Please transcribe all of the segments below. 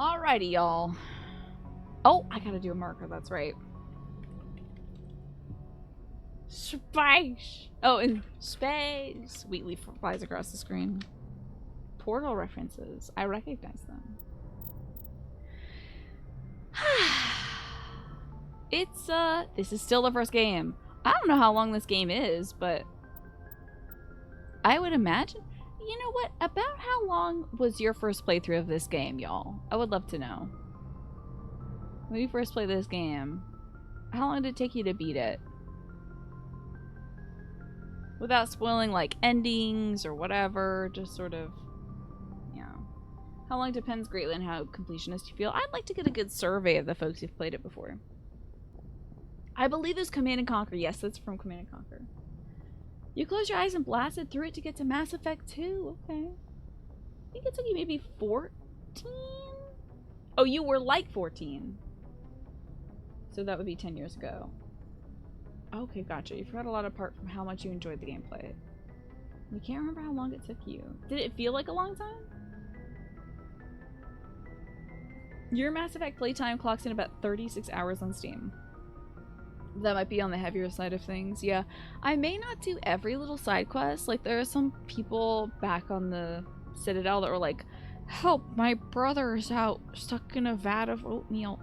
Alrighty, y'all. Oh, I gotta do a marker, that's right. Space! Oh, in space! Wheatley flies across the screen. Portal references. I recognize them. This is still the first game. I don't know how long this game is, but I would imagine. You know what? About how long was your first playthrough of this game, y'all? I would love to know. When you first played this game, how long did it take you to beat it? Without spoiling, like, endings or whatever, just sort of, yeah. How long depends greatly on how completionist you feel. I'd like to get a good survey of the folks who've played it before. I believe it's Command & Conquer. Yes, that's from Command & Conquer. You close your eyes and blasted through it to get to Mass Effect 2. Okay. I think it took you maybe 14? Oh, you were like 14. So that would be 10 years ago. Okay, gotcha. You forgot a lot apart from how much you enjoyed the gameplay. You can't remember how long it took you. Did it feel like a long time? Your Mass Effect playtime clocks in about 36 hours on Steam. That might be on the heavier side of things. Yeah, I may not do every little side quest. Like, there are some people back on the Citadel that were like, help, my brother's out stuck in a vat of oatmeal.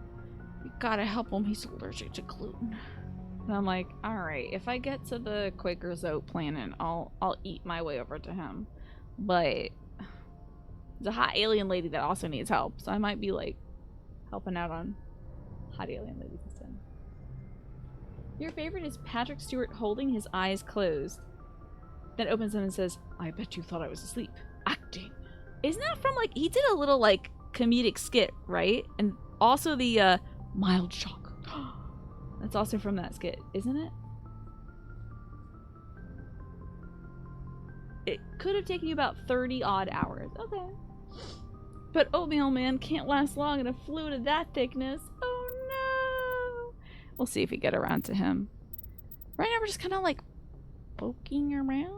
We gotta help him, he's allergic to gluten. And I'm like, alright, if I get to the Quaker's Oat planet, I'll eat my way over to him. But there's a hot alien lady that also needs help, so I might be like helping out on hot alien ladies instead. Your favorite is Patrick Stewart holding his eyes closed. Then opens them and says, I bet you thought I was asleep. Acting. Isn't that from, like, he did a little, like, comedic skit, right? And also the, mild shock. That's also from that skit, isn't it? It could have taken you about 30 odd hours. Okay. But Oatmeal Man can't last long in a fluid of that thickness. Oh no! We'll see if we get around to him. Right now we're just kind of like poking around.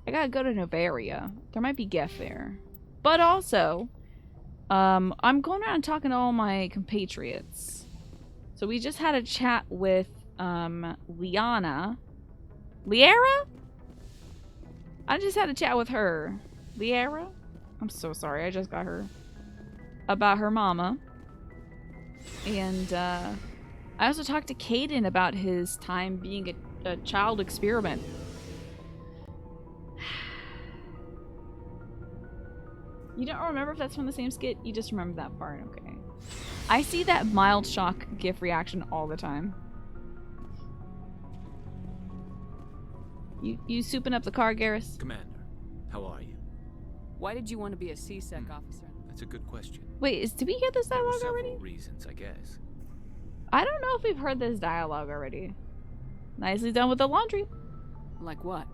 I gotta go to Novaria. There might be Geth there. But also, I'm going around talking to all my compatriots. So we just had a chat with Liara? I just had a chat with her. Liara? I'm so sorry, I just got her. About her mama. And I also talked to Caden about his time being a child experiment. You don't remember if that's from the same skit? You just remember that part, okay. I see that mild shock GIF reaction all the time. You souping up the car, Garrus? Commander, how are you? Why did you want to be a C-Sec officer? That's a good question. Wait, did we hear this dialogue There were already? several reasons, I guess. I don't know if we've heard this dialogue already. Nicely done with the laundry. Like what?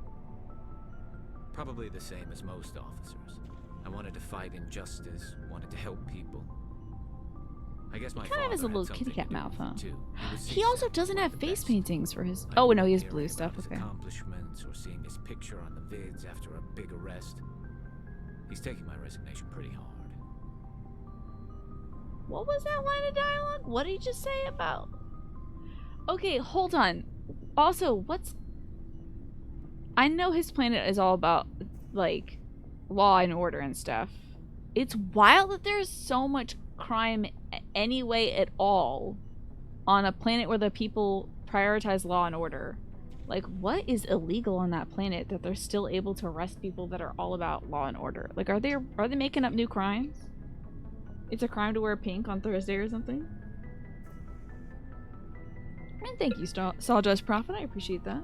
Probably the same as most officers. I wanted to fight injustice, wanted to help people. I guess my Kind of has a father had little something kitty cat to do mouth, with huh? it too. Was He also seasick, doesn't one have of the face best. paintings for his... I Oh, no, grew he has up blue hearing stuff, about his okay. accomplishments or seeing his picture on the vids after a big arrest. He's taking my resignation pretty hard. What was that line of dialogue? What did he just say about... Okay, hold on. Also, what's... I know his planet is all about, like, law and order and stuff. It's wild that there's so much crime anyway at all on a planet where the people prioritize law and order. Like, what is illegal on that planet that they're still able to arrest people that are all about law and order? Like, are they making up new crimes? It's a crime to wear pink on Thursday or something? And thank you, Sawdust Prophet. I appreciate that.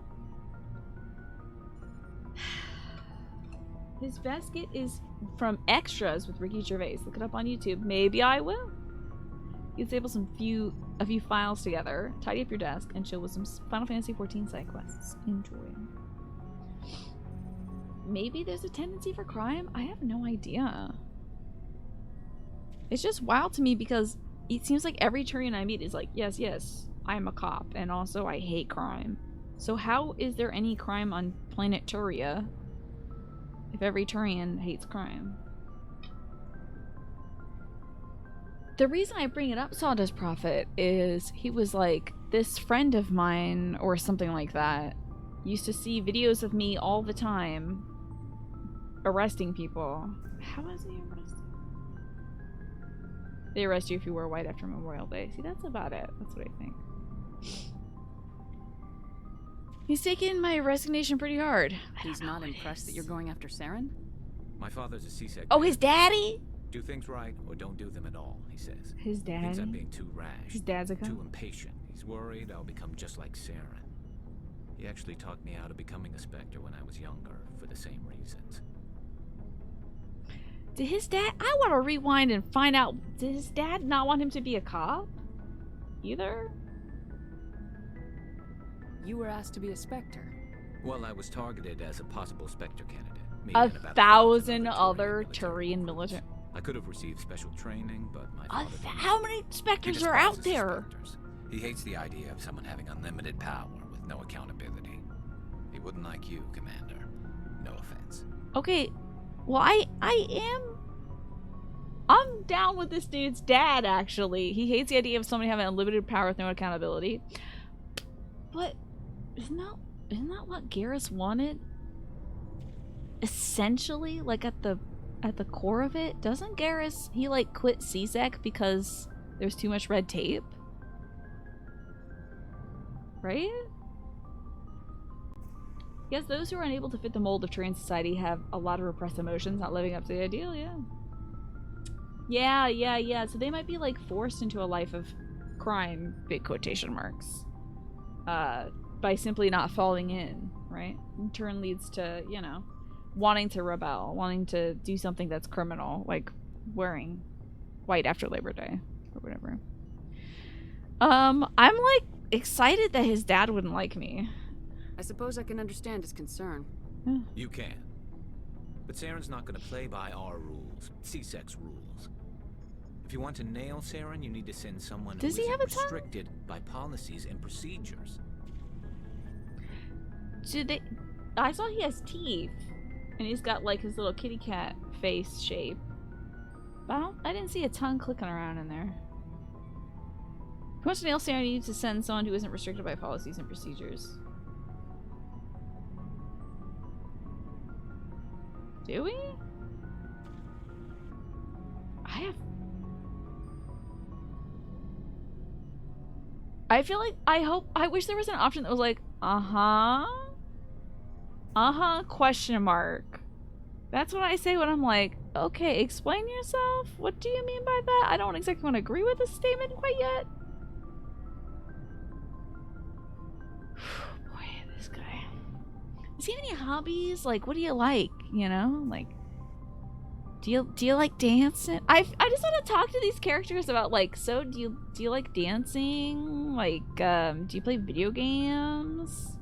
His best skit is from Extras with Ricky Gervais. Look it up on YouTube. Maybe I will. You disable a few files together, tidy up your desk, and chill with some Final Fantasy XIV side quests. Enjoy. Maybe there's a tendency for crime? I have no idea. It's just wild to me because it seems like every Turian I meet is like, yes, yes, I'm a cop, and also I hate crime. So how is there any crime on planet Turia if every Turian hates crime? The reason I bring it up, Sawdust Prophet, is he was like, this friend of mine, or something like that, used to see videos of me all the time arresting people. How was he arrested? They arrest you if you wear white after Memorial Day. See, that's about it. That's what I think. He's taking my resignation pretty hard. He's not impressed that you're going after Saren? My father's a CSEC. Oh, his daddy? Do things right or don't do them at all, he says. His Thinks I'm dad? being too rash. His dad's a too cop? impatient. He's worried I'll become just like Saren. He actually talked me out of becoming a Spectre when I was younger, for the same reasons. Did his dad... I want to rewind and find out... Did his dad not want him to be a cop? Either? You were asked to be a Spectre. Well, I was targeted as a possible Spectre candidate. Me A and about 1,000 1,000 other Turian Turian military... I could have received special training, but my father didn't. How many He Spectres are out despises there? Spectres. He hates the idea of someone having unlimited power with no accountability. He wouldn't like you, Commander. No offense. Okay, well, I'm down with this dude's dad, actually. He hates the idea of somebody having unlimited power with no accountability. But isn't that what Garrus wanted? Essentially, like at the core of it, doesn't Garrus, he like quit CSEC because there's too much red tape? Right? Yes, those who are unable to fit the mold of Turian society have a lot of repressed emotions, not living up to the ideal, yeah. So they might be like forced into a life of crime, big quotation marks, by simply not falling in, right? In turn leads to, you know, wanting to rebel, wanting to do something that's criminal, like wearing white after Labor Day or whatever. I'm like excited that his dad wouldn't like me. I suppose I can understand his concern. You can. But Saren's not going to play by our rules, CSEC's rules. If you want to nail Saren, you need to send someone Does who he isn't have a tongue? restricted by policies and procedures. I saw he has teeth, and he's got like his little kitty cat face shape. But I didn't see a tongue clicking around in there. If you want to nail Saren, you need to send someone who isn't restricted by policies and procedures. Do we? I feel like I wish there was an option that was like, question mark. That's what I say when I'm like, okay, explain yourself. What do you mean by that? I don't exactly want to agree with this statement quite yet. Boy, this guy. Does he have any hobbies? Like, what do you like? You know, like, do you like dancing? I just want to talk to these characters about like, so do you like dancing? Like, do you play video games?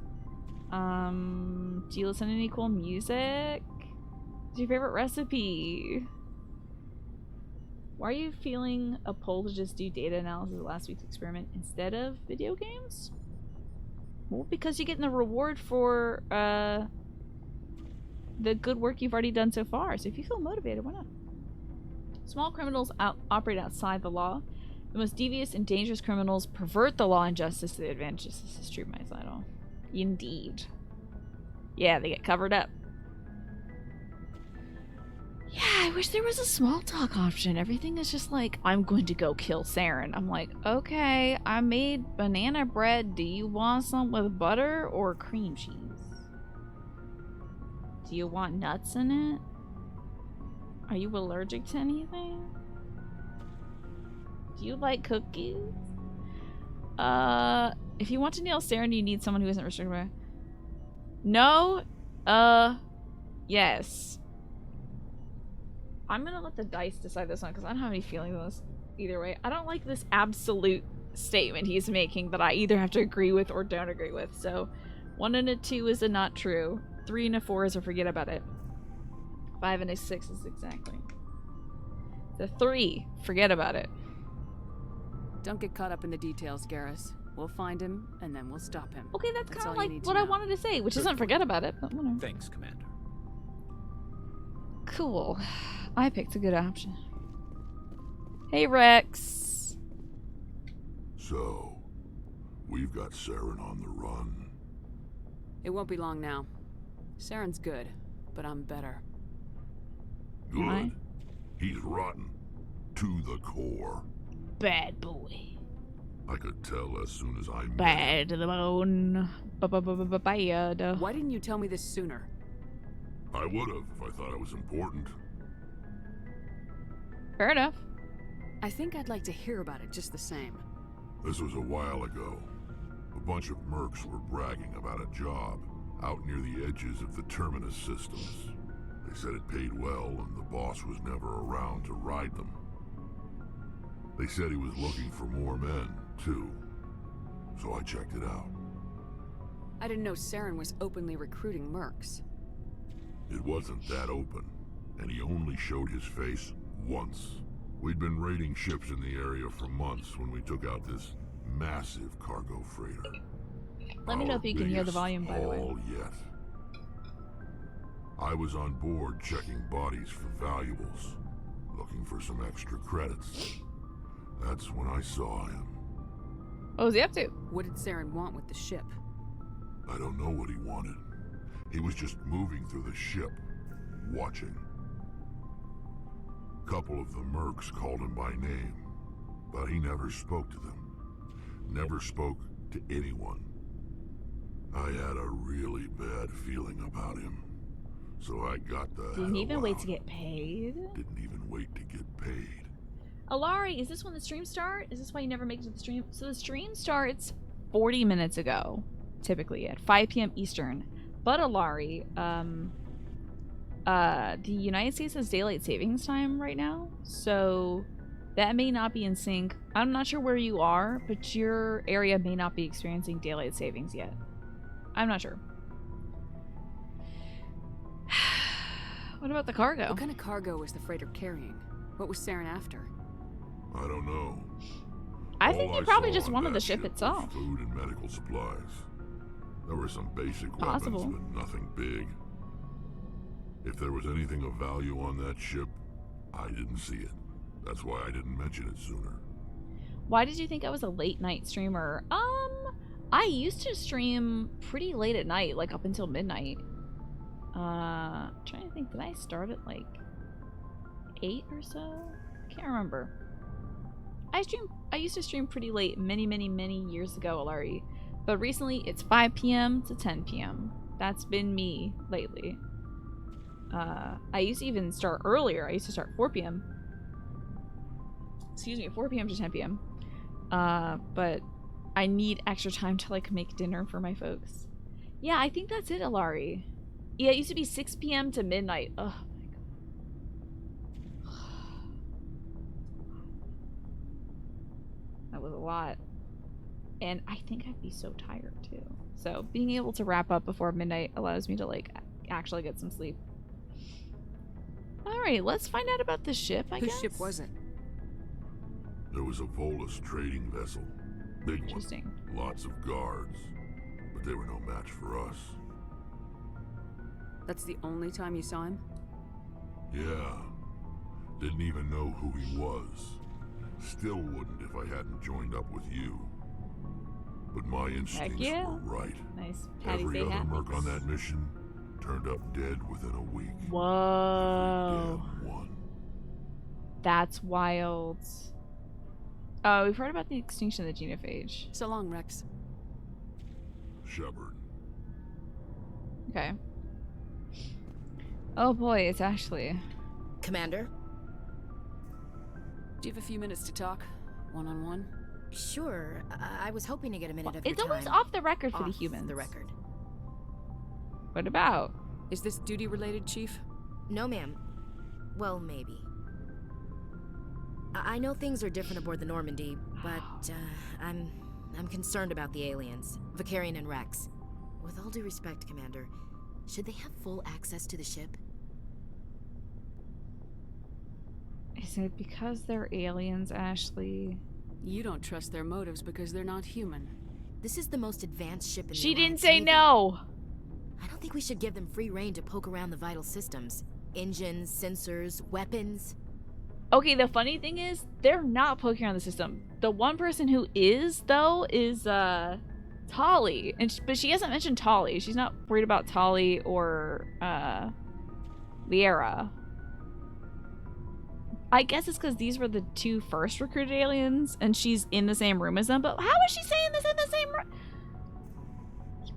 Do you listen to any cool music? What's your favorite recipe? Why are you feeling a pull to just do data analysis of last week's experiment instead of video games? Well, because you're getting the reward for the good work you've already done so far. So if you feel motivated, why not? Small criminals operate outside the law. The most devious and dangerous criminals pervert the law and justice to their advantage. This is true, my idol. Indeed. Yeah, they get covered up. Yeah, I wish there was a small talk option. Everything is just like, I'm going to go kill Saren. I'm like, okay, I made banana bread. Do you want some with butter or cream cheese? Do you want nuts in it? Are you allergic to anything? Do you like cookies? If you want to nail Saren, you need someone who isn't restricted by... No? Yes. I'm gonna let the dice decide this one because I don't have any feelings on this either way. I don't like this absolute statement he's making that I either have to agree with or don't agree with. So 1 and a 2 is a not true. 3 and a 4 is a forget about it. 5 and a 6 is exactly. The 3, forget about it. Don't get caught up in the details, Garrus. We'll find him, and then we'll stop him. Okay, that's kind all of you like need to what I know. wanted to say, which isn't forget about it, but whatever. Thanks, Commander. Cool. I picked a good option. Hey, Rex. So, we've got Saren on the run. It won't be long now. Saren's good, but I'm better. Good. Why? He's rotten. To the core. Bad boy. I could tell as soon as I met him. Bad to the bone. Bad. Why didn't you tell me this sooner? I would've if I thought it was important. Fair enough. I think I'd like to hear about it just the same. This was a while ago. A bunch of mercs were bragging about a job out near the edges of the Terminus systems. They said it paid well and the boss was never around to ride them. They said he was looking for more men, too. So I checked it out. I didn't know Saren was openly recruiting mercs. It wasn't that open, and he only showed his face once. We'd been raiding ships in the area for months when we took out this massive cargo freighter. Let me know if you can hear the Our volume, by the way. biggest haul yet. I was on board checking bodies for valuables, looking for some extra credits. That's when I saw him. What was he up to? What did Saren want with the ship? I don't know what he wanted. He was just moving through the ship, watching. Couple of the mercs called him by name, but he never spoke to them. Never spoke to anyone. I had a really bad feeling about him, so I got the Didn't hell even wait to out. get paid. Didn't even wait to get paid. Alari, is this when the stream start? Is this why you never make it to the stream? So the stream starts 40 minutes ago, typically at 5 p.m. Eastern. But Alari, the United States has daylight savings time right now, so that may not be in sync. I'm not sure where you are, but your area may not be experiencing daylight savings yet. I'm not sure. What about the cargo? What kind of cargo was the freighter carrying? What was Saren after? I don't know. I think All he probably saw just on wanted that the ship was itself. Food and medical supplies. There were some basic Possible. weapons, but nothing big. If there was anything of value on that ship, I didn't see it. That's why I didn't mention it sooner. Why did you think I was a late night streamer? I used to stream pretty late at night, like up until midnight. Trying to think, did I start at like 8 or so? Can't remember. I used to stream pretty late many years ago, Alari. But recently it's 5 p.m. to 10 p.m. That's been me lately. I used to even start earlier. I used to start 4 p.m. Excuse me, 4 p.m. to 10 p.m. But I need extra time to like make dinner for my folks. Yeah, I think that's it, Alari. Yeah, it used to be 6 p.m. to midnight. Oh my god. That was a lot. And I think I'd be so tired too. So being able to wrap up before midnight allows me to like actually get some sleep. Alright, let's find out about the ship, I guess. Whose ship was it? There was a Volus trading vessel. Big one. Interesting. Lots of guards. But they were no match for us. That's the only time you saw him? Yeah. Didn't even know who he was. Still wouldn't if I hadn't joined up with you. But my instincts yeah. were right. Nice. Patty Every say other hat merc mix. on that mission turned up dead within a week. Whoa. Every damn one. That's wild. Oh, we've heard about the extinction of the genophage. So long, Rex. Shepard. Okay. Oh boy, it's Ashley. Commander? Do you have a few minutes to talk? One-on-one? Sure. I was hoping to get a minute of your It's time. always off the record for the Off humans. the record. What about? Is this duty-related, Chief? No, ma'am. Well, maybe. I know things are different aboard the Normandy, but I'm concerned about the aliens, Vicarian and Rex. With all due respect, Commander, should they have full access to the ship? Is it because they're aliens, Ashley? You don't trust their motives because they're not human. This is the most advanced ship in the She didn't Alliance say Navy. no! I don't think we should give them free rein to poke around the vital systems. Engines, sensors, weapons. Okay, the funny thing is, they're not poking around the system. The one person who is, though, is, Tali. But she hasn't mentioned Tali. She's not worried about Tali or, Liara. I guess it's because these were the 2 first recruited aliens, and she's in the same room as them. But how is she saying this in the same room?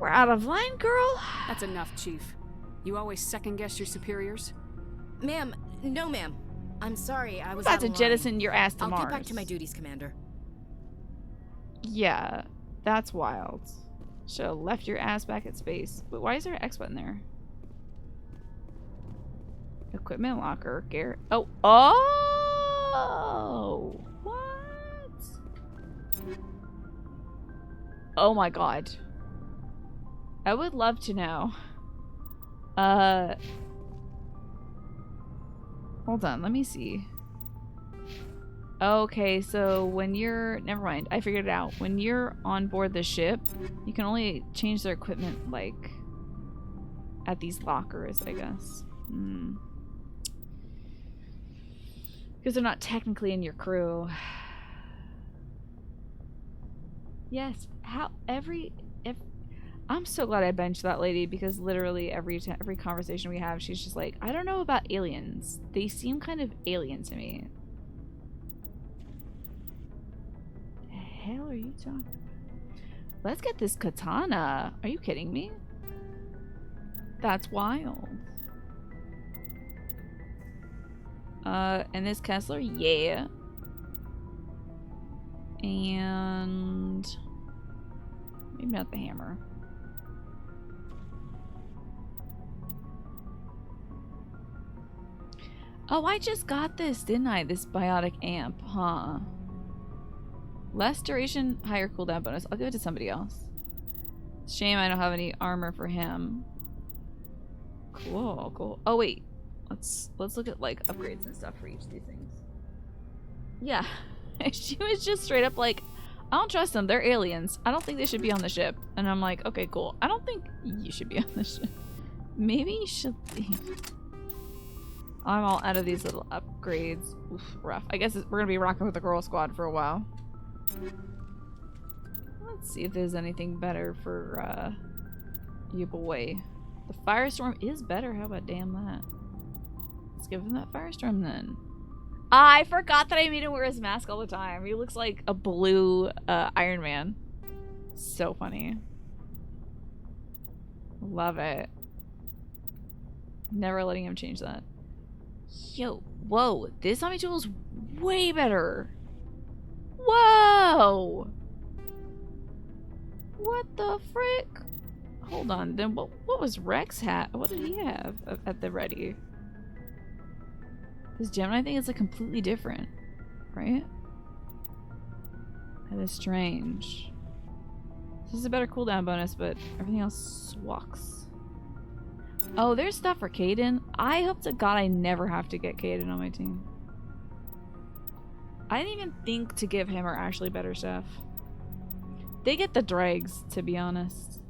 We're out of line, girl. That's enough, Chief. You always second-guess your superiors? Ma'am, no ma'am. I'm sorry, I was About out to of line. jettison your ass to I'll Mars. get back to my duties, Commander. Yeah, that's wild. Should've left your ass back at space. But why is there an X button there? Equipment locker, Garrett. Oh, what? Oh my god. I would love to know. Hold on, let me see. Okay, so when you're... Never mind, I figured it out. When you're on board the ship, you can only change their equipment, like, at these lockers, I guess. Because they're not technically in your crew. Yes, I'm so glad I benched that lady, because literally every conversation we have, she's just like, I don't know about aliens. They seem kind of alien to me. The hell are you talking about? Let's get this katana. Are you kidding me? That's wild. And this Kessler, yeah. And maybe not the hammer. Oh, I just got this, didn't I? This biotic amp, huh? Less duration, higher cooldown bonus. I'll give it to somebody else. Shame I don't have any armor for him. Cool, cool. Oh wait, let's look at like upgrades and stuff for each of these things. Yeah, she was just straight up like, I don't trust them. They're aliens. I don't think they should be on the ship. And I'm like, okay, cool. I don't think you should be on the ship. Maybe you should leave. I'm all out of these little upgrades. Oof, rough. I guess we're gonna be rocking with the Girl Squad for a while. Let's see if there's anything better for you boy. The Firestorm is better. How about damn that? Let's give him that Firestorm then. I forgot that I made him wear his mask all the time. He looks like a blue Iron Man. So funny. Love it. Never letting him change that. Yo, whoa, this zombie tool is way better. Whoa! What the frick? Hold on, then what was Rex hat? What did he have at the ready? This Gemini thing is like completely different, right? That is strange. This is a better cooldown bonus, but everything else swaks. Oh, there's stuff for Kaidan. I hope to God I never have to get Kaidan on my team. I didn't even think to give him or Ashley better stuff. They get the dregs, to be honest.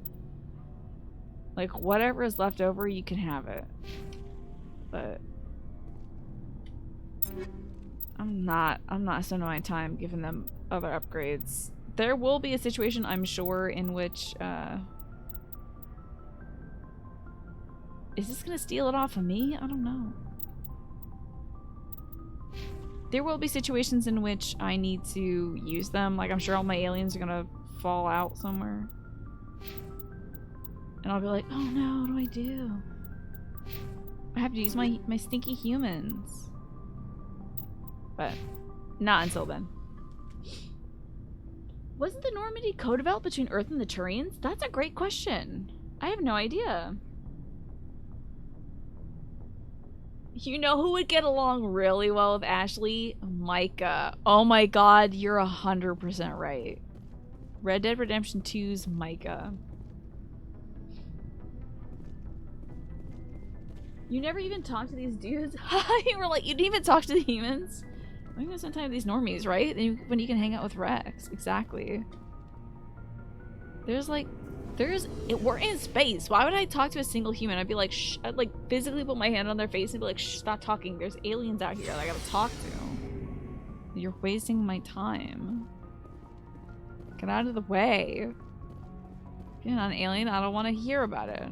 Like, whatever is left over, you can have it. But I'm not spending my time giving them other upgrades. There will be a situation, I'm sure, in which, is this gonna steal it off of me? I don't know. There will be situations in which I need to use them. Like, I'm sure all my aliens are gonna fall out somewhere. And I'll be like, oh no, what do I do? I have to use my stinky humans. But not until then. Wasn't the Normandy co-developed between Earth and the Turians? That's a great question. I have no idea. You know who would get along really well with Ashley? Micah. Oh my god, you're 100% right. Red Dead Redemption 2's Micah. You never even talked to these dudes? You were like, you didn't even talk to the humans? I'm gonna spend time with these normies, right? When you can hang out with Rex. Exactly. There's like We're in space. Why would I talk to a single human? I'd be like, shh. I'd like physically put my hand on their face and be like, shh, stop talking. There's aliens out here that I gotta talk to. You're wasting my time. Get out of the way. If you're not an alien, I don't want to hear about it.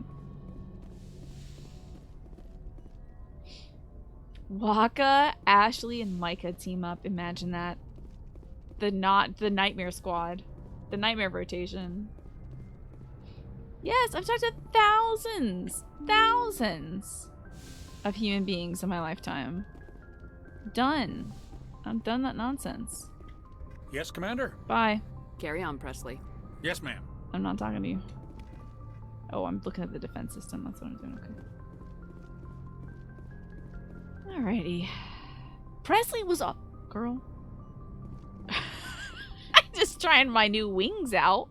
Waka, Ashley, and Micah team up. Imagine that. The Nightmare Squad. The Nightmare Rotation. Yes, I've talked to thousands of human beings in my lifetime. Done. I'm done that nonsense. Yes, Commander? Bye. Carry on, Presley. Yes, ma'am. I'm not talking to you. Oh, I'm looking at the defense system. That's what I'm doing. Okay. Alrighty. Presley was a girl. I'm just trying my new wings out.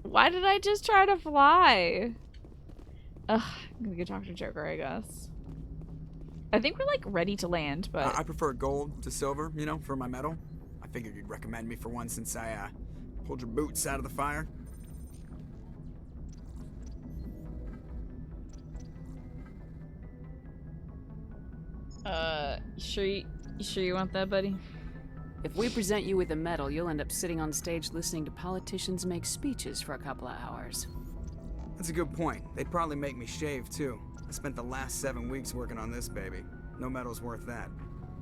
Why did I just try to fly? Ugh, I'm gonna go talk to Joker, I guess. I think we're like ready to land, but I prefer gold to silver, you know, for my medal. I figured you'd recommend me for one since I pulled your boots out of the fire. you sure you want that, buddy? If we present you with a medal, you'll end up sitting on stage listening to politicians make speeches for a couple of hours. That's a good point. They'd probably make me shave, too. I spent the last 7 weeks working on this baby. No medal's worth that.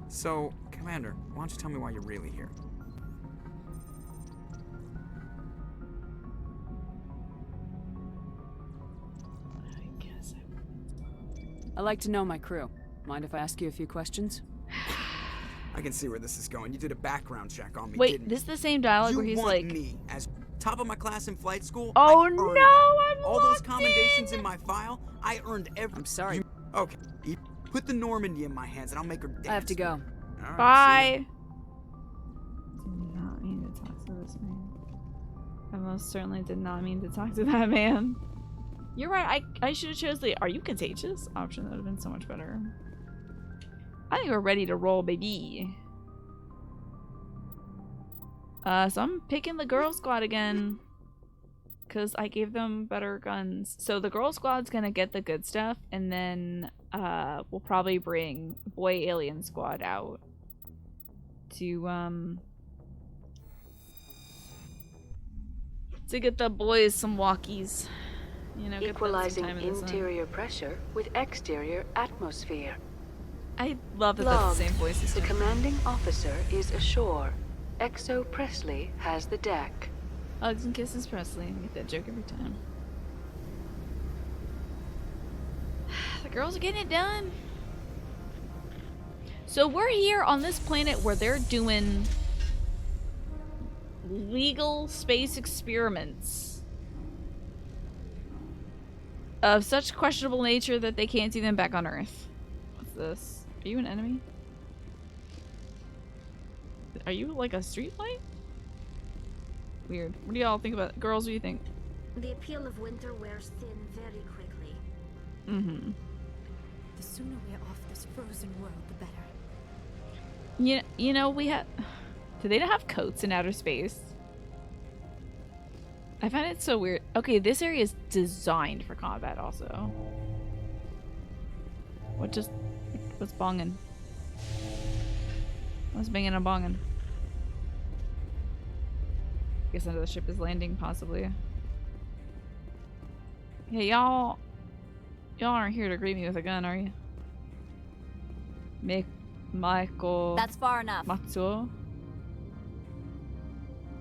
So, Commander, why don't you tell me why you're really here? I guess I like to know my crew. Mind if I ask you a few questions? I can see where this is going. You did a background check on me, Wait, didn't this is the same dialogue you where he's want like, me as top of my class in flight school? "Oh I earned no, that. I'm all those locked commendations in. in my file. I earned every. I'm sorry. Okay, put the Normandy in my hands, and I'll make her dance. I have to go. All right, see ya. Bye." Did not mean to talk to this man. I most certainly did not mean to talk to that man. You're right. I should have chose the "Are you contagious?" option. That would have been so much better. I think we're ready to roll, baby. So I'm picking the girl squad again. Because I gave them better guns. So the girl squad's gonna get the good stuff. And then we'll probably bring boy alien squad out. To get the boys some walkies. You know, get them some Equalizing time in the sun. interior pressure with exterior atmosphere. I love that that's Log. the same voice The system. commanding officer is ashore. Exo Presley has the deck. Hugs and kisses Presley. I get that joke every time. The girls are getting it done. So we're here on this planet where they're doing legal space experiments of such questionable nature that they can't do them back on Earth. What's this? Are you an enemy? Are you like a street light? Weird. What do y'all think about girls? What do you think? The appeal of winter wears thin very quickly. Mm-hmm. The sooner we're off this frozen world, the better. You know, we have. Do they not have coats in outer space? I find it so weird. Okay, this area is designed for combat also. What's bonging? What's banging and bonging? Guess another ship is landing, possibly. Hey, y'all aren't here to greet me with a gun, are you? Michael. That's far enough. Matsuo.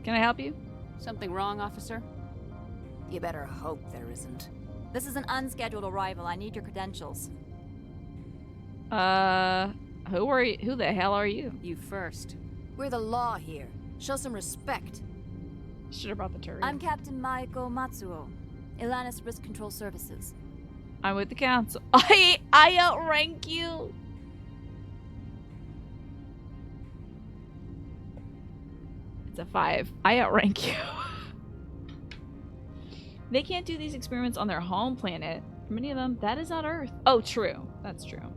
Can I help you? Something wrong, officer? You better hope there isn't. This is an unscheduled arrival. I need your credentials. Who are you? Who the hell are you? You first. We're the law here. Show some respect. Should have brought the turret. I'm Captain Maiko Matsuo, Ilanis Risk Control Services. I'm with the council. I outrank you. It's a 5. I outrank you. They can't do these experiments on their home planet. For many of them, that is not Earth. Oh, true. That's true.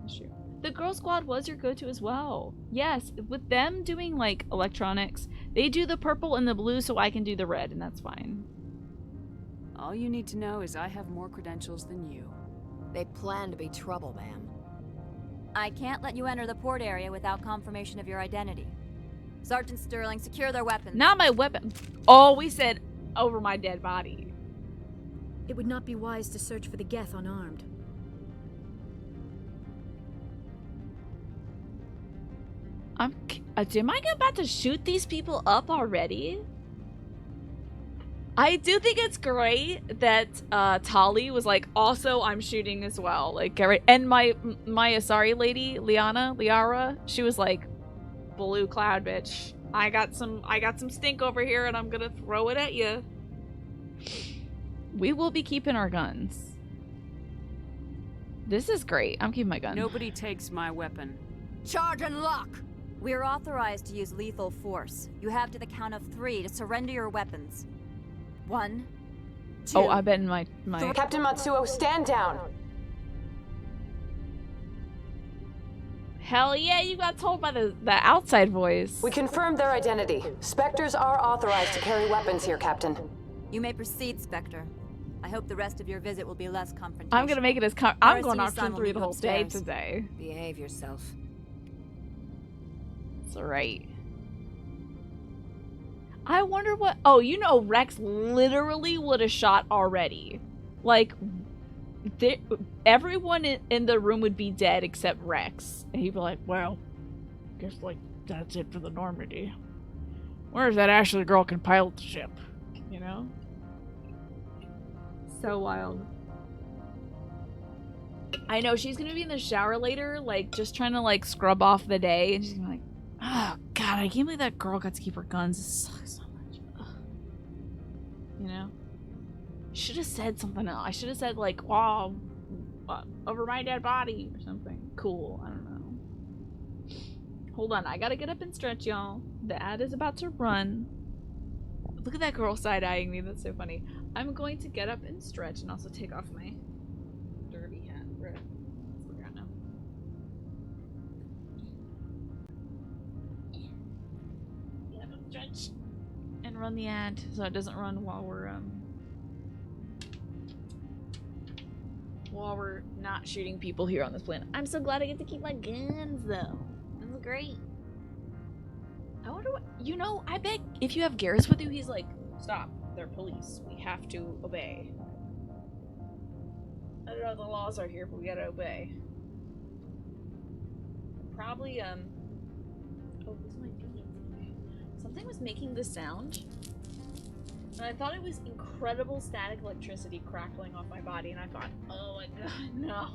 That's true. The Girl Squad was your go-to as well. Yes, with them doing like electronics, They do the purple and the blue, so I can do the red, and that's fine. All you need to know is I have more credentials than you. They plan to be trouble, ma'am. I can't let you enter the port area without confirmation of your identity. Sergeant Sterling, secure their weapons. Not my weapon. Oh, we said over my dead body. It would not be wise to search for the Geth unarmed. Am I about to shoot these people up already? I do think it's great that Tali was like, also I'm shooting as well. Like, get right. And my Asari lady, Liara, she was like, blue cloud, bitch. I got some stink over here, and I'm gonna throw it at you. We will be keeping our guns. This is great. I'm keeping my gun. Nobody takes my weapon. Charge and lock! We're authorized to use lethal force. You have to the count of 3 to surrender your weapons. 1, 2... Oh, I bet in my... Captain Matsuo, stand down! Hell yeah, you got told by the outside voice. We confirmed their identity. Spectres are authorized to carry weapons here, Captain. You may proceed, Spectre. I hope the rest of your visit will be less confrontational. I'm gonna make it as I'm going option 3 the whole day today. Behave yourself. It's alright. I wonder what... Oh, you know Rex literally would have shot already. Like, everyone in the room would be dead except Rex. And he'd be like, well, guess, like, that's it for the Normandy. Where's that Ashley girl can pilot the ship? You know? So wild. I know, she's gonna be in the shower later, like, just trying to, like, scrub off the day. And she's gonna be like, oh, God, I can't believe that girl got to keep her guns. It sucks so much. Ugh. You know? Should have said something else. I should have said, like, wow, over my dead body or something. Cool. I don't know. Hold on. I gotta get up and stretch, y'all. The ad is about to run. Look at that girl side-eyeing me. That's so funny. I'm going to get up and stretch and also take off my derby hat. Right. Let's look out now. Get up and stretch. And run the ad so it doesn't run while we're not shooting people here on this planet. I'm so glad I get to keep my guns though. This is great. I wonder what, you know, I bet if you have Garrus with you, he's like, stop, they're police. We have to obey. I don't know what the laws are here, but we gotta obey. Probably, oh, this might be it. Something was making this sound. And I thought it was incredible static electricity crackling off my body, and I thought, oh my god, no.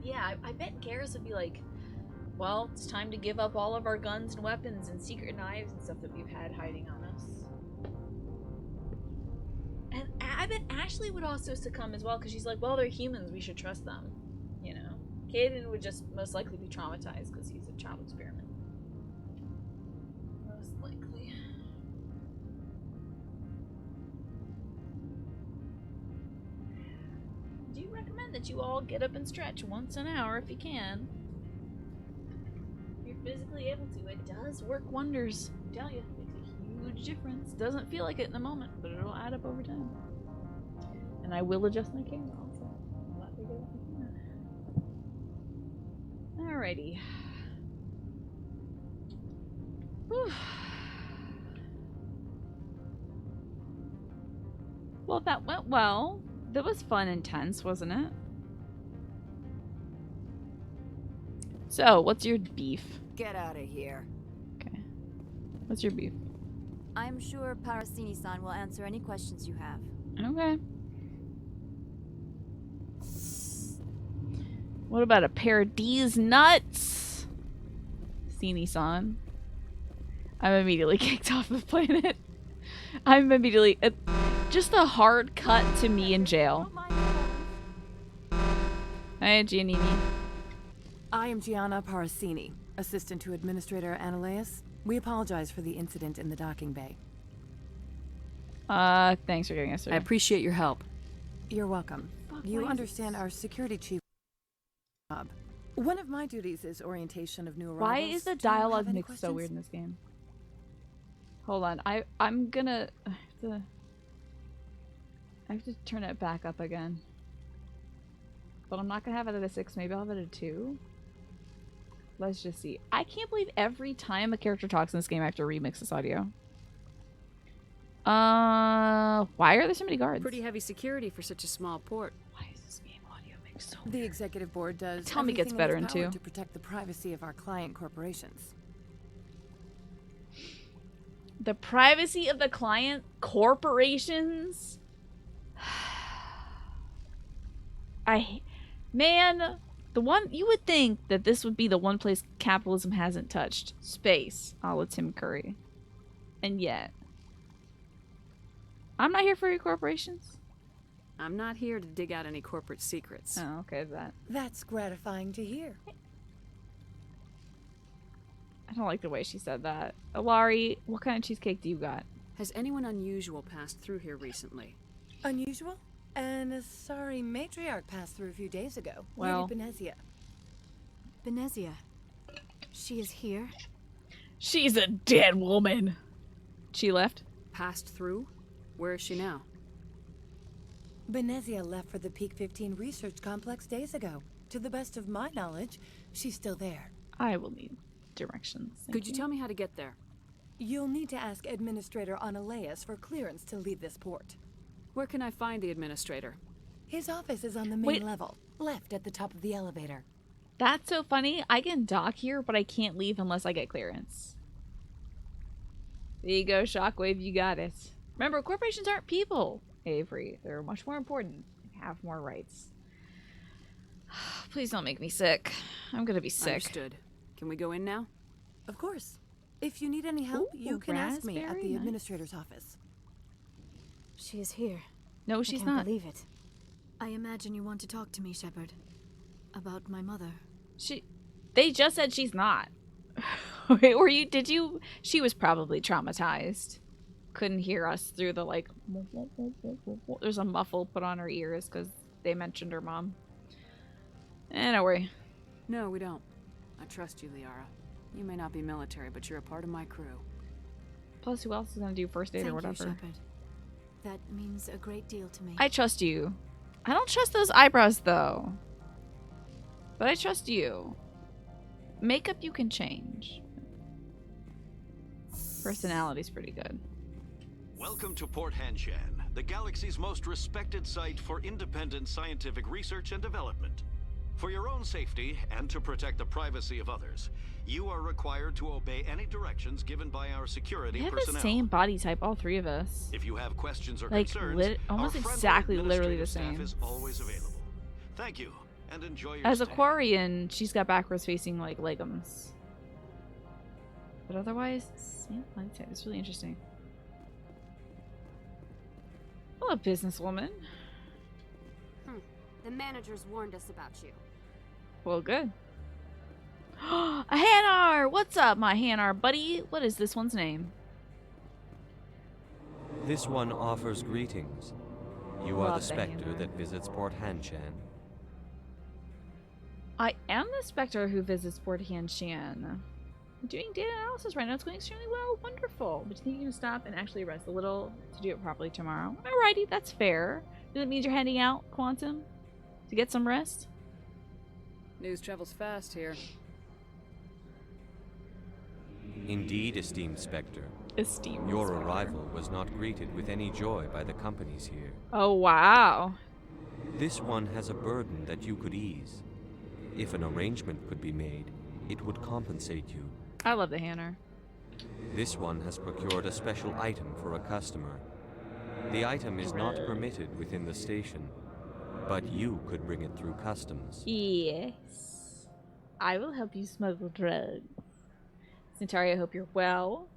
Yeah, I bet Garrus would be like, well, it's time to give up all of our guns and weapons and secret knives and stuff that we've had hiding on us. And I bet Ashley would also succumb as well, because she's like, well, they're humans, we should trust them, you know? Caden would just most likely be traumatized because he's a child experiment. Most likely. Do you recommend that you all get up and stretch once an hour if you can? If you're physically able to. It does work wonders. I tell you, it makes a huge difference. Doesn't feel like it in the moment, but it'll add up over time. And I will adjust my camera also. Alrighty. Whew. Well, that went well. That was fun and tense, wasn't it? So, what's your beef? Get out of here. Okay. What's your beef? I'm sure Parasini-san will answer any questions you have. Okay. What about a pair of these nuts? Sini-san. I'm immediately kicked off the planet. I'm immediately... just a hard cut to me in jail. Hi, Giannini. I am Gianna Parasini, assistant to Administrator Ananias. We apologize for the incident in the docking bay. Thanks for giving us. I appreciate your help. You're welcome. Fuck, You understand our security chief One of my duties is orientation of new arrivals. Why is the Do you have dialogue any mix so questions? weird in this game? Hold on, I'm gonna I have to turn it back up again. But I'm not gonna have it at a 6, maybe I'll have it at a 2. Let's just see. I can't believe every time a character talks in this game I have to remix this audio. Why are there so many guards? Pretty heavy security for such a small port. Why is this game audio mix so The executive board does Tell me it gets everything better in in its power 2. to protect the privacy of our client corporations. The privacy of the client corporations? Man, the one you would think that this would be the one place capitalism hasn't touched. Space, a la Tim Curry. And yet, I'm not here for your corporations. I'm not here to dig out any corporate secrets. Oh, okay, that. That's gratifying to hear. I don't like the way she said that. Alari, what kind of cheesecake do you got? Has anyone unusual passed through here recently? Unusual? And a sorry matriarch passed through a few days ago. Well. Lady Benezia. Benezia. She is here? She's a dead woman. She left? Passed through? Where is she now? Benezia left for the Peak 15 research complex days ago. To the best of my knowledge, she's still there. I will need directions. Could you tell me how to get there? You'll need to ask Administrator Analeas for clearance to leave this port. Where can I find the administrator? His office is on the main level, left at the top of the elevator. That's so funny. I can dock here, but I can't leave unless I get clearance. There you go, Shockwave. You got it. Remember, corporations aren't people, Avery. They're much more important and have more rights. Please don't make me sick. I'm gonna be sick. Understood. Can we go in now? Of course. If you need any help, Ooh, you can ask me at raspberry, the nice. administrator's office. She is here. No, I she's can't not. believe it. I imagine you want to talk to me, Shepard. About my mother. They just said she's not. Wait, were you? Did you? She was probably traumatized. Couldn't hear us through the like. There's a muffle put on her ears because they mentioned her mom. Don't worry. No, we don't. I trust you, Liara. You may not be military, but you're a part of my crew. Plus, who else is gonna do first aid Thank or whatever? you, Shepard. That means a great deal to me. I trust you. I don't trust those eyebrows though. But I trust you. Makeup you can change. Personality's pretty good. Welcome to Port Hanshan, the galaxy's most respected site for independent scientific research and development. For your own safety and to protect the privacy of others, you are required to obey any directions given by our security We have personnel. the same body type, all three of us. If you have questions or Like, concerns, almost our friendly exactly literally the administrative same. staff is always available. Thank you, and enjoy your As stay. Aquarian, she's got backwards facing like legumes. But otherwise, same body type. It's really interesting. Hello, businesswoman. The managers warned us about you. Well, good. A Hanar! What's up, my Hanar buddy? What is this one's name? This one offers greetings. You are Love the the Spectre Hanar. that visits Port Hanshan. I am the Spectre who visits Port Hanshan. I'm doing data analysis right now. It's going extremely well. Wonderful. But you think you can stop and actually rest a little to do it properly tomorrow? Alrighty, that's fair. Does it mean you're heading out, Quantum? To get some rest? News travels fast here. Indeed, esteemed Spectre. Esteemed Your Spectre. arrival was not greeted with any joy by the companies here. Oh, wow. This one has a burden that you could ease. If an arrangement could be made, it would compensate you. I love the Hanar. This one has procured a special item for a customer. The item is not permitted within the station, but you could bring it through customs. Yes. I will help you smuggle drugs. Centauri, I hope you're well.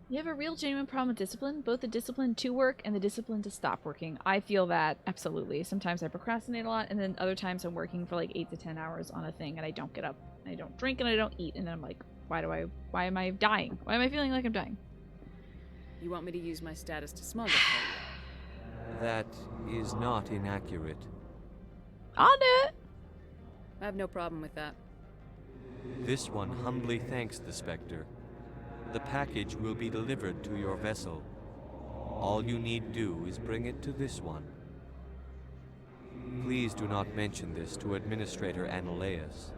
You have a real genuine problem with discipline, both the discipline to work and the discipline to stop working. I feel that, absolutely. Sometimes I procrastinate a lot, and then other times I'm working for like 8 to 10 hours on a thing, and I don't get up, and I don't drink, and I don't eat, and then I'm like, why am I dying? Why am I feeling like I'm dying? You want me to use my status to smuggle for you? That is not inaccurate. I'll do it. I have no problem with that. This one humbly thanks the Spectre. The package will be delivered to your vessel. All you need do is bring it to this one. Please do not mention this to Administrator Analaeus.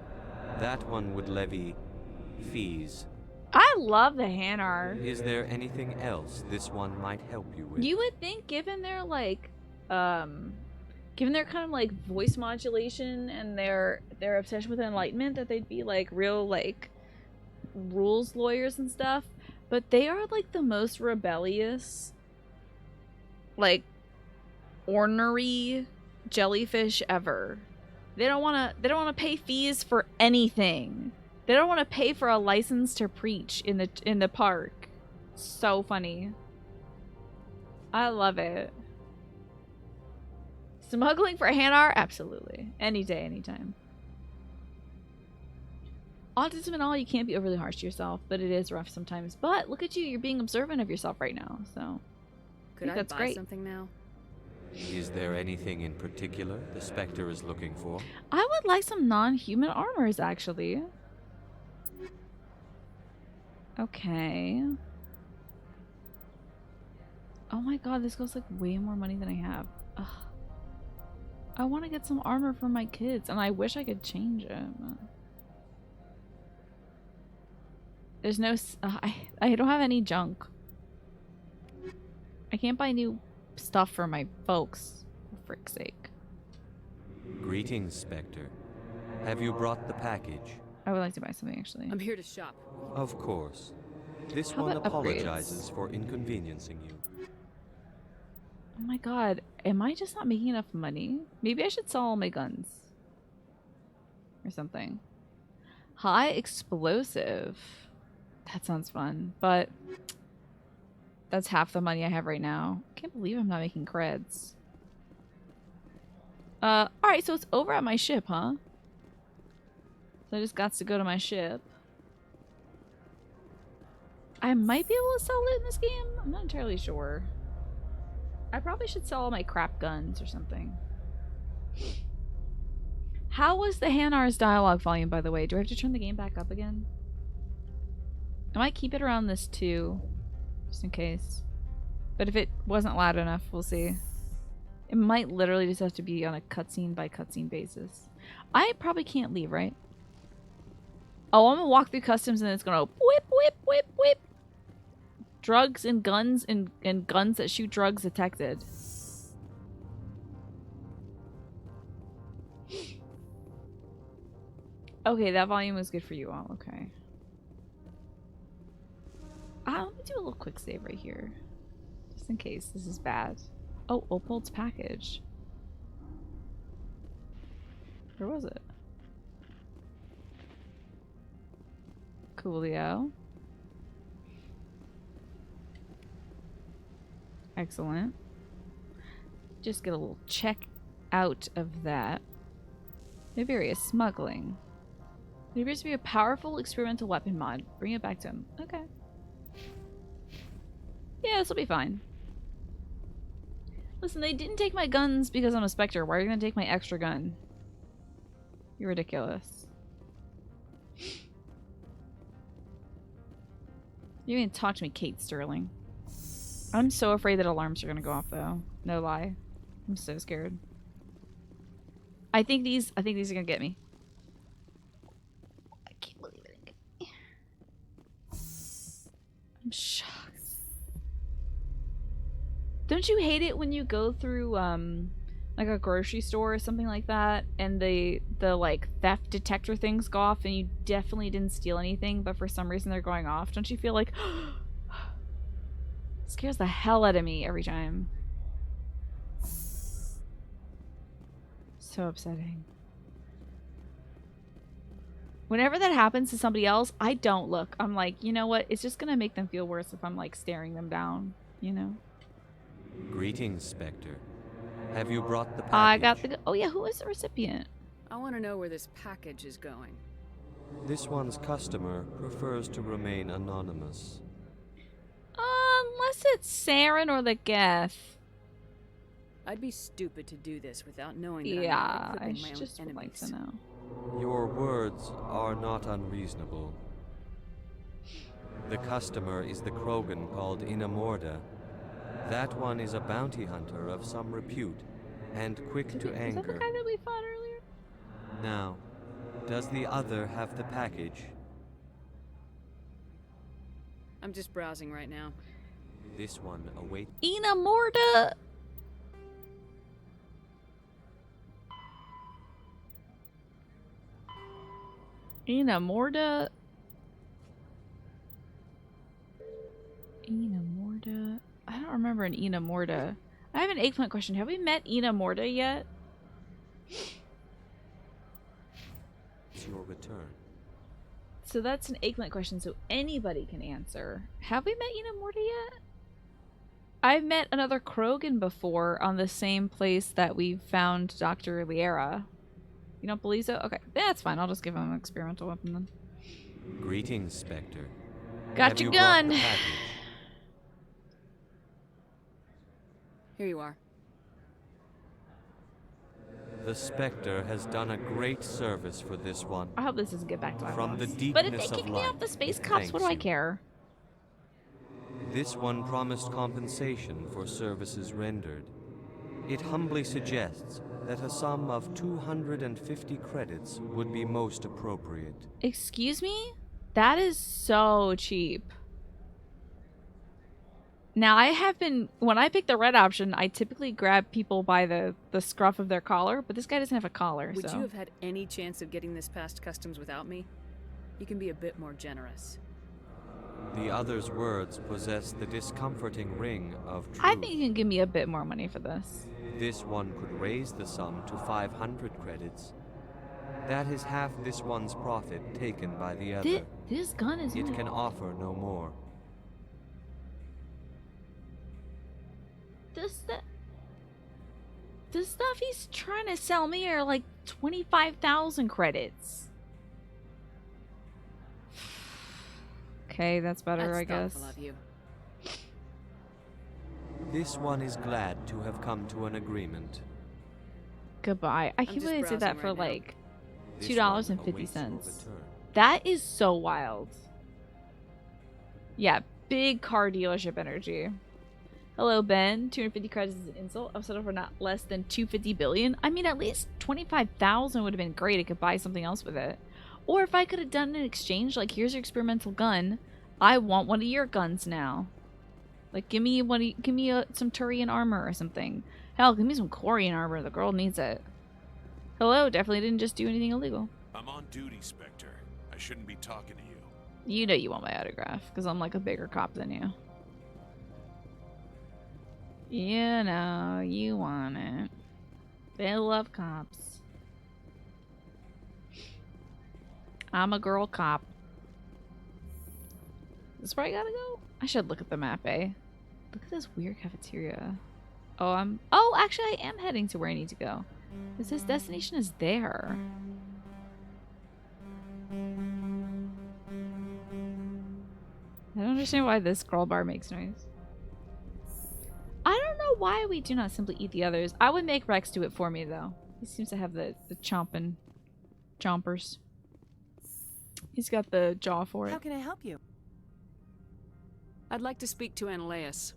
That one would levy fees. I love the Hanar. Is there anything else this one might help you with? You would think, given their like, given their kind of like voice modulation and their obsession with enlightenment, that they'd be like real like rules lawyers and stuff. But they are like the most rebellious, like ornery jellyfish ever. They don't want to pay fees for anything. They don't want to pay for a license to preach in the park. So funny. I love it. Smuggling for Hanar? Absolutely. Any day, anytime. Autism and all, you can't be overly harsh to yourself, but it is rough sometimes. But look at you, you're being observant of yourself right now, so Could I that's buy great. something now? Is there anything in particular the Spectre is looking for? I would like some non-human armors, actually. Okay. Oh my god, this goes like way more money than I have. Ugh. I want to get some armor for my kids, and I wish I could change it. There's no... I don't have any junk. I can't buy new stuff for my folks, for frick's sake. Greetings, Spectre. Have you brought the package? I would like to buy something, actually. I'm here to shop. Of course. This How one about upgrades? apologizes for inconveniencing you. Oh my god, am I just not making enough money? Maybe I should sell all my guns. Or something. High explosive. That sounds fun, but that's half the money I have right now. I can't believe I'm not making creds. Alright, so it's over at my ship, huh? So I just got to go to my ship. I might be able to sell it in this game? I'm not entirely sure. I probably should sell all my crap guns or something. How was the Hanar's dialogue volume, by the way? Do I have to turn the game back up again? I might keep it around this too, just in case. But if it wasn't loud enough, we'll see. It might literally just have to be on a cutscene by cutscene basis. I probably can't leave, right? Oh, I'm gonna walk through customs and it's gonna whip, whip, whip, whip. Drugs and guns and guns that shoot drugs detected. Okay, that volume was good for you all. Okay. Let me do a little quick save right here. Just in case this is bad. Oh, Opold's package. Where was it? Coolio. Excellent. Just get a little check out of that. Nibirius smuggling. There appears to be a powerful experimental weapon mod. Bring it back to him. Okay. Yeah, this will be fine. Listen, they didn't take my guns because I'm a Spectre. Why are you gonna take my extra gun? You're ridiculous. You didn't talk to me, Kate Sterling. I'm so afraid that alarms are gonna go off, though. No lie. I'm so scared. I think these are gonna get me. I can't believe it didn't get me. I'm shocked. Don't you hate it when you go through like a grocery store or something like that and the like theft detector things go off and you definitely didn't steal anything, but for some reason they're going off? Don't you feel like it scares the hell out of me every time. So upsetting. Whenever that happens to somebody else, I don't look. I'm like, you know what? It's just gonna make them feel worse if I'm like staring them down, you know? Greetings, Spectre. Have you brought the package? I got the... Oh yeah, who is the recipient? I want to know where this package is going. This one's customer prefers to remain anonymous. Unless it's Saren or the Geth. I'd be stupid to do this without knowing that Yeah, I'm I equipping my own just would like enemies. to know. Your words are not unreasonable. The customer is the Krogan called Inamorda. That one is a bounty hunter of some repute, and quick to Is that the anger. guy that we fought earlier? Now, does the other have the package? I'm just browsing right now. This one awaits. Inamorda! Inamorda? Inamorda? I don't remember an Inamorda. I have an eggplant question. Have we met Inamorda yet? It's your return. So that's an eggplant question, so anybody can answer. Have we met Inamorda yet? I've met another Krogan before on the same place that we found Dr. Liera. You don't believe so? Okay, that's fine. I'll just give him an experimental weapon then. Greetings, Spectre. Got Have your you brought gun! the package? Here you are. The Spectre has done a great service for this one. I hope this doesn't get back to my From the boss. deepness But if they of kick me light, off the space it cops, what do I thanks you. care? This one promised compensation for services rendered. It humbly suggests that a sum of 250 credits would be most appropriate. Excuse me? That is so cheap. Now, I have been... When I pick the red option, I typically grab people by the scruff of their collar, but this guy doesn't have a collar, Would so... you have had any chance of getting this past customs without me? You can be a bit more generous. The other's words possess the discomforting ring of truth. I think you can give me a bit more money for this. This one could raise the sum to 500 credits. That is half this one's profit taken by the other. This gun is... It can offer no more. The stuff he's trying to sell me are like 25,000 credits. Okay, that's better, That's I guess. thoughtful of you. This one is glad to have come to an agreement. Goodbye. I I'm can't just believe they said that browsing for right now. like This $2.50. one awaits your return. That is so wild. Yeah, big car dealership energy. Hello, Ben. 250 credits is an insult. I've settled for not less than 250 billion. I mean, at least 25,000 would have been great. I could buy something else with it. Or if I could have done an exchange, like, here's your experimental gun. I want one of your guns now. Like, give me some Turian armor or something. Hell, give me some Quarian armor. The girl needs it. Hello, definitely didn't just do anything illegal. I'm on duty, Spectre. I shouldn't be talking to you. You know you want my autograph, because I'm like a bigger cop than you. You know, you want it. They love cops. I'm a girl cop. Is this where I gotta go? I should look at the map, eh? Look at this weird cafeteria. Oh, actually I am heading to where I need to go. It says destination is there. I don't understand why this scroll bar makes noise. I don't know why we do not simply eat the others. I would make Rex do it for me, though. He seems to have the chompers. He's got the jaw for it. How can I help you? I'd like to speak to Analaeus.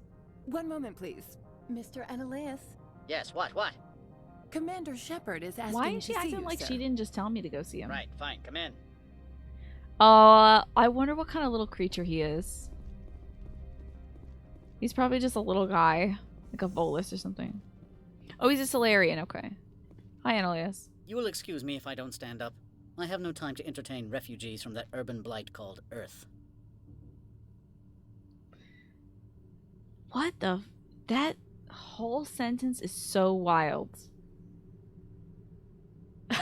One moment, please. Mr. Analaeus, Yes, what? Commander Shepard is asking Why is she to see acting you, like sir. she didn't just tell me to go see him? Right, fine, come in. I wonder what kind of little creature he is. He's probably just a little guy. Like a Volus or something. Oh, he's a Solarian, okay. Hi, Analaeus. You will excuse me if I don't stand up. I have no time to entertain refugees from that urban blight called Earth. What the... That whole sentence is so wild. That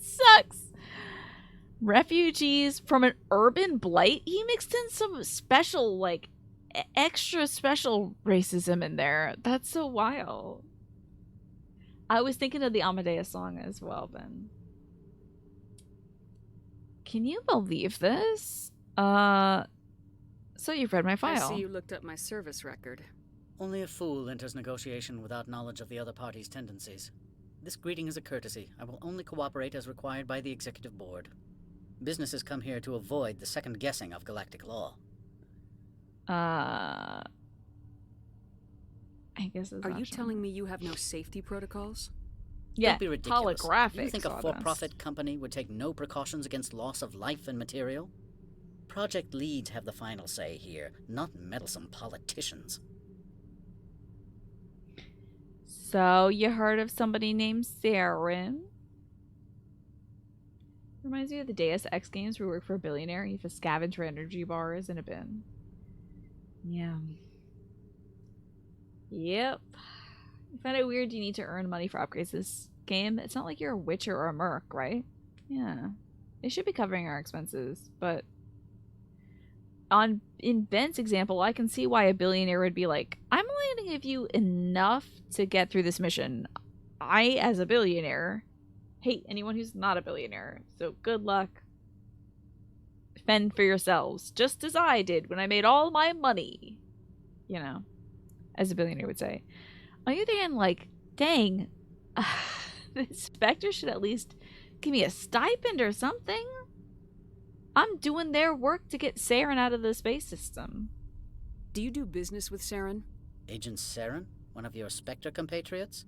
sucks. Refugees from an urban blight? He mixed in some special, like, extra special racism in there. That's so wild. I was thinking of the Amadeus song as well, Ben. Can you believe this? So you've read my file. I see you looked up my service record. Only a fool enters negotiation without knowledge of the other party's tendencies. This greeting is a courtesy. I will only cooperate as required by the Executive Board. Businesses come here to avoid the second guessing of galactic law. I guess it's Are you optional. telling me you have no safety protocols? Yeah, Don't be ridiculous. holographic. You think a for-profit company would take no precautions against loss of life and material? Project leads have the final say here, not meddlesome politicians. So, you heard of somebody named Saren? Reminds me of the Deus Ex games where we work for a billionaire and you have to scavenge for energy bars in a bin. Yeah. Yep. You find it weird you need to earn money for upgrades this game. It's not like you're a Witcher or a Merc, right? Yeah. They should be covering our expenses, but in Ben's example, I can see why a billionaire would be like, I'm only going to give you enough to get through this mission. I, as a billionaire, hate anyone who's not a billionaire. So good luck. Fend for yourselves, just as I did when I made all my money. You know, as a billionaire would say. On the other hand, like, dang, the inspector should at least give me a stipend or something. I'm doing their work to get Saren out of the space system. Do you do business with Saren? Agent Saren? One of your Spectre compatriots?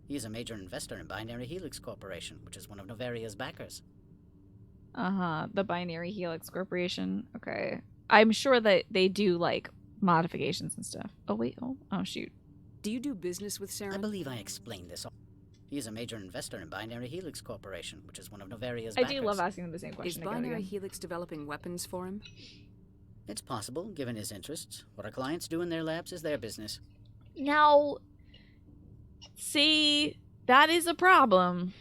He is a major investor in Binary Helix Corporation, which is one of Novaria's backers. The Binary Helix Corporation. Okay. I'm sure that they do, like, modifications and stuff. Oh, wait. Oh, shoot. Do you do business with Saren? I believe I explained this. He is a major investor in Binary Helix Corporation, which is one of Novaria's I backers. do love asking them the same question. Is Binary Helix developing weapons for him? It's possible, given his interests. What our clients do in their labs is their business. Now, see, that is a problem.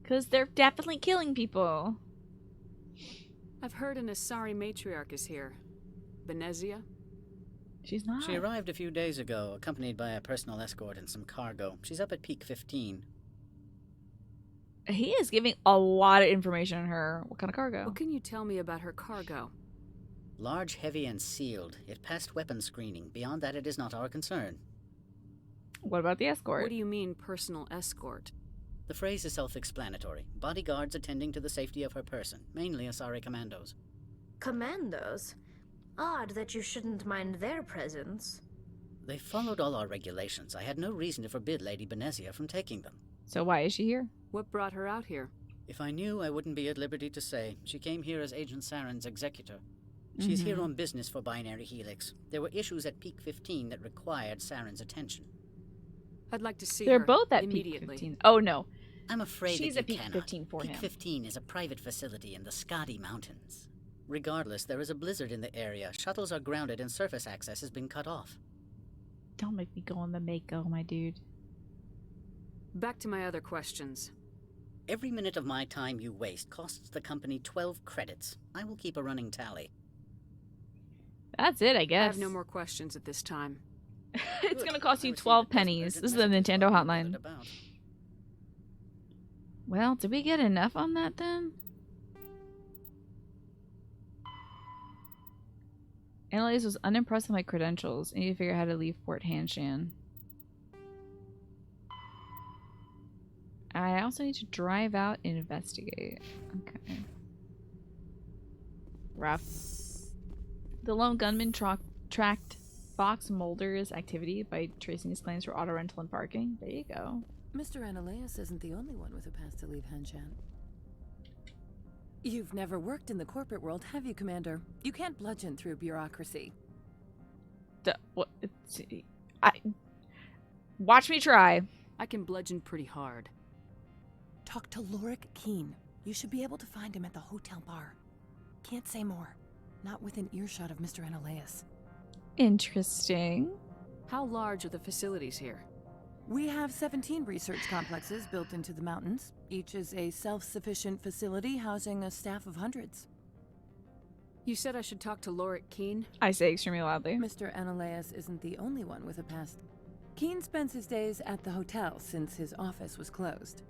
Because they're definitely killing people. I've heard an Asari matriarch is here. Benezia? She's not. She arrived a few days ago, accompanied by a personal escort and some cargo. She's up at Peak 15. He is giving a lot of information on her. What kind of cargo? What can you tell me about her cargo? Large, heavy, and sealed. It passed weapons screening. Beyond that, it is not our concern. What about the escort? What do you mean, personal escort? The phrase is self-explanatory. Bodyguards attending to the safety of her person, mainly Asari commandos. Commandos? Odd that you shouldn't mind their presence. They followed all our regulations. I had no reason to forbid Lady Benezia from taking them. So why is she here? What brought her out here? If I knew, I wouldn't be at liberty to say. She came here as Agent Saren's executor. She's here on business for Binary Helix. There were issues at Peak 15 that required Saren's attention. I'd like to see They're her both at immediately. Peak 15. Oh, no. I'm afraid She's that at you Peak cannot. 15 for Peak him. 15 is a private facility in the Skadi Mountains. Regardless, there is a blizzard in the area. Shuttles are grounded and surface access has been cut off. Don't make me go on the Mako, my dude. Back to my other questions. Every minute of my time you waste costs the company 12 credits. I will keep a running tally. That's it, I I guess. have no more questions at this time. It's gonna cost you 12 pennies. This is the Nintendo hotline. Well, did we get enough on that then? Annalise was unimpressed with my credentials. I need to figure out how to leave Port Hanshan. I also need to drive out and investigate. Okay. Rough. The lone gunman tracked Fox Mulder's activity by tracing his claims for auto rental and parking. There you go. Mr. Annaleas isn't the only one with a pass to leave Hanshan. You've never worked in the corporate world, have you, Commander? You can't bludgeon through bureaucracy. What? Watch me try. I can bludgeon pretty hard. Talk to Lorik Keen. You should be able to find him at the hotel bar. Can't say more. Not within earshot of Mr. Annaleas. Interesting. How large are the facilities here? We have 17 research complexes built into the mountains. Each is a self-sufficient facility housing a staff of hundreds. You said I should talk to Lorik Keen? I say extremely loudly. Mr. Annaleas isn't the only one with a past. Keen spends his days at the hotel since his office was closed.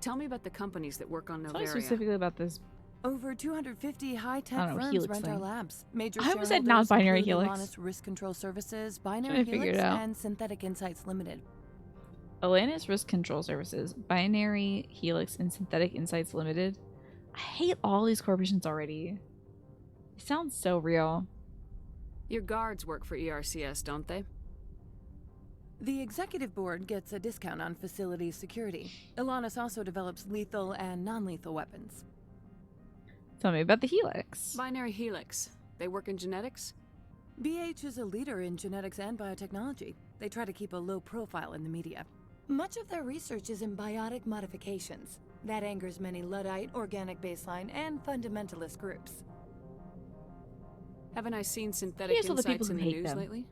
Tell me about the companies that work on Tell me Novaria. specifically about this. Over 250 high-tech I don't know, firms Helix rent our thing. labs. Major I almost said shareholders non-binary include Helix. Alanis Risk Control Services, Trying Binary to figure Helix, it out. and Synthetic Insights Limited. Atlantis Risk Control Services, Binary Helix, and Synthetic Insights Limited. I hate all these corporations already. It sounds so real. Your guards work for ERCS, don't they? The executive board gets a discount on facility security. Ilanis also develops lethal and non-lethal weapons. Tell me about the Helix. Binary Helix. They work in genetics? BH is a leader in genetics and biotechnology. They try to keep a low profile in the media. Much of their research is in biotic modifications. That angers many Luddite, organic baseline, and fundamentalist groups. Haven't I seen Synthetic Here's all the people Insights who in the hate news them. lately?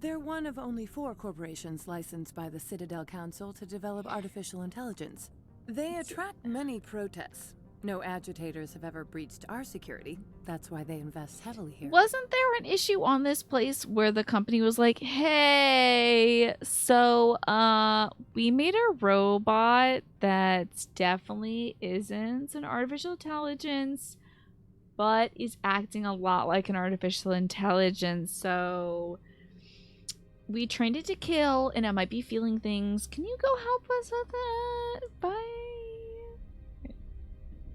They're one of only 4 corporations licensed by the Citadel Council to develop artificial intelligence. They attract many protests. No agitators have ever breached our security. That's why they invest heavily here. Wasn't there an issue on this place where the company was like, hey, so we made a robot that definitely isn't an artificial intelligence, but is acting a lot like an artificial intelligence, so we trained it to kill, and it might be feeling things. Can you go help us with that? Bye.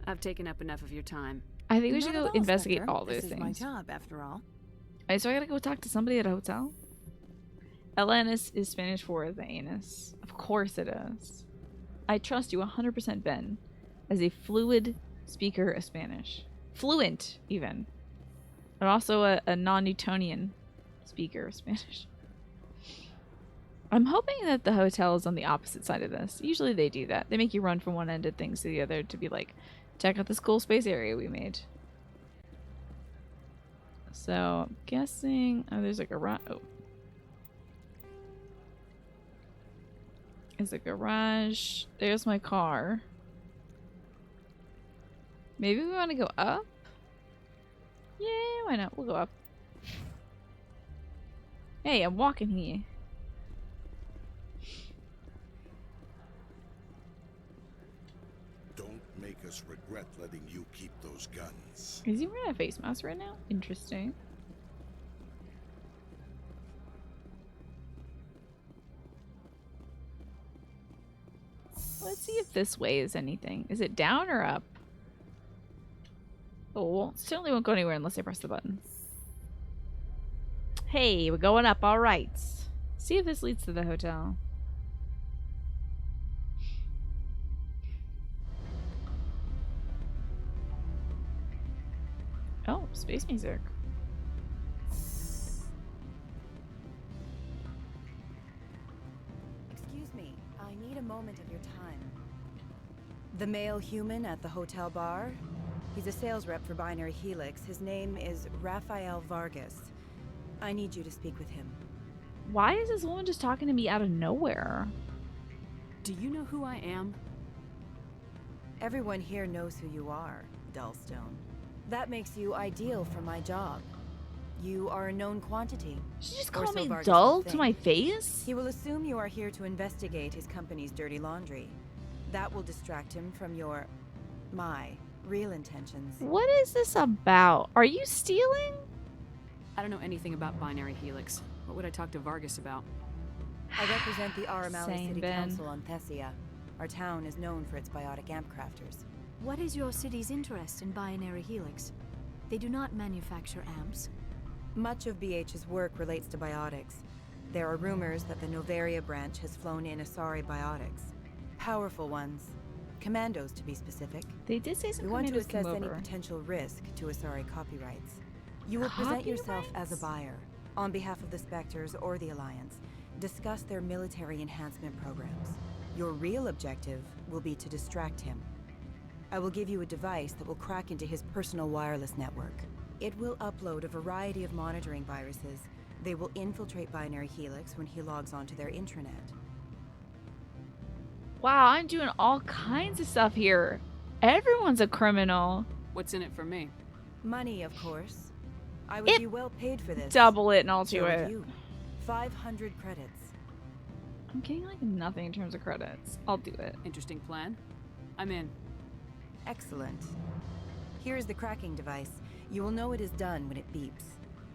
I've taken up enough of your time. I think we should Not go at all, investigate Spectre. all those This is my things. job, after all. Alright, so I gotta go talk to somebody at a hotel. Atlantis is Spanish for the anus. Of course it is. I trust you 100%, Ben, as a fluid speaker of Spanish. Fluent, even. And also a non-Newtonian speaker of Spanish. I'm hoping that the hotel is on the opposite side of this. Usually they do that. They make you run from one end of things to the other to be like, check out this cool space area we made. So, I'm guessing... Oh, there's a garage. Oh. There's a garage. There's my car. Maybe we want to go up? Yeah, why not? We'll go up. Hey, I'm walking here. Don't make us regret letting you keep those guns. Is he wearing a face mask right now? Interesting. Let's see if this way is anything. Is it down or up? Oh, well, certainly won't go anywhere unless I press the button. Hey, we're going up. All right. See if this leads to the hotel. Oh, space music. Excuse me, I need a moment of your time. The male human at the hotel bar? He's a sales rep for Binary Helix. His name is Rafael Vargas. I need you to speak with him. Why is this woman just talking to me out of nowhere? Do you know who I am? Everyone here knows who you are, Dullstone. That makes you ideal for my job. You are a known quantity. She just Or called so me Vargas dull will to think. my face? He will assume you are here to investigate his company's dirty laundry. That will distract him from my real intentions. What is this about? Are you stealing? I don't know anything about Binary Helix. What would I talk to Vargas about? I represent the Aramali Same, City Ben. Council on Thessia. Our town is known for its biotic amp crafters. What is your city's interest in Binary Helix? They do not manufacture amps. Much of BH's work relates to biotics. There are rumors that the Novaria branch has flown in Asari biotics. Powerful ones. Commandos, to be specific. They did say some We want to commandos came assess any over. potential risk to Asari copyrights. You will present yourself as a buyer, on behalf of the Spectres or the Alliance. Discuss their military enhancement programs. Your real objective will be to distract him. I will give you a device that will crack into his personal wireless network. It will upload a variety of monitoring viruses. They will infiltrate Binary Helix when he logs onto their intranet. Wow, I'm doing all kinds of stuff here. Everyone's a criminal. What's in it for me? Money, of course. I would be well paid for this. Double it and I'll So do would it. you. 500 credits. I'm getting like nothing in terms of credits. I'll do it. Interesting plan. I'm in. Excellent. Here is the cracking device. You will know it is done when it beeps.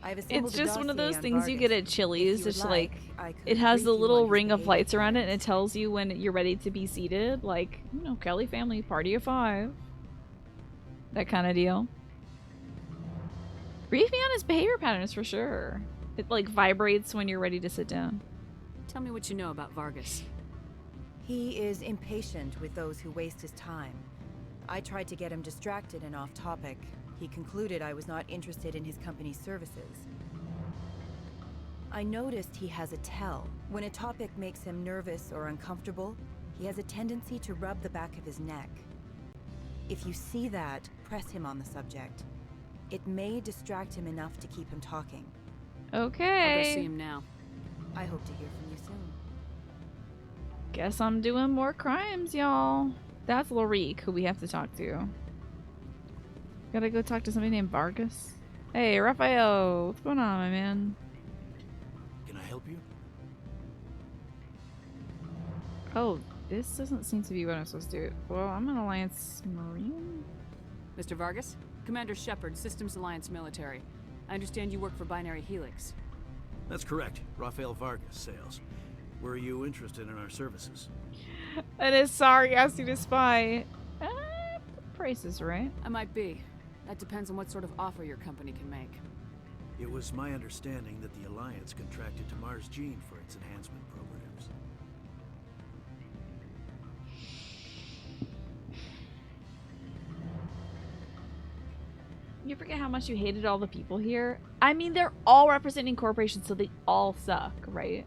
I've It's assembled a just one of those dossier on things you get Vargas. at Chili's. If you It's would like I could it has brief the you on little his ring of behavior lights around it, and it patterns. tells you when you're ready to be seated. Like, you know, Kelly family party of 5. That kind of deal. Brief me on his behavior patterns for sure. It like vibrates when you're ready to sit down. Tell me what you know about Vargas. He is impatient with those who waste his time. I tried to get him distracted and off topic. He concluded I was not interested in his company's services. I noticed he has a tell. When a topic makes him nervous or uncomfortable, he has a tendency to rub the back of his neck. If you see that, press him on the subject. It may distract him enough to keep him talking. Okay. I'll go see him now. I hope to hear from you soon. Guess I'm doing more crimes, y'all. That's Larique, who we have to talk to. Gotta go talk to somebody named Vargas. Hey, Raphael. What's going on, my man? Can I help you? Oh, this doesn't seem to be what I'm supposed to do. Well, I'm an Alliance Marine. Mr. Vargas? Commander Shepard, Systems Alliance Military. I understand you work for Binary Helix. That's correct. Rafael Vargas, sales. Were you interested in our services? That is sorry, asked you to spy. Price is right. I might be. That depends on what sort of offer your company can make. It was my understanding that the Alliance contracted to Mars Gene for its enhancement programs. You forget how much you hated all the people here? I mean, they're all representing corporations, so they all suck, right?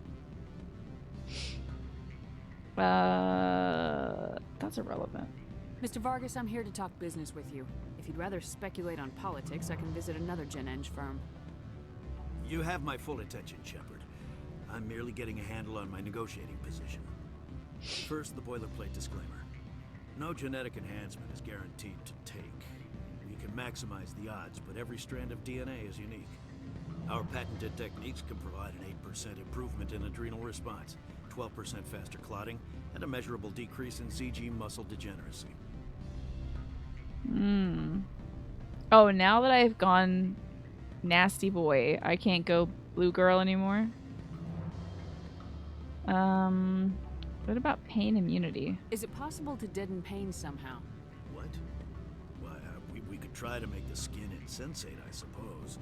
That's irrelevant. Mr. Vargas, I'm here to talk business with you. If you'd rather speculate on politics, I can visit another Gen Eng firm. You have my full attention, Shepard. I'm merely getting a handle on my negotiating position. First, the boilerplate disclaimer. No genetic enhancement is guaranteed to take. We can maximize the odds, but every strand of DNA is unique. Our patented techniques can provide an 8% improvement in adrenal response, 12% faster clotting, and a measurable decrease in CG muscle degeneracy. Oh, now that I've gone nasty boy, I can't go blue girl anymore. What about pain immunity? Is it possible to deaden pain somehow? What? Why, we could try to make the skin insensate, I suppose.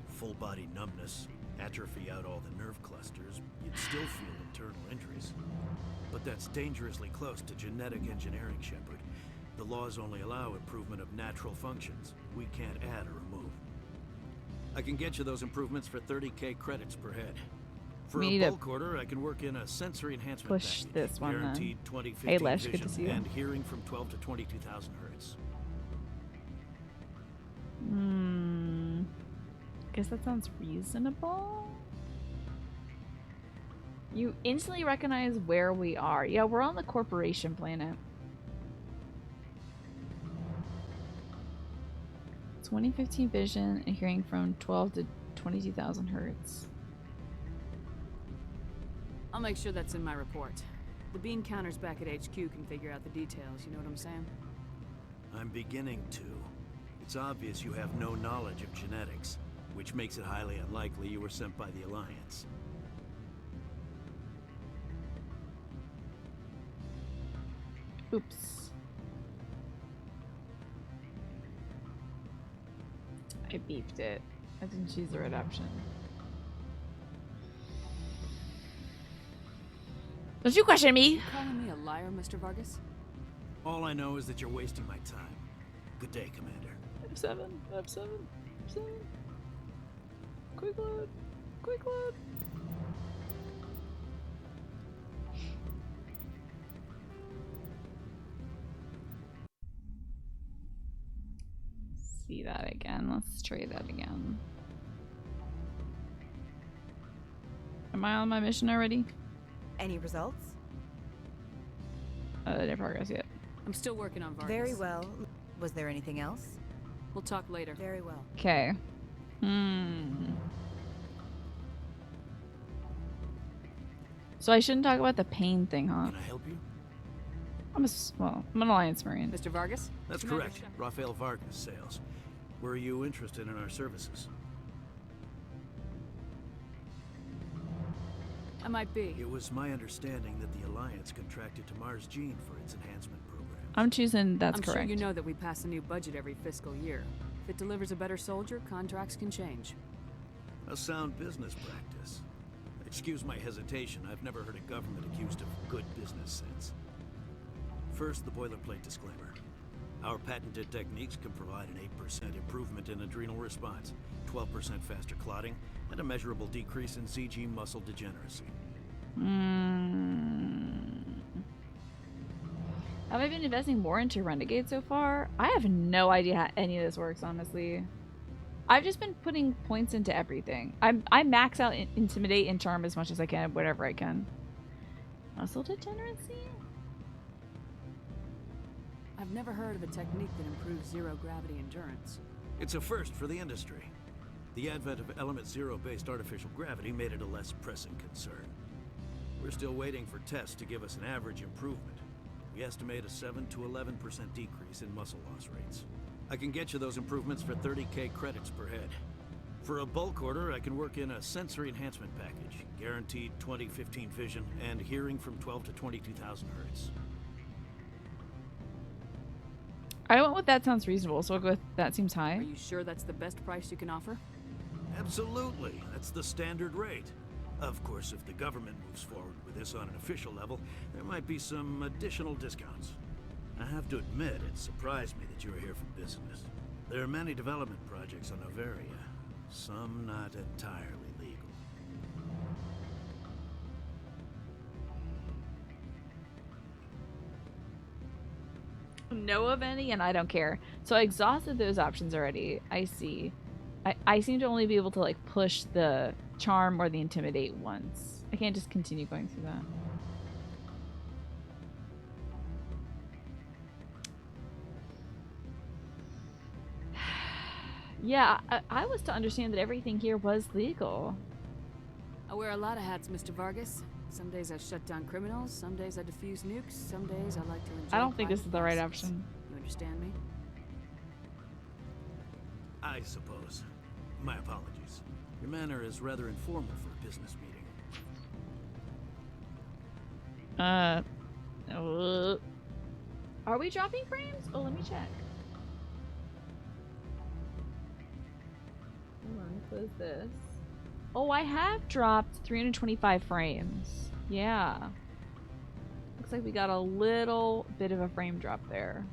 Full body numbness, atrophy out all the nerve clusters, you'd still feel internal injuries. But that's dangerously close to genetic engineering, Shepard. The laws only allow improvement of natural functions. We can't add or remove. I can get you those improvements for 30k credits per head. For We a need to bulk order, I can work in a sensory enhancement push package. this one, then. Guaranteed 20/15 Hey, Lesh, good to vision see you. and hearing from 12 to 22,000 hertz. Guess that sounds reasonable. You instantly recognize where we are. Yeah, we're on the corporation planet. 2015 vision and hearing from 12 to 22,000 hertz. I'll make sure that's in my report. The bean counters back at HQ can figure out the details, you know what I'm saying? I'm beginning to. It's obvious you have no knowledge of genetics, which makes it highly unlikely you were sent by the Alliance. Oops. I beeped it. I didn't choose the right option. Don't you question me? You calling me a liar, Mr. Vargas? All I know is that you're wasting my time. Good day, Commander. F7, F7, F7. Quick load. Quick load. See that again. Let's try that again. Am I on my mission already? Any results? No progress yet. I'm still working on Vargas. Very well. Was there anything else? We'll talk later. Very well. Okay. So I shouldn't talk about the pain thing, huh? Can I help you? I'm an Alliance Marine. Mr. Vargas? That's correct. Rafael Vargas, sales. Were you interested in our services? I might be. It was my understanding that the Alliance contracted to Mars Gene for its enhancement program. I'm choosing that's I'm correct. sure you know that we pass a new budget every fiscal year. If it delivers a better soldier, contracts can change. A sound business practice. Excuse my hesitation, I've never heard a government accused of good business sense. First, the boilerplate disclaimer. Our patented techniques can provide an 8% improvement in adrenal response, 12% faster clotting, and a measurable decrease in CG muscle degeneracy. Have I been investing more into Renegade so far? I have no idea how any of this works, honestly. I've just been putting points into everything. I max out Intimidate and Charm as much as I can, whatever I can. Muscle degeneracy? I've never heard of a technique that improves zero-gravity endurance. It's a first for the industry. The advent of Element Zero-based artificial gravity made it a less pressing concern. We're still waiting for tests to give us an average improvement. We estimate a 7 to 11% decrease in muscle loss rates. I can get you those improvements for 30k credits per head. For a bulk order, I can work in a sensory enhancement package, guaranteed 20/15 vision, and hearing from 12 to 22,000 hertz. I went with that sounds reasonable, so I'll go with that seems high. Are you sure that's the best price you can offer? Absolutely. That's the standard rate. Of course, if the government moves forward with this on an official level, there might be some additional discounts. I have to admit, it surprised me that you were here for business. There are many development projects on Noveria, some not entirely legal. Know of any, and I don't care. So I exhausted those options already. I see. I seem to only be able to like push the Charm or the Intimidate once. I can't just continue going through that. Yeah, I was to understand that everything here was legal. I wear a lot of hats, Mr. Vargas. Some days I shut down criminals, some days I defuse nukes, some days I like to enjoy I don't think this is the right license. option. You understand me? I suppose. My apologies. Your manner is rather informal for a business meeting. Are we dropping frames? Oh, let me check. Hold on, close this. Oh, I have dropped 325 frames. Yeah. Looks like we got a little bit of a frame drop there.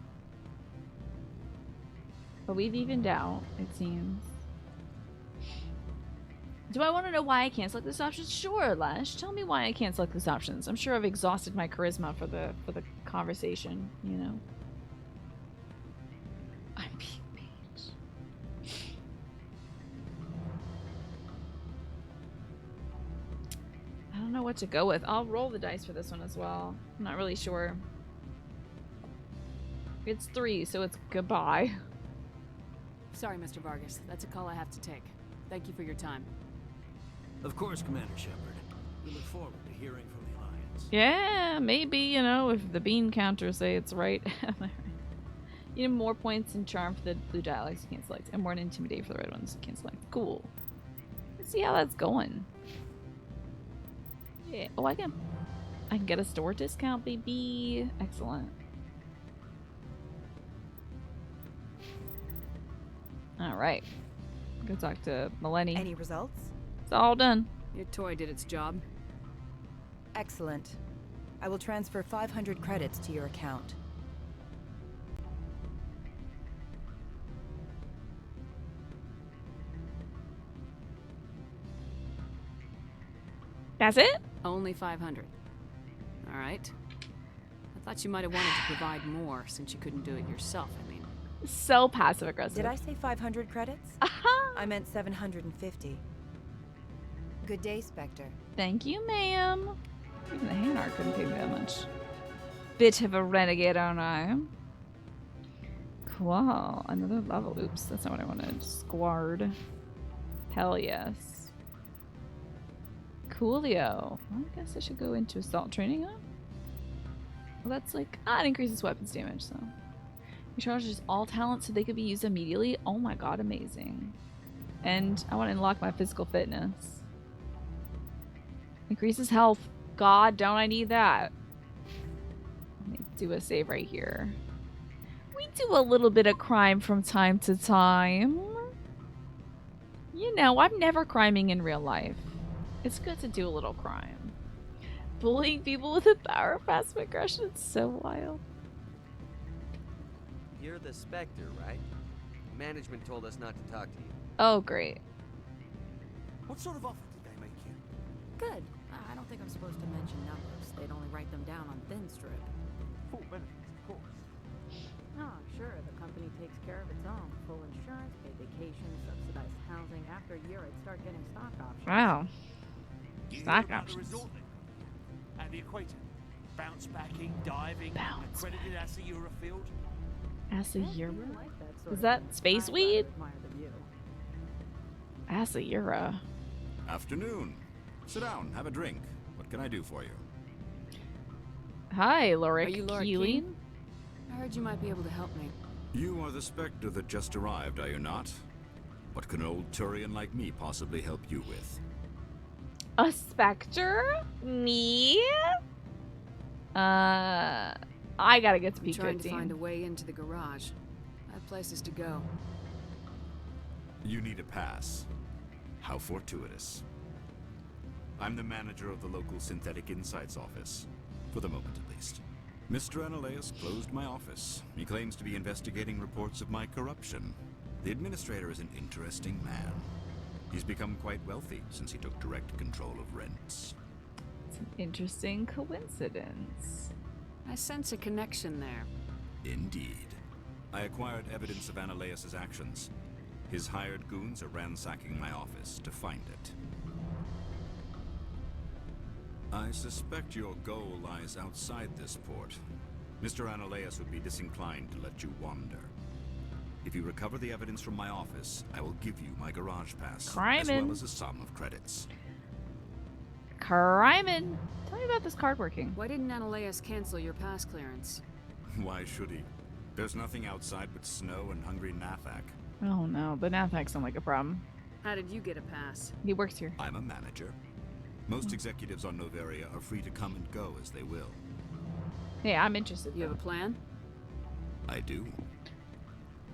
But we've evened out, it seems. Do I want to know why I can't select this option? Sure, Lesh. Tell me why I can't select this options. I'm sure I've exhausted my charisma for the conversation, you know. I'm being paid. I don't know what to go with. I'll roll the dice for this one as well. I'm not really sure. It's 3, so it's goodbye. Sorry, Mr. Vargas. That's a call I have to take. Thank you for your time. Of course, Commander Shepard. We look forward to hearing from the Alliance. Yeah, maybe, you know, if the bean counters say it's right. You need more points in Charm for the blue dialects you can't select, and more in Intimidate for the red ones you can't select. Cool. Let's see how that's going. Yeah. Oh, I can get a store discount, baby. Excellent. All right. Go talk to Millennium. Any results? It's all done. Your toy did its job. Excellent. I will transfer 500 credits to your account. That's it? Only 500. All right. I thought you might have wanted to provide more since you couldn't do it yourself, I mean. So passive aggressive. Did I say 500 credits? I meant 750. Good day, Spectre. Thank you, ma'am. Even the Hanar couldn't pay me that much. Bit of a renegade, aren't I? Cool. Another level. Oops, that's not what I wanted. Squad. Hell yes. Coolio. Well, I guess I should go into assault training, huh? Well, that's like... it increases weapons damage, so... Recharges all talents so they could be used immediately. Oh my god, amazing. And I want to unlock my physical fitness. Increases health. God, don't I need that? Let me do a save right here. We do a little bit of crime from time to time. You know, I'm never criming in real life. It's good to do a little crime. Bullying people with the power of passive aggression. It's so wild. You're the Spectre, right? Management told us not to talk to you. Oh, great. What sort of offer did they make you? Good. I don't think I'm supposed to mention numbers. They'd only write them down on thin strip. Full benefits, of course. Oh, sure. The company takes care of its own. Full insurance, paid vacation, subsidized housing. After a year, I'd start getting stock options. Wow. You Stock know about the options. resort then? And the equator. Bounce backing, diving, accredited as a Eurofield. As a Euro? Is that space weed? As a Euro. Afternoon. Sit down, have a drink. What can I do for you? Hi, Lorik Are you Laura Keeling. King? I heard you might be able to help me. You are the Spectre that just arrived, are you not? What can an old Turian like me possibly help you with? A Spectre? Me? I gotta get to I'm trying to P15. find a way into the garage. I have places to go. You need a pass. How fortuitous. I'm the manager of the local Synthetic Insights office. For the moment, at least. Mr. Analaeus closed my office. He claims to be investigating reports of my corruption. The administrator is an interesting man. He's become quite wealthy since he took direct control of rents. It's an interesting coincidence. I sense a connection there. Indeed. I acquired evidence of Analaeus' actions. His hired goons are ransacking my office to find it. I suspect your goal lies outside this port. Mr. Analaeus would be disinclined to let you wander. If you recover the evidence from my office, I will give you my garage pass, as Crimin'. well as a sum of credits. Crimin'. Tell me about this card working. Why didn't Analaeus cancel your pass clearance? Why should he? There's nothing outside but snow and hungry Nathak. Oh no, but Nathak's not like a problem. How did you get a pass? He works here. I'm a manager. Most executives on Noveria are free to come and go as they will. Hey, I'm interested. You have a plan? I do.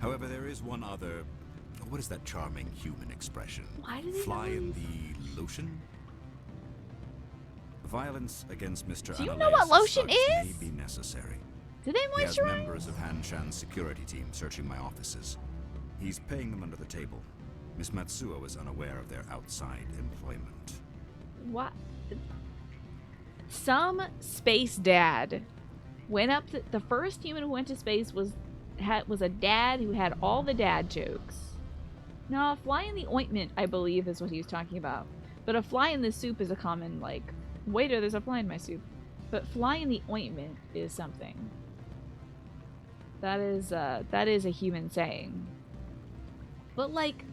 However, there is one other... What is that charming human expression? Why do they Fly in always- the lotion? Violence against Mr. Do you Analaeus know what lotion such is? may be necessary. Do they He has moisturize? members of Han Shan's security team searching my offices. He's paying them under the table. Miss Matsuo is unaware of their outside employment. What? Some space dad went up to, the first human who went to space was a dad who had all the dad jokes. Now, a fly in the ointment, I believe, is what he was talking about. But a fly in the soup is a common, like, waiter, there's a fly in my soup. But fly in the ointment is something. That is a human saying. But, like,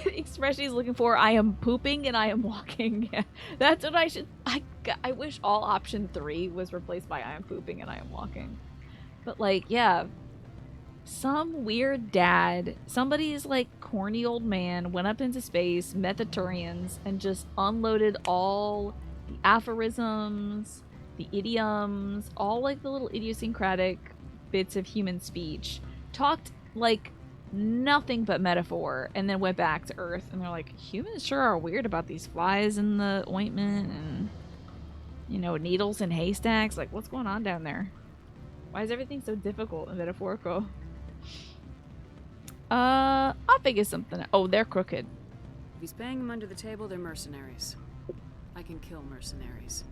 expression he's looking for, I am pooping and I am walking. That's what I should... I wish all option 3 was replaced by I am pooping and I am walking. But, like, yeah. Some weird dad, somebody's, like, corny old man, went up into space, met the Turians, and just unloaded all the aphorisms, the idioms, all, like, the little idiosyncratic bits of human speech. Talked, like, nothing but metaphor, and then went back to Earth, and they're like, humans sure are weird about these flies in the ointment, and, you know, needles and haystacks. Like, what's going on down there? Why is everything so difficult and metaphorical? I'll figure something out. Oh, they're crooked. If he's paying them under the table, they're mercenaries. I can kill mercenaries.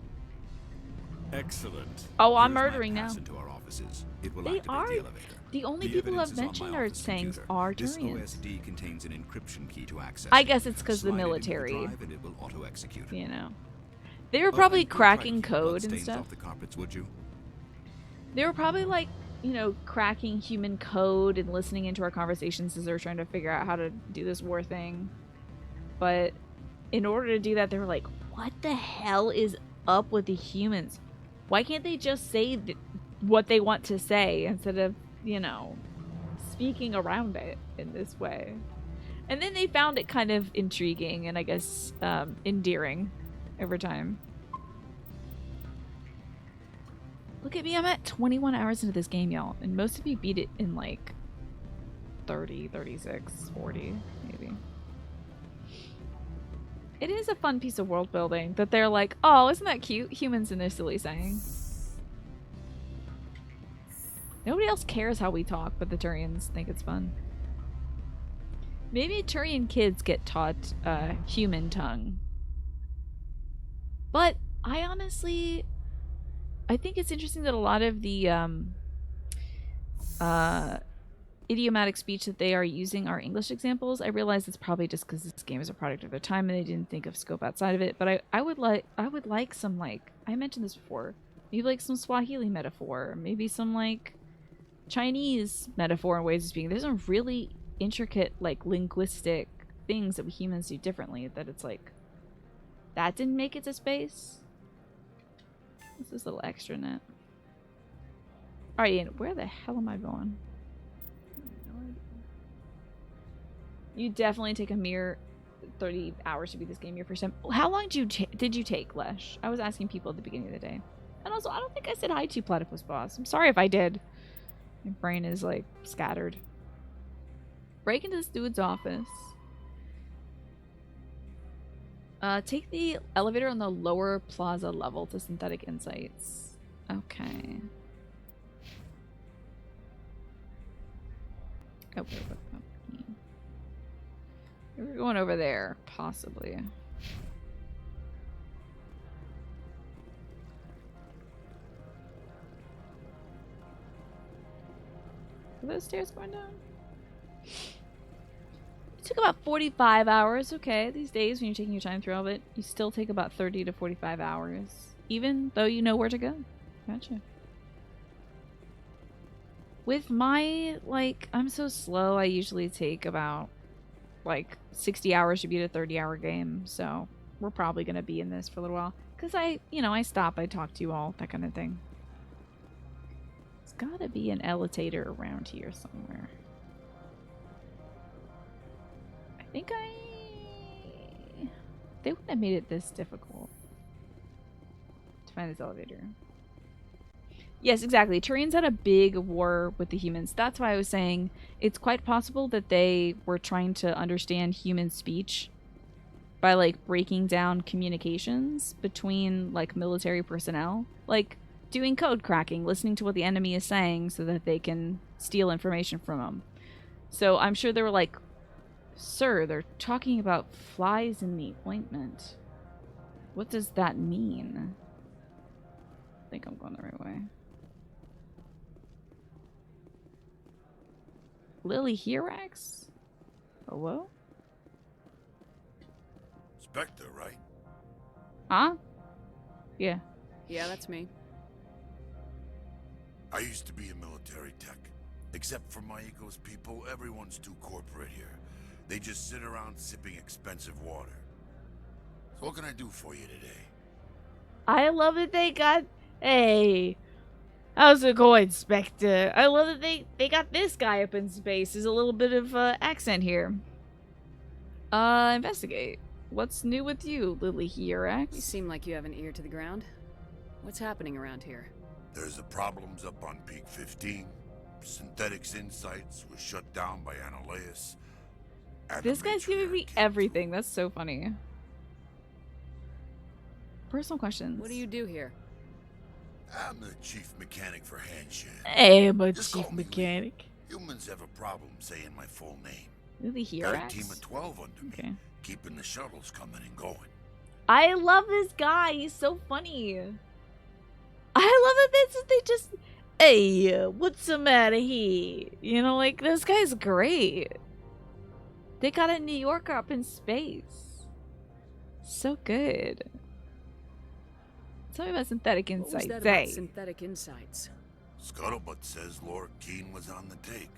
Excellent. Oh, I'm Here's my murdering pass now. into our offices. It will They activate are the elevator. the only The people who have evidence is on mentioned my our office sayings computer. are This Turians. OSD contains an encryption key to access. I it. guess it's because the Slide it into military, drive and it will auto-execute. you know. They were probably and don't try to cracking keep code and bloodstains stuff. off the carpets, would you? They were probably like, you know, cracking human code and listening into our conversations as they were trying to figure out how to do this war thing. But in order to do that, they were like, what the hell is up with the humans? Why can't they just say what they want to say instead of, you know, speaking around it in this way? And then they found it kind of intriguing and I guess endearing over time. Look at me, I'm at 21 hours into this game, y'all. And most of you beat it in like 30, 36, 40, maybe. It is a fun piece of world building that they're like, oh, isn't that cute? Humans in their silly saying. Nobody else cares how we talk, but the Turians think it's fun. Maybe Turian kids get taught human tongue. But I honestly... I think it's interesting that a lot of the idiomatic speech that they are using are English examples. I realize it's probably just because this game is a product of their time and they didn't think of scope outside of it. But I would like some, like, I mentioned this before, maybe like some Swahili metaphor, maybe some like Chinese metaphor and ways of speaking. There's some really intricate like linguistic things that we humans do differently that it's like that didn't make it to space. What's this little extra net? Alright, Ian, where the hell am I going? You definitely take a mere 30 hours to beat this game your first time. How long did you take, Lesh? I was asking people at the beginning of the day. And also, I don't think I said hi to Platypus Boss. I'm sorry if I did. My brain is, like, scattered. Break into this dude's office. Take the elevator on the lower plaza level to Synthetic Insights. Okay. Oh, we're going over there, possibly. Are those stairs going down? It took about 45 hours. Okay, these days when you're taking your time through all of it, you still take about 30 to 45 hours. Even though you know where to go. Gotcha. With my, like, I'm so slow, I usually take about, like, 60 hours to beat a 30-hour game. So, we're probably going to be in this for a little while. Because I stop, I talk to you all, that kind of thing. There's gotta be an elevator around here somewhere. I think they wouldn't have made it this difficult to find this elevator. Yes, exactly. Turians had a big war with the humans. That's why I was saying it's quite possible that they were trying to understand human speech by, like, breaking down communications between, like, military personnel. Like, doing code cracking, listening to what the enemy is saying so that they can steal information from them. So I'm sure they were like, sir, they're talking about flies in the ointment. What does that mean? I think I'm going the right way. Lily Hirax? Hello? Spectre, right? Huh? Yeah. Yeah, that's me. I used to be a military tech. Except for Maiko's people, everyone's too corporate here. They just sit around sipping expensive water. So what can I do for you today? I love that they got... Hey, how's it going, Spectre? I love that they got this guy up in space. There's a little bit of accent here. Investigate. What's new with you, Lily Hirax? You seem like you have an ear to the ground. What's happening around here? There's the problems up on Peak 15. Synthetics Insights was shut down by Analeus. This guy's giving me everything. That's so funny. Personal questions. What do you do here? I'm the chief mechanic for Hanshan. Hey, I'm a chief mechanic. Humans have a problem saying my full name. Lily Hirax? Got a team of 12 under me, keeping the shuttles coming and going. I love this guy. He's so funny. I love that they just... Hey, what's the matter here? You know, like, this guy's great. They got a New Yorker up in space. So good. Tell me about Synthetic Insights. What was that about Synthetic Insights? Scuttlebutt says Laura Keene was on the take.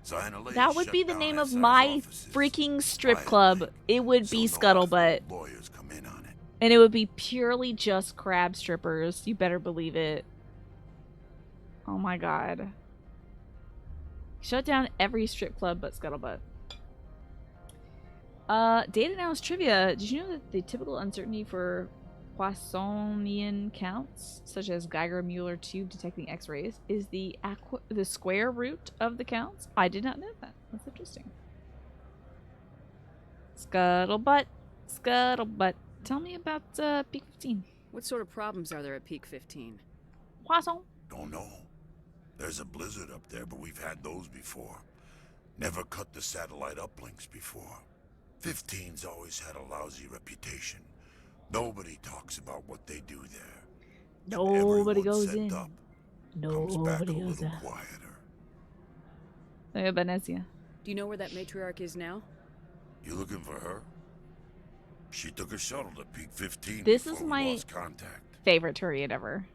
So Analeus that would be shut the down name of SI's my offices. freaking strip club. It would be Scuttlebutt. Lawyers come in on it. And it would be purely just crab strippers. You better believe it. Oh my god. Shut down every strip club but Scuttlebutt. Data analysis trivia. Did you know that the typical uncertainty for Poissonian counts, such as Geiger-Müller tube detecting X-rays, is the square root of the counts. I did not know that. That's interesting. Scuttlebutt, scuttlebutt. Tell me about Peak 15. What sort of problems are there at Peak 15? Poisson. Don't know. There's a blizzard up there, but we've had those before. Never cut the satellite uplinks before. 15's always had a lousy reputation. Nobody talks about what they do there. Nobody goes in. Nobody goes out. Quieter. Tell me about Nesia. Do you know where that matriarch is now? You looking for her? She took a shuttle to Peak 15. This is my favorite Turian ever.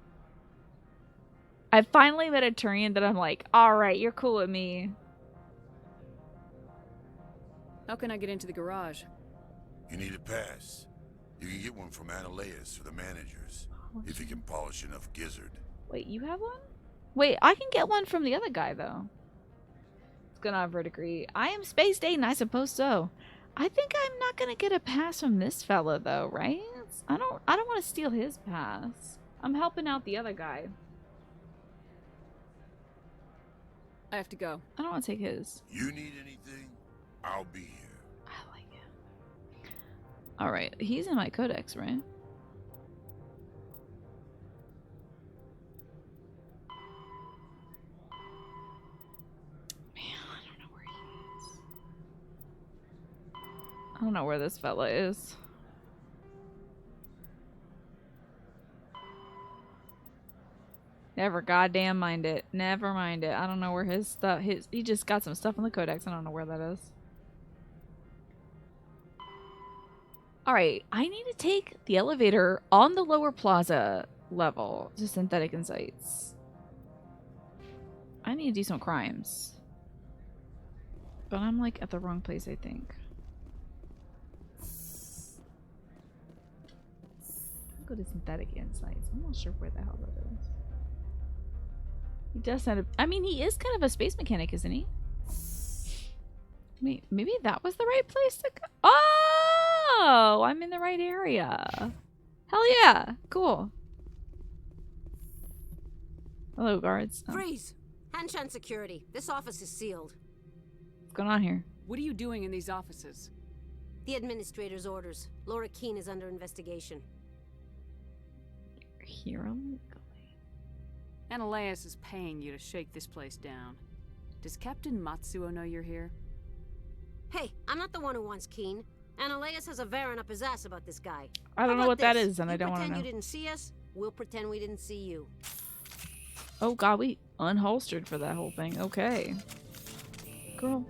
I finally met a Turian that I'm like, alright, you're cool with me. How can I get into the garage? You need a pass. You can get one from Analeas or the managers, if you can polish enough gizzard. Wait, you have one? Wait, I can get one from the other guy, though. It's gonna have verdigris. I am Space Dayton, I suppose so. I think I'm not gonna get a pass from this fella, though, right? I don't want to steal his pass. I'm helping out the other guy. I have to go. I don't want to take his. You need anything? I'll be here. I like it. Alright, he's in my codex, right? Man, I don't know where he is. I don't know where this fella is. Never goddamn mind it. Never mind it. I don't know where his stuff. He just got some stuff in the codex. I don't know where that is. Alright, I need to take the elevator on the lower plaza level to Synthetic Insights. I need to do some crimes. But I'm like at the wrong place, I think. I'll go to Synthetic Insights. I'm not sure where the hell that is. He does sound. I mean, he is kind of a space mechanic, isn't he? Maybe that was the right place to go. Oh, I'm in the right area. Hell yeah, cool. Hello, guards. Oh. Freeze! Hanshan security. This office is sealed. What's going on here? What are you doing in these offices? The administrator's orders. Laura Keene is under investigation. You're here illegally. Analeas is paying you to shake this place down. Does Captain Matsuo know you're here? Hey, I'm not the one who wants Keene. Analeas has a Varen up his ass about this guy. I don't know what that is, and I don't want to know. Pretend you didn't see us, we'll pretend we didn't see you. Oh god, we unholstered for that whole thing. Okay. Girl.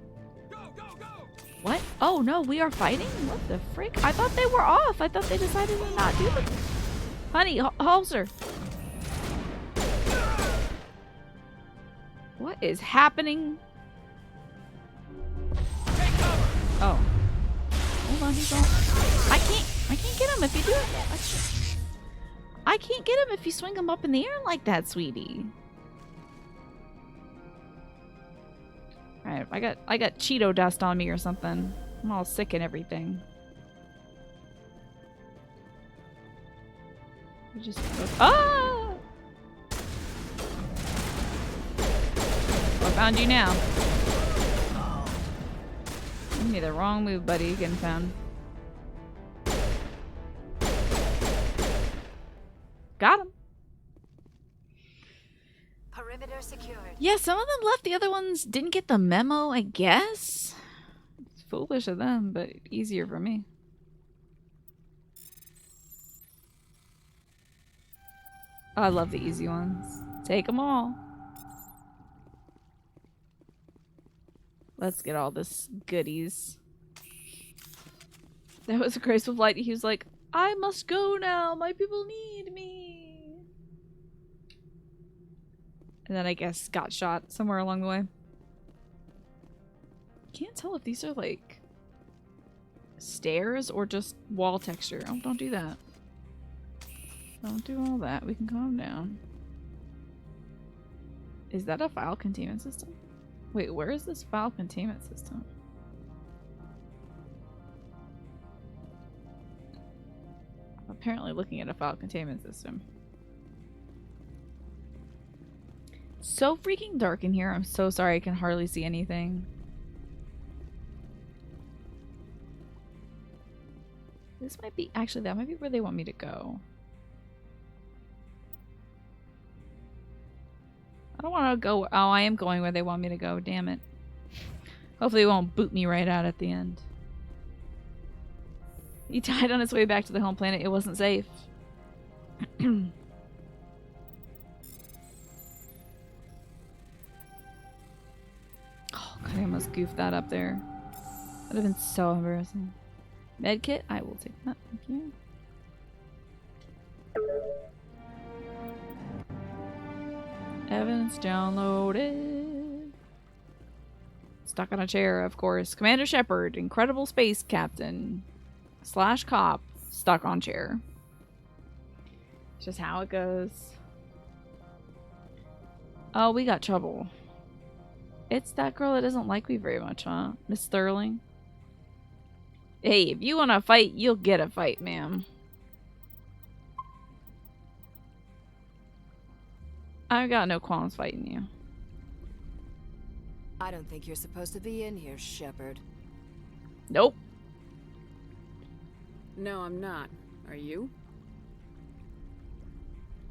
What? Oh no, we are fighting? What the frick? I thought they were off. I thought they decided to not do the... Honey, holster. What is happening? Oh. Hold on, he's on. I can't get him if you do it. I can't get him if you swing him up in the air like that, sweetie. Alright, I got Cheeto dust on me or something. I'm all sick and everything. Just ah! I found you now. You made the wrong move, buddy. You're getting found. Got him. Perimeter secured. Yeah, some of them left. The other ones didn't get the memo, I guess. It's foolish of them, but easier for me. I love the easy ones. Take them all. Let's get all this goodies. That was a graceful flight. He was like, I must go now. My people need me. And then I guess got shot somewhere along the way. Can't tell if these are like stairs or just wall texture. Oh, don't do that. Don't do all that. We can calm down. Is that a file containment system? Wait, where is this file containment system? Up apparently looking at a file containment system. So freaking dark in here. I'm so sorry, I can hardly see anything. This might be, actually, that might be where they want me to go. I don't want to go. Oh, I am going where they want me to go. Damn it. Hopefully it won't boot me right out at the end. He died on his way back to the home planet. It wasn't safe. Oh, God, I almost goofed that up there. That would have been so embarrassing. Medkit? I will take that. Thank you. Evidence downloaded. Stuck on a chair, of course. Commander Shepard, incredible space captain / cop, stuck on chair. It's just how it goes. Oh, we got trouble. It's that girl that doesn't like me very much, huh? Miss Sterling? Hey, if you want to fight, you'll get a fight, ma'am. I've got no qualms fighting you. I don't think you're supposed to be in here, Shepard. Nope. No, I'm not. Are you?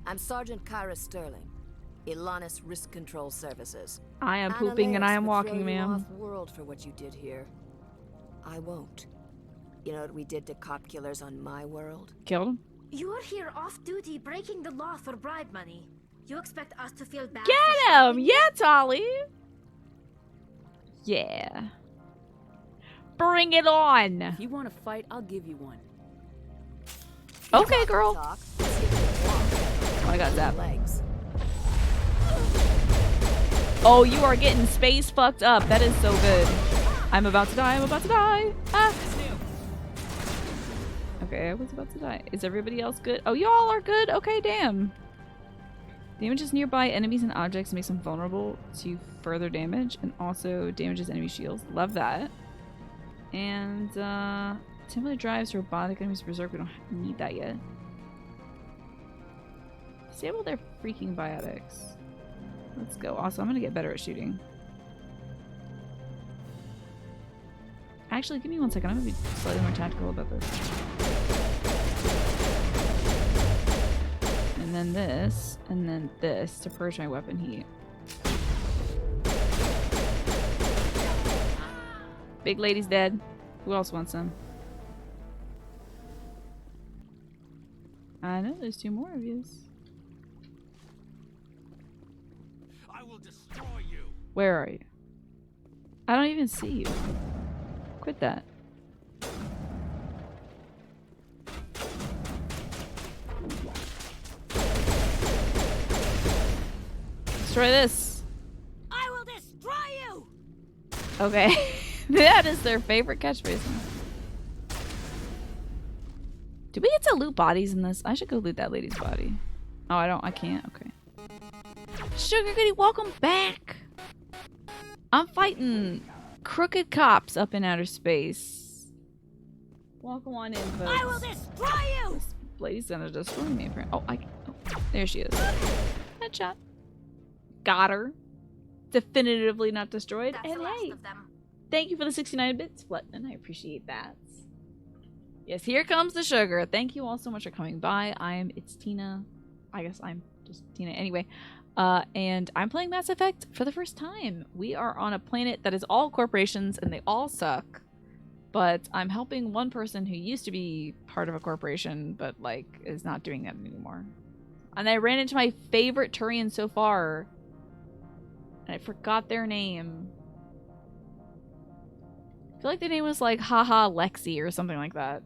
I'm Sergeant Kyra Sterling, Ilanis Risk Control Services. I am pooping and I am walking, ma'am. Off-world for what you did here. I won't. You know what we did to cop killers on my world? Killed them? You are here off-duty breaking the law for bribe money. You expect us to feel bad? Get him! Yeah, Tali! Yeah. Bring it on! If you want to fight, I'll give you one. Okay, girl. Oh, I got that. Oh, you are getting space fucked up. That is so good. I'm about to die. I'm about to die. Ah. Okay, I was about to die. Is everybody else good? Oh, y'all are good? Okay, damn. Damages nearby enemies and objects, makes them vulnerable to further damage, and also damages enemy shields. Love that. And, temporarily drives robotic enemies berserk. We don't need that yet. Disable their freaking biotics. Let's go. Also, I'm gonna get better at shooting. Actually, give me 1 second. I'm gonna be slightly more tactical about this. And then this, and then this to purge my weapon heat. Big lady's dead. Who else wants some? I know there's 2 more of you. I will destroy you. Where are you? I don't even see you. Quit that. Destroy this. I will destroy you. Okay. That is their favorite catchphrase. Do we get to loot bodies in this? I should go loot that lady's body. Oh, I can't. Okay. Sugar Goody, welcome back. I'm fighting crooked cops up in outer space. Welcome on in, folks. I will destroy you. This lady's gonna destroy me, apparently. Oh, there she is. Headshot. Got her. Definitively not destroyed. That's And the last hey, of them. thank you for the 69 bits, Fletman. I appreciate that. Yes, here comes the sugar. Thank you all so much for coming by. It's Tina. I guess I'm just Tina. Anyway, and I'm playing Mass Effect for the first time. We are on a planet that is all corporations and they all suck. But I'm helping one person who used to be part of a corporation, but like is not doing that anymore. And I ran into my favorite Turian so far. And I forgot their name. I feel like the name was like Haha Lexi or something like that.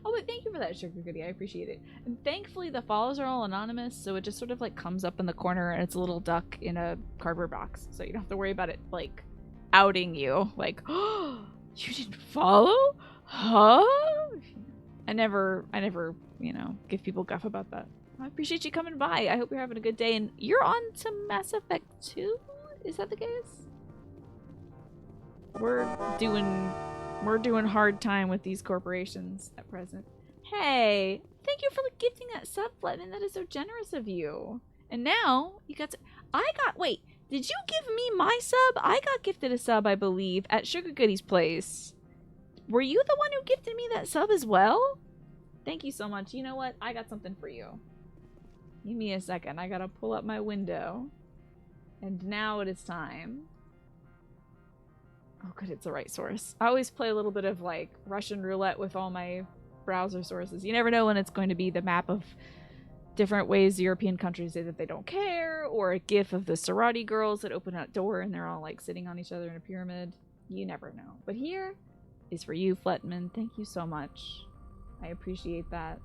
Oh, but thank you for that, Sugar Goody. I appreciate it. And thankfully the follows are all anonymous, so it just sort of like comes up in the corner and it's a little duck in a cardboard box. So you don't have to worry about it like outing you. Like, oh, you didn't follow? Huh? I never, you know, give people guff about that. I appreciate you coming by. I hope you're having a good day. And you're on to Mass Effect 2? Is that the case? We're doing We're doing hard time with these corporations at present. Hey, thank you for gifting that sub, Fletman. That is so generous of you. And now you got to, wait, did you give me my sub? I got gifted a sub, I believe, at Sugar Goodie's place. Were you the one who gifted me that sub as well? Thank you so much. You know what? I got something for you. Give me a second. I gotta pull up my window. And now it is time. Oh, good, it's the right source. I always play a little bit of, like, Russian roulette with all my browser sources. You never know when it's going to be the map of different ways European countries say that they don't care, or a gif of the sorority girls that open that door and they're all, like, sitting on each other in a pyramid. You never know. But here is for you, Fletman. Thank you so much. I appreciate that.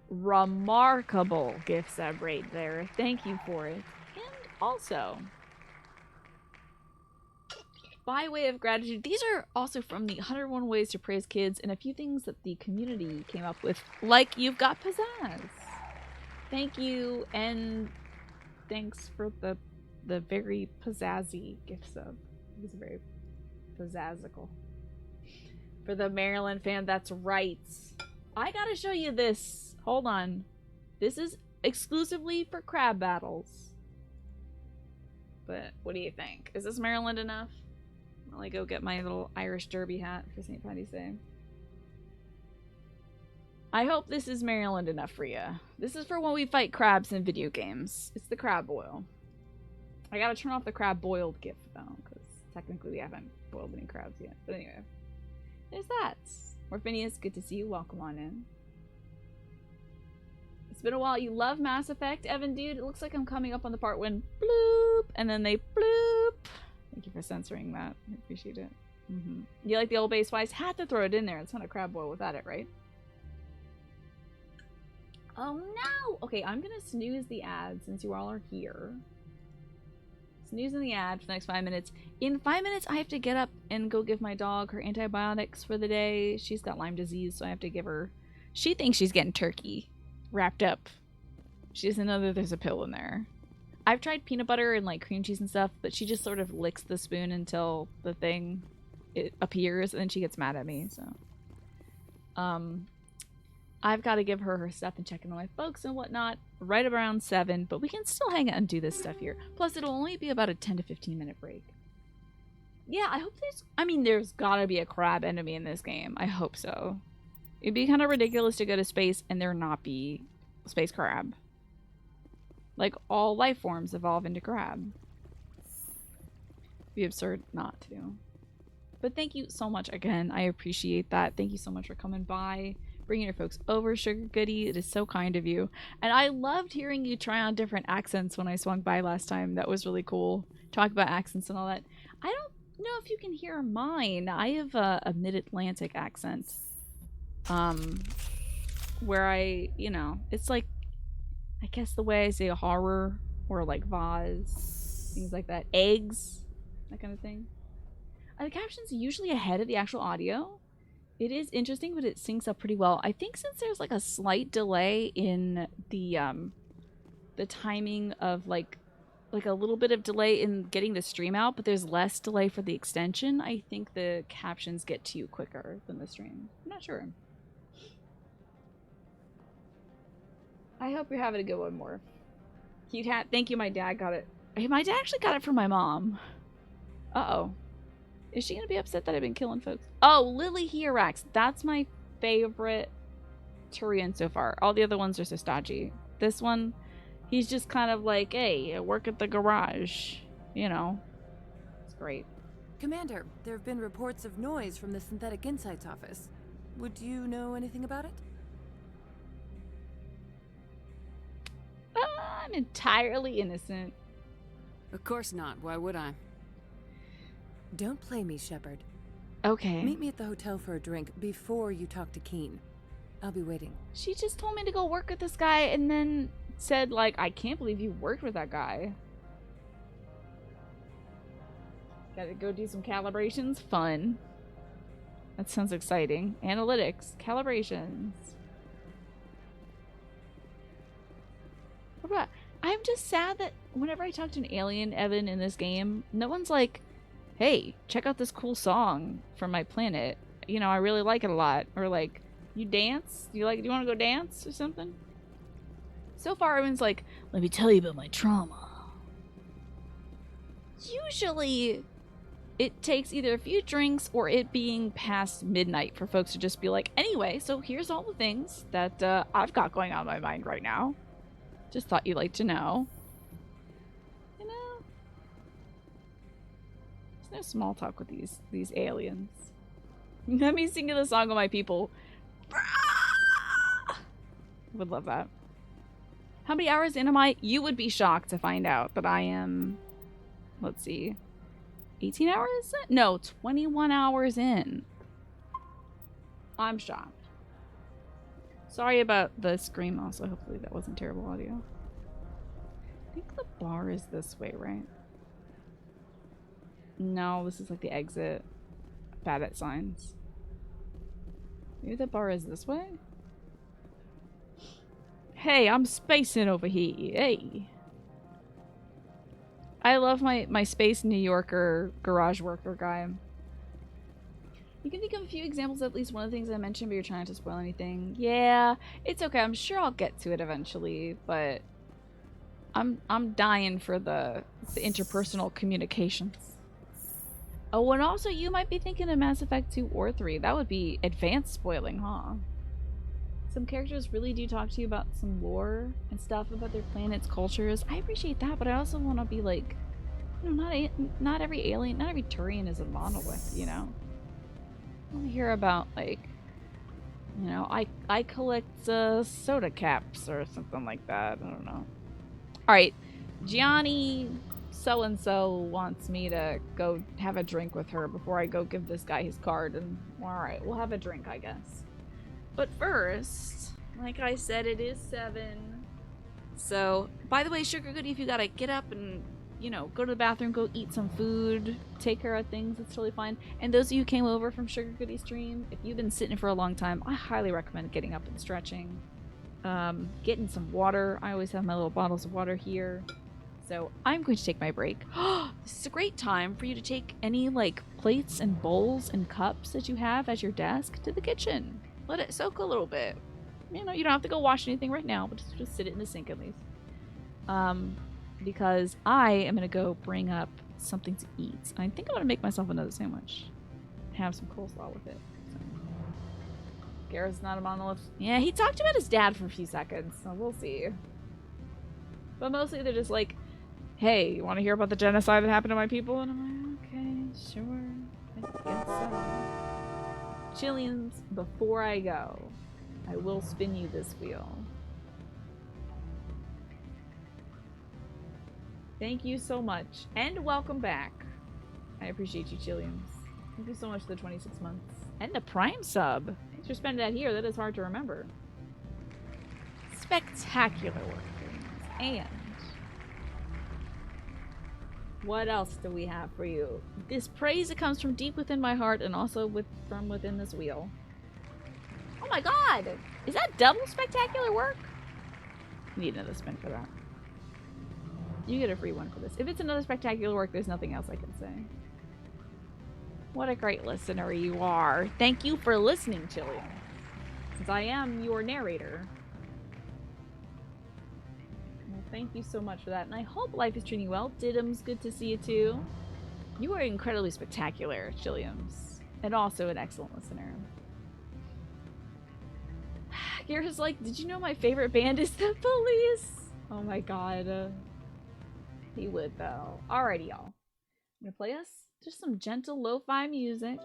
Remarkable gift sub right there. Thank you for it. And also, by way of gratitude, these are also from the 101 Ways to Praise Kids and a few things that the community came up with, like You've Got Pizzazz. Thank you, and thanks for the very pizzazzy gift sub. It was very pizzazzical. For the Maryland fan, that's right. I gotta show you this. Hold on. This is exclusively for crab battles. But what do you think? Is this Maryland enough? I'll go get my little Irish Derby hat for St. Patty's Day. I hope this is Maryland enough for you. This is for when we fight crabs in video games. It's the crab boil. I gotta turn off the crab boiled gift though, because technically we haven't boiled any crabs yet. But anyway, there's that. Morphinius, good to see you. Welcome on in. It's been a while. You love Mass Effect, Evan, dude. It looks like I'm coming up on the part when bloop, and then they bloop. Thank you for censoring that. I appreciate it. You like the old base wise? Had to throw it in there. It's not a crab boil without it, right? Oh no! Okay, I'm gonna snooze the ad since you all are here. Snoozing the ad for the next 5 minutes. In 5 minutes, I have to get up and go give my dog her antibiotics for the day. She's got Lyme disease, so I have to give her... She thinks she's getting turkey wrapped up. She doesn't know that there's a pill in there. I've tried peanut butter and like cream cheese and stuff, but she just sort of licks the spoon until the thing appears, and then she gets mad at me, so... I've got to give her her stuff and check in on my folks and whatnot right around 7, but we can still hang out and do this stuff here. Plus, it'll only be about a 10 to 15 minute break. Yeah, I hope there's... I mean, there's gotta be a crab enemy in this game. I hope so. It'd be kind of ridiculous to go to space and there not be a space crab. Like, all life forms evolve into crab. It'd be absurd not to. But thank you so much again. I appreciate that. Thank you so much for coming by. Bringing your folks over, Sugar Goody. It is so kind of you. And I loved hearing you try on different accents when I swung by last time. That was really cool. Talk about accents and all that. I don't know if you can hear mine. I have a mid-Atlantic accent. Where I, you know, it's like, I guess the way I say horror or like vase, things like that. Eggs, that kind of thing. Are the captions usually ahead of the actual audio? It is interesting, but it syncs up pretty well. I think since there's like a slight delay in the timing of like a little bit of delay in getting the stream out, but there's less delay for the extension, I think the captions get to you quicker than the stream. I'm not sure. I hope you're having a good one, more. Cute hat. Thank you. My dad got it. My dad actually got it from my mom. Uh-oh. Is she gonna be upset that I've been killing folks? Oh, Lily Hierax. That's my favorite Turian so far. All the other ones are so stodgy. This one, he's just kind of like, hey, I work at the garage. You know. It's great. Commander, there have been reports of noise from the Synthetic Insights office. Would you know anything about it? I'm entirely innocent. Of course not. Why would I? Don't play me, Shepard. Okay. Meet me at the hotel for a drink before you talk to Keen. I'll be waiting. She just told me to go work with this guy and then said, like, I can't believe you worked with that guy. Gotta go do some calibrations. Fun. That sounds exciting. Analytics. Calibrations. What about... I'm just sad that whenever I talk to an alien Evan in this game, no one's like, hey, check out this cool song from my planet. You know, I really like it a lot. Or like, you dance? Do you want to go dance or something? So far, everyone's like, let me tell you about my trauma. Usually, it takes either a few drinks or it being past midnight for folks to just be like, anyway, so here's all the things that I've got going on in my mind right now. Just thought you'd like to know. You know? There's no small talk with these aliens. Let me sing the song of my people. Would love that. How many hours in am I? You would be shocked to find out that I am, let's see, 18 hours? No, 21 hours in. I'm shocked. Sorry about the scream also. Hopefully that wasn't terrible audio. I think the bar is this way, right? No, this is like the exit. Bad at signs. Maybe the bar is this way? Hey, I'm spacing over here. Hey. I love my space New Yorker garage worker guy. You can think of a few examples of at least one of the things I mentioned, but you're trying not to spoil anything. Yeah, it's okay. I'm sure I'll get to it eventually, but I'm dying for the interpersonal communications. Oh, and also you might be thinking of Mass Effect 2 or 3. That would be advanced spoiling, huh? Some characters really do talk to you about some lore and stuff about their planet's cultures. I appreciate that, but I also want to be like, you know, not every alien, not every Turian is a monolith, you know? I want to hear about, like, you know, I collect soda caps or something like that. I don't know. Alright, Gianni so-and-so wants me to go have a drink with her before I go give this guy his card, and alright, we'll have a drink, I guess. But first, like I said, it is 7. So, by the way, Sugar Goody, if you gotta get up and, you know, go to the bathroom, go eat some food, take care of things, it's totally fine. And those of you who came over from Sugar Goody stream, if you've been sitting for a long time, I highly recommend getting up and stretching. Getting some water. I always have my little bottles of water here. So, I'm going to take my break. This is a great time for you to take any, like, plates and bowls and cups that you have at your desk to the kitchen. Let it soak a little bit. You know, you don't have to go wash anything right now, but just sit it in the sink at least. Because I am going to go bring up something to eat. I think I'm going to make myself another sandwich. Have some coleslaw with it. So. Garrett's not a monolith. Yeah, he talked about his dad for a few seconds, so we'll see. But mostly they're just like, hey, you want to hear about the genocide that happened to my people? And I'm like, okay, sure. I guess so. Chileans, before I go, I will spin you this wheel. Thank you so much, and welcome back. I appreciate you, Chileans. Thank you so much for the 26 months. And the Prime sub. Thanks for spending that here. That is hard to remember. Spectacular work. And what else do we have for you? This praise that comes from deep within my heart and also from within this wheel. Oh my god! Is that double spectacular work? Need another spin for that. You get a free one for this. If it's another spectacular work, there's nothing else I can say. What a great listener you are. Thank you for listening, Chillian. Since I am your narrator. Well, thank you so much for that. And I hope life is treating you well. Didums, good to see you too. You are incredibly spectacular, Chilliams. And also an excellent listener. Garrett's like, did you know my favorite band is The Police? Oh my god. He would though. Alrighty, y'all. I'm gonna play us just some gentle lo-fi music.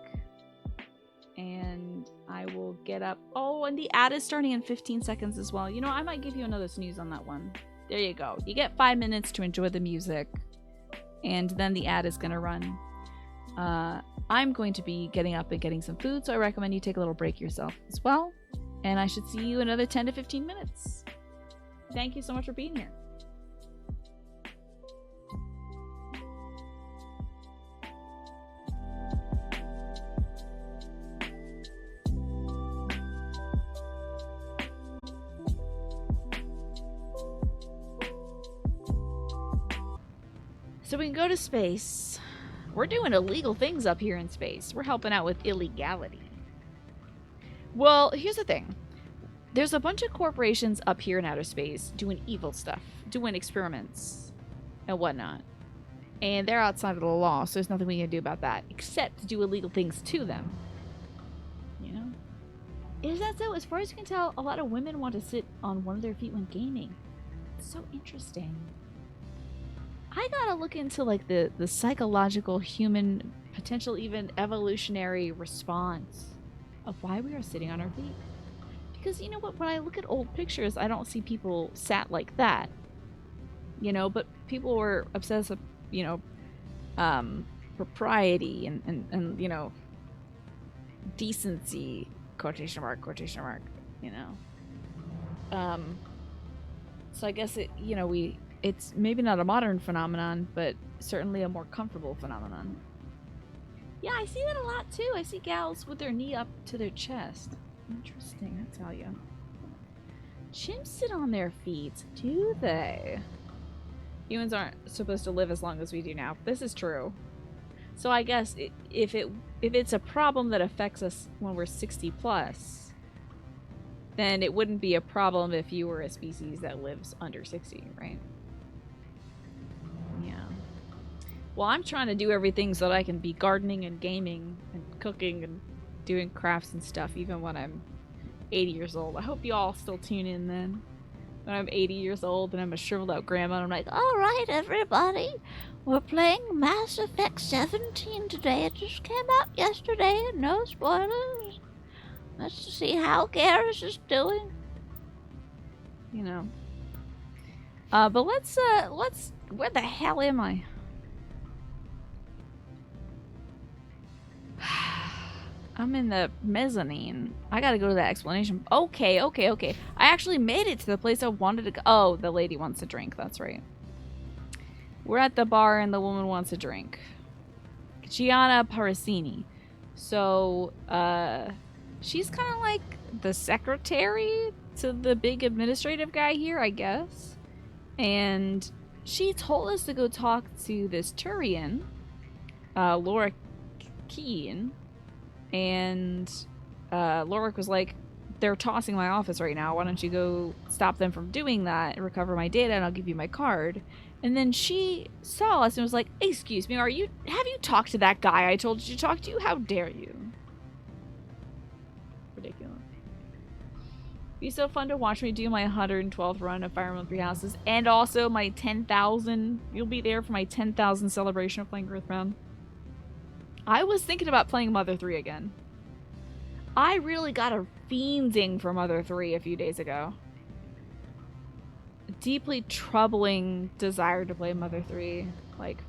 And I will get up. Oh, and the ad is starting in 15 seconds as well. You know, I might give you another snooze on that one. There you go. You get 5 minutes to enjoy the music. And then the ad is gonna run. I'm going to be getting up and getting some food, so I recommend you take a little break yourself as well. And I should see you in another 10 to 15 minutes. Thank you so much for being here. So we can go to space. We're doing illegal things up here in space. We're helping out with illegality. Well, here's the thing. There's a bunch of corporations up here in outer space doing evil stuff, doing experiments and whatnot. And they're outside of the law, so there's nothing we can do about that, except to do illegal things to them. You know? Is that so? As far as you can tell, a lot of women want to sit on one of their feet when gaming. It's so interesting. I gotta look into, like, the psychological, human, potential even evolutionary response of why we are sitting on our feet. Because, you know what, when I look at old pictures, I don't see people sat like that. You know, but people were obsessed with, you know, propriety and, you know, decency, quotation mark, you know. So I guess it, you know, it's maybe not a modern phenomenon, but certainly a more comfortable phenomenon. Yeah, I see that a lot too. I see gals with their knee up to their chest. Interesting, I tell you. Chimps sit on their feet, do they? Humans aren't supposed to live as long as we do now. This is true. So I guess if it's a problem that affects us when we're 60 plus, then it wouldn't be a problem if you were a species that lives under 60, right? Yeah. Well, I'm trying to do everything so that I can be gardening and gaming and cooking and doing crafts and stuff even when I'm 80 years old. I hope you all still tune in then. When I'm 80 years old and I'm a shriveled out grandma and I'm like, alright everybody, we're playing Mass Effect 17 today. It just came out yesterday, no spoilers. Let's see how Garrus is doing. You know. But let's, where the hell am I? I'm in the mezzanine. I gotta go to that explanation. Okay. I actually made it to the place I wanted to go. Oh, the lady wants a drink. That's right. We're at the bar and the woman wants a drink. Gianna Parasini. So, she's kind of like the secretary to the big administrative guy here, I guess. And she told us to go talk to this Turian, Laura Keane. And Lorik was like, they're tossing my office right now. Why don't you go stop them from doing that and recover my data and I'll give you my card. And then she saw us and was like, excuse me, have you talked to that guy I told you to talk to? How dare you? Ridiculous. Be so fun to watch me do my 112th run of Fire Emblem Three Houses and also my 10,000. You'll be there for my 10,000 celebration of playing Earthbound. I was thinking about playing Mother 3 again. I really got a fiending for Mother 3 a few days ago. A deeply troubling desire to play Mother 3. Like,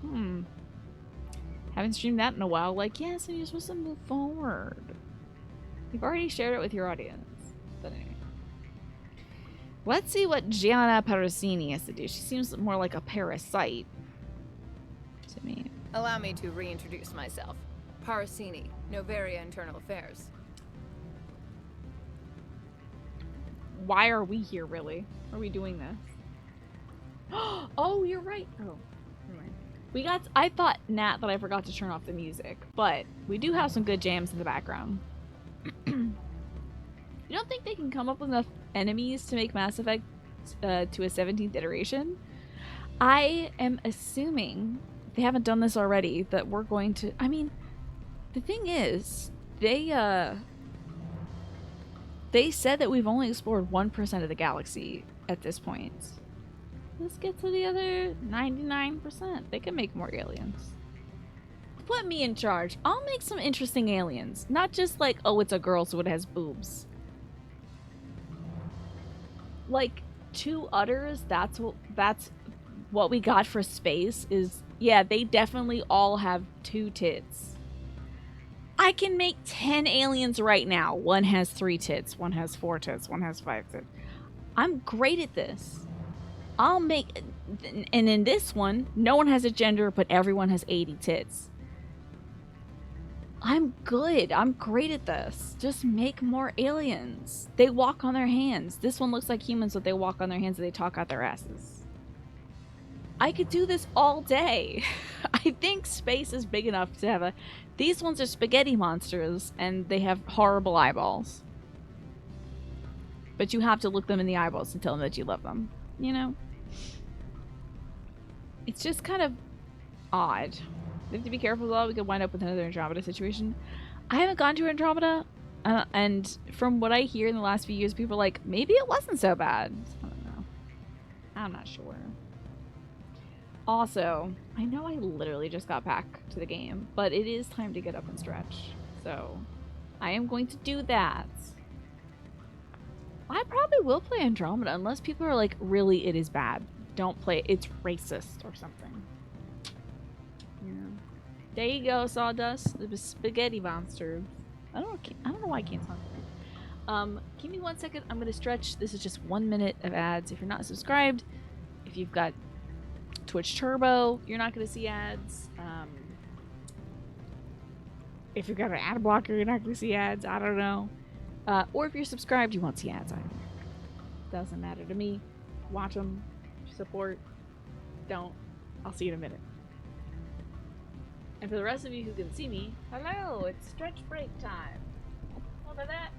haven't streamed that in a while. Like, yes, and you're supposed to move forward. You've already shared it with your audience. But anyway. Let's see what Gianna Parasini has to do. She seems more like a parasite to me. Allow me to reintroduce myself. Parasini, Noveria Internal Affairs. Why are we here, really? Are we doing this? Oh, you're right. Oh, never mind. I thought, Nat, that I forgot to turn off the music, but we do have some good jams in the background. You don't think they can come up with enough enemies to make Mass Effect to a 17th iteration? I am assuming, if they haven't done this already, that we're going to... I mean, the thing is, they said that we've only explored 1% of the galaxy at this point. Let's get to the other 99%. They can make more aliens. Put me in charge. I'll make some interesting aliens. Not just like, oh, it's a girl so it has boobs. Like, 2 udders, that's what we got for space is... Yeah, they definitely all have 2 tits. I can make 10 aliens right now. One has 3 tits, one has 4 tits, one has 5 tits. I'm great at this. I'll make... And in this one, no one has a gender, but everyone has 80 tits. I'm good. I'm great at this. Just make more aliens. They walk on their hands. This one looks like humans, but they walk on their hands and they talk out their asses. I could do this all day. I think space is big enough to have a... These ones are spaghetti monsters, and they have horrible eyeballs. But you have to look them in the eyeballs and tell them that you love them. You know? It's just kind of odd. We have to be careful though. We could wind up with another Andromeda situation. I haven't gone to Andromeda, and from what I hear in the last few years, people are like, maybe it wasn't so bad. I don't know. I'm not sure. Also, I know I literally just got back to the game, but it is time to get up and stretch. So, I am going to do that. I probably will play Andromeda unless people are like, really, it is bad. Don't play it. It's racist or something. Yeah. There you go, Sawdust. The spaghetti monster. I don't know why I can't talk about it. Give me 1 second. I'm gonna stretch. This is just 1 minute of ads. If you're not subscribed, if you've got Twitch Turbo, you're not gonna see ads. If you've got an ad blocker, you're not gonna see ads. I don't know. Or if you're subscribed, you won't see ads either. Doesn't matter to me. Watch them. Support. Don't. I'll see you in a minute. And for the rest of you who can see me, hello, it's stretch break time. How about that?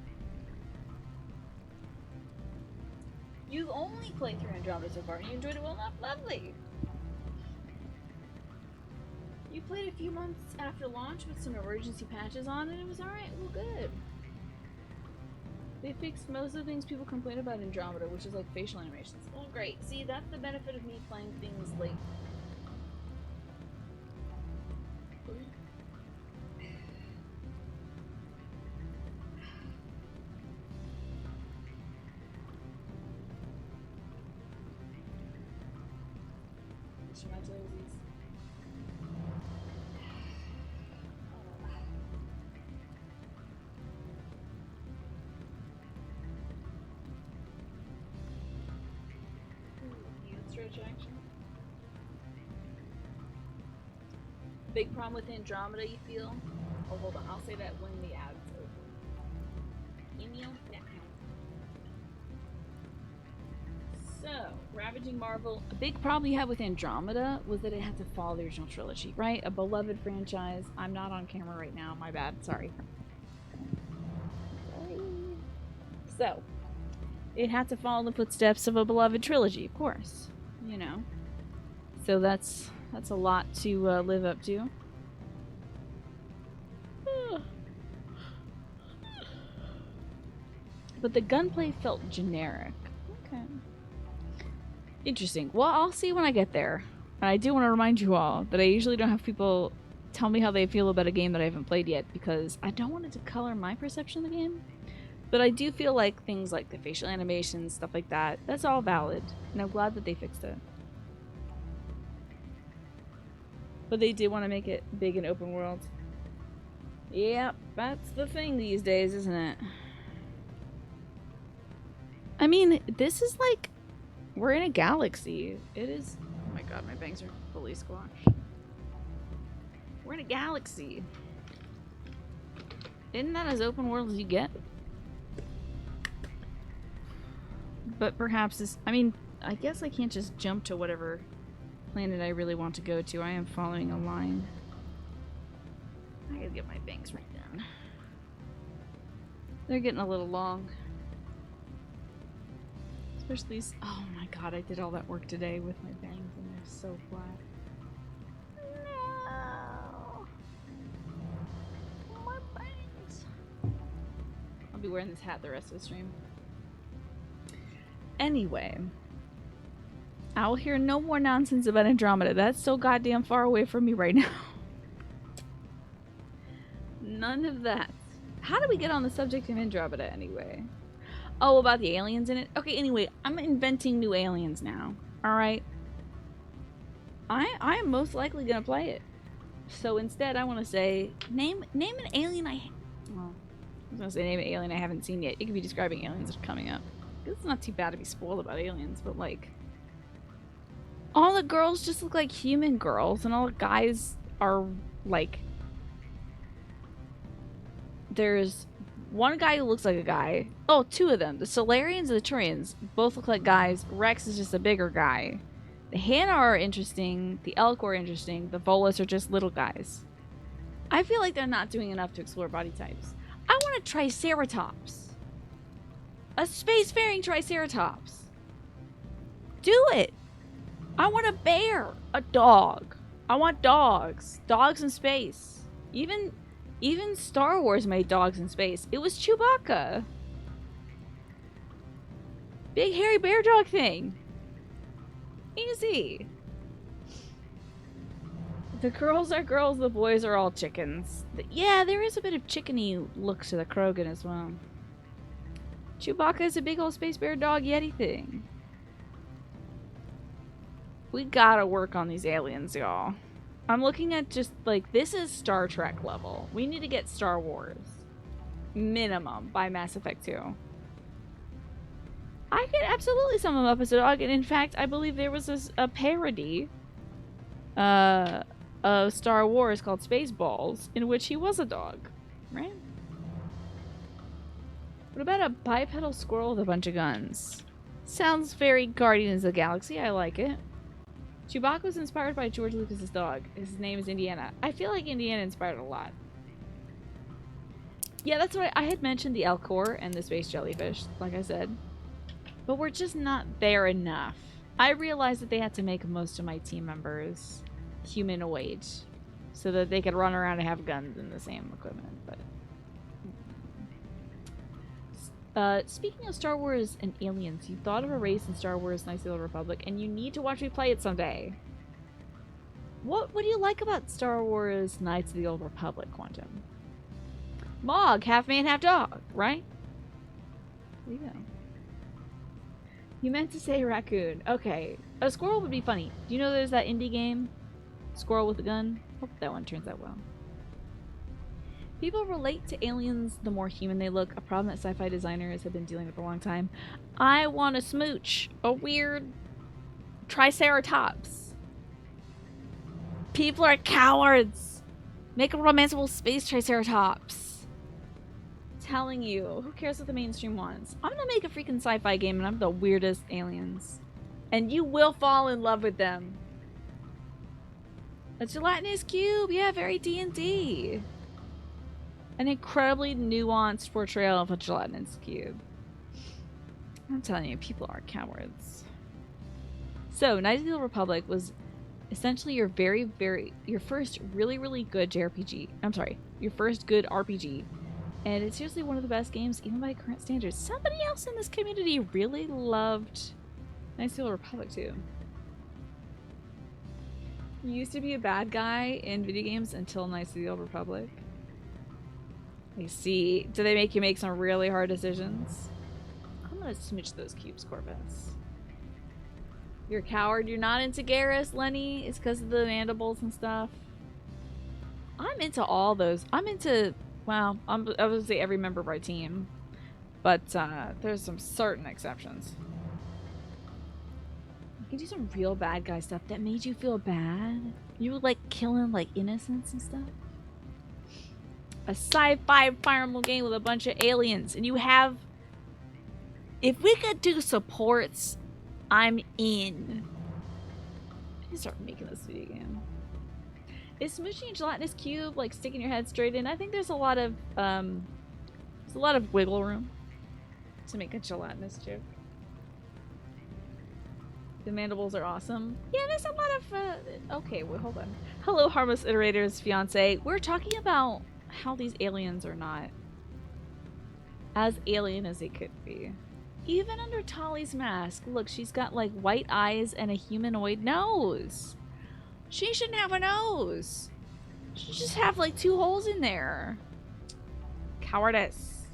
You've only played through Andromeda so far and you enjoyed it well enough? Lovely! You played a few months after launch with some emergency patches on and it was alright, well good. They fixed most of the things people complain about in Andromeda, which is like facial animations. Oh great, see that's the benefit of me playing things late. Big problem with Andromeda, you feel? Oh, hold on. I'll say that when the ad's over. Email now. So, Ravaging Marvel. A big problem you had with Andromeda was that it had to follow the original trilogy, right? A beloved franchise. I'm not on camera right now. My bad. Sorry. So, it had to follow the footsteps of a beloved trilogy, of course. You know. So that's a lot to live up to. But the gunplay felt generic. Okay. Interesting. Well, I'll see when I get there. And I do want to remind you all that I usually don't have people tell me how they feel about a game that I haven't played yet because I don't want it to color my perception of the game. But I do feel like things like the facial animations, stuff like that, that's all valid. And I'm glad that they fixed it. But they did want to make it big and open world. Yep, that's the thing these days, isn't it? I mean, this is like... We're in a galaxy. It is... Oh my god, my bangs are fully squashed. We're in a galaxy. Isn't that as open world as you get? But perhaps this... I mean, I guess I can't just jump to whatever planet I really want to go to. I am following a line. I gotta get my bangs right down. They're getting a little long. Especially these... Oh my god, I did all that work today with my bangs and they're so flat. No! My bangs! I'll be wearing this hat the rest of the stream. Anyway. I will hear no more nonsense about Andromeda. That's so goddamn far away from me right now. None of that. How do we get on the subject of Andromeda anyway? Oh, about the aliens in it? Okay, anyway, I'm inventing new aliens now. Alright? I am most likely gonna play it. So instead, I want to say, name an alien well, I was gonna say name an alien I haven't seen yet. It could be describing aliens that are coming up. It's not too bad to be spoiled about aliens, but like... All the girls just look like human girls, and all the guys are, like... There's one guy who looks like a guy. Oh, two of them. The Solarians and the Turians both look like guys. Rex is just a bigger guy. The Hanar are interesting. The Elk are interesting. The Volus are just little guys. I feel like they're not doing enough to explore body types. I want a Triceratops. A spacefaring Triceratops. Do it. I want a bear. A dog. I want dogs. Dogs in space. Even Star Wars made dogs in space. It was Chewbacca. Big hairy bear dog thing. Easy. The girls are girls, the boys are all chickens. Yeah, there is a bit of chickeny look to the Krogan as well. Chewbacca is a big old space bear dog yeti thing. We gotta work on these aliens, y'all. I'm looking at just, like, this is Star Trek level. We need to get Star Wars. Minimum by Mass Effect 2. I could absolutely sum him up as a dog, and in fact, I believe there was a parody of Star Wars called Spaceballs, in which he was a dog, right? What about a bipedal squirrel with a bunch of guns? Sounds very Guardians of the Galaxy. I like it. Chewbacca was inspired by George Lucas's dog. His name is Indiana. I feel like Indiana inspired a lot. Yeah, that's right. I had mentioned the Elcor and the space jellyfish, like I said. But we're just not there enough. I realized that they had to make most of my team members humanoid so that they could run around and have guns and the same equipment, but speaking of Star Wars and aliens, you thought of a race in Star Wars Knights of the Old Republic, and you need to watch me play it someday. What do you like about Star Wars Knights of the Old Republic, Quantum? Mog, half man, half dog, right? There you go. You meant to say raccoon. Okay. A squirrel would be funny. Do you know there's that indie game? Squirrel with a gun? Hope that one turns out well. People relate to aliens the more human they look, a problem that sci-fi designers have been dealing with for a long time. I want a smooch. A weird Triceratops. People are cowards. Make a romanceable space Triceratops. Telling you, who cares what the mainstream wants? I'm gonna make a freaking sci-fi game and I'm the weirdest aliens. And you will fall in love with them. A gelatinous cube, yeah, very D&D. An incredibly nuanced portrayal of a gelatinous cube. I'm telling you, people are cowards. So, Knights of the Old Republic was essentially your your first really good JRPG. I'm sorry, your first good RPG. And it's seriously one of the best games, even by current standards. Somebody else in this community really loved Knights of the Old Republic too. You used to be a bad guy in video games until Knights of the Old Republic. I see. Do they make you make some really hard decisions? I'm gonna smooch those cubes, Corvus. You're a coward. You're not into Garrus, Lenny. It's because of the mandibles and stuff. I'm into all those. I'm into... Well, I would say every member of our team. But there's some certain exceptions. You can do some real bad guy stuff that made you feel bad. You would like killing like innocents and stuff. A sci-fi Fire Emblem game with a bunch of aliens. And you have... If we could do supports, I'm in. I can start making this video game. Is smooching a gelatinous cube like sticking your head straight in? I think there's a lot of wiggle room to make a gelatinous joke. The mandibles are awesome. Yeah, there's a lot of okay, wait, hold on. Hello, Harmless Iterator's fiance. We're talking about how these aliens are not as alien as they could be. Even under Tali's mask, look, she's got like white eyes and a humanoid nose. She shouldn't have a nose. She should just have like 2 holes in there. Cowardice.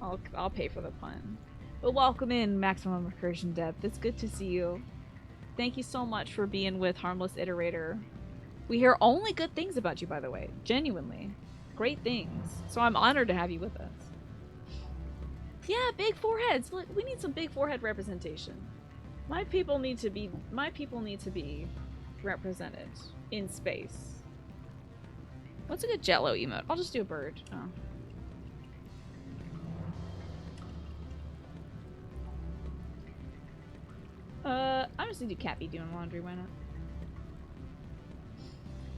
I'll pay for the pun. But welcome in, Maximum Recursion Depth. It's good to see you. Thank you so much for being with Harmless Iterator. We hear only good things about you, by the way. Genuinely. Great things. So I'm honored to have you with us. Yeah, big foreheads. Look, we need some big forehead representation. My people need to be represented in space. What's a good Jello emote? I'll just do a bird. Oh. I'm honestly do cat be doing laundry, why not?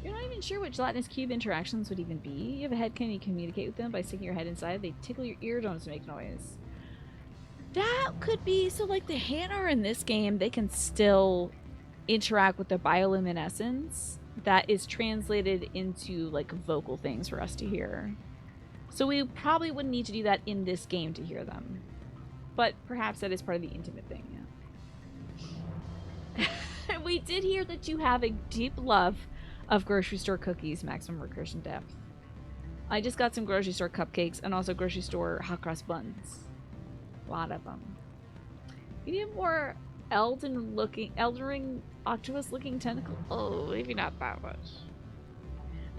You're not even sure what gelatinous cube interactions would even be. You have a head, can you communicate with them by sticking your head inside? They tickle your eardrums to make noise. That could be, so like the Hanar in this game, they can still interact with the bioluminescence that is translated into like vocal things for us to hear. So we probably wouldn't need to do that in this game to hear them. But perhaps that is part of the intimate thing, yeah. We did hear that you have a deep love of grocery store cookies, maximum recursion depth. I just got some grocery store cupcakes and also grocery store hot cross buns. A lot of them. You need more Elden Ring octopus looking tentacle. Oh, maybe not that much.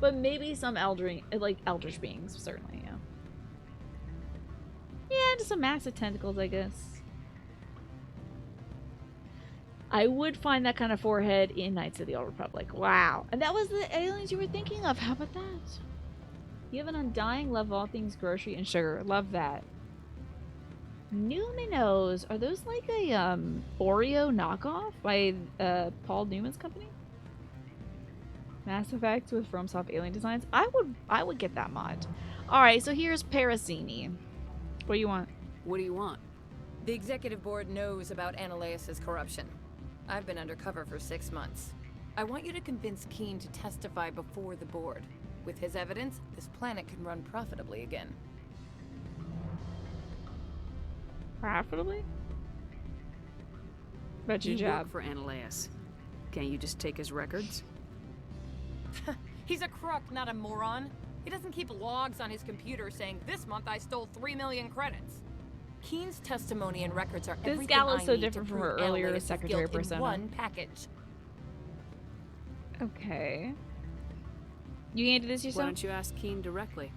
But maybe some like eldritch beings, certainly, yeah. Yeah, just some massive tentacles, I guess. I would find that kind of forehead in Knights of the Old Republic. Wow. And that was the aliens you were thinking of. How about that? You have an undying love of all things grocery and sugar. Love that. Numinos. Are those like a Oreo knockoff by Paul Newman's company? Mass Effect with FromSoft alien designs. I would get that mod. Alright, so here's Parasini. What do you want? What do you want? The executive board knows about Ananias' corruption. I've been undercover for 6 months. I want you to convince Keen to testify before the board. With his evidence, this planet can run profitably again. Profitably? That's your You job. work for Ananias. Can't you just take his records? He's a crook, not a moron. He doesn't keep logs on his computer saying, "This month I stole 3 million credits." Keen's testimony and records are This everything gal I is so need different to from her prove earlier Ananias' secretary guilt in persona. one package. Okay. You gonna do this yourself? Why don't you ask Keen directly?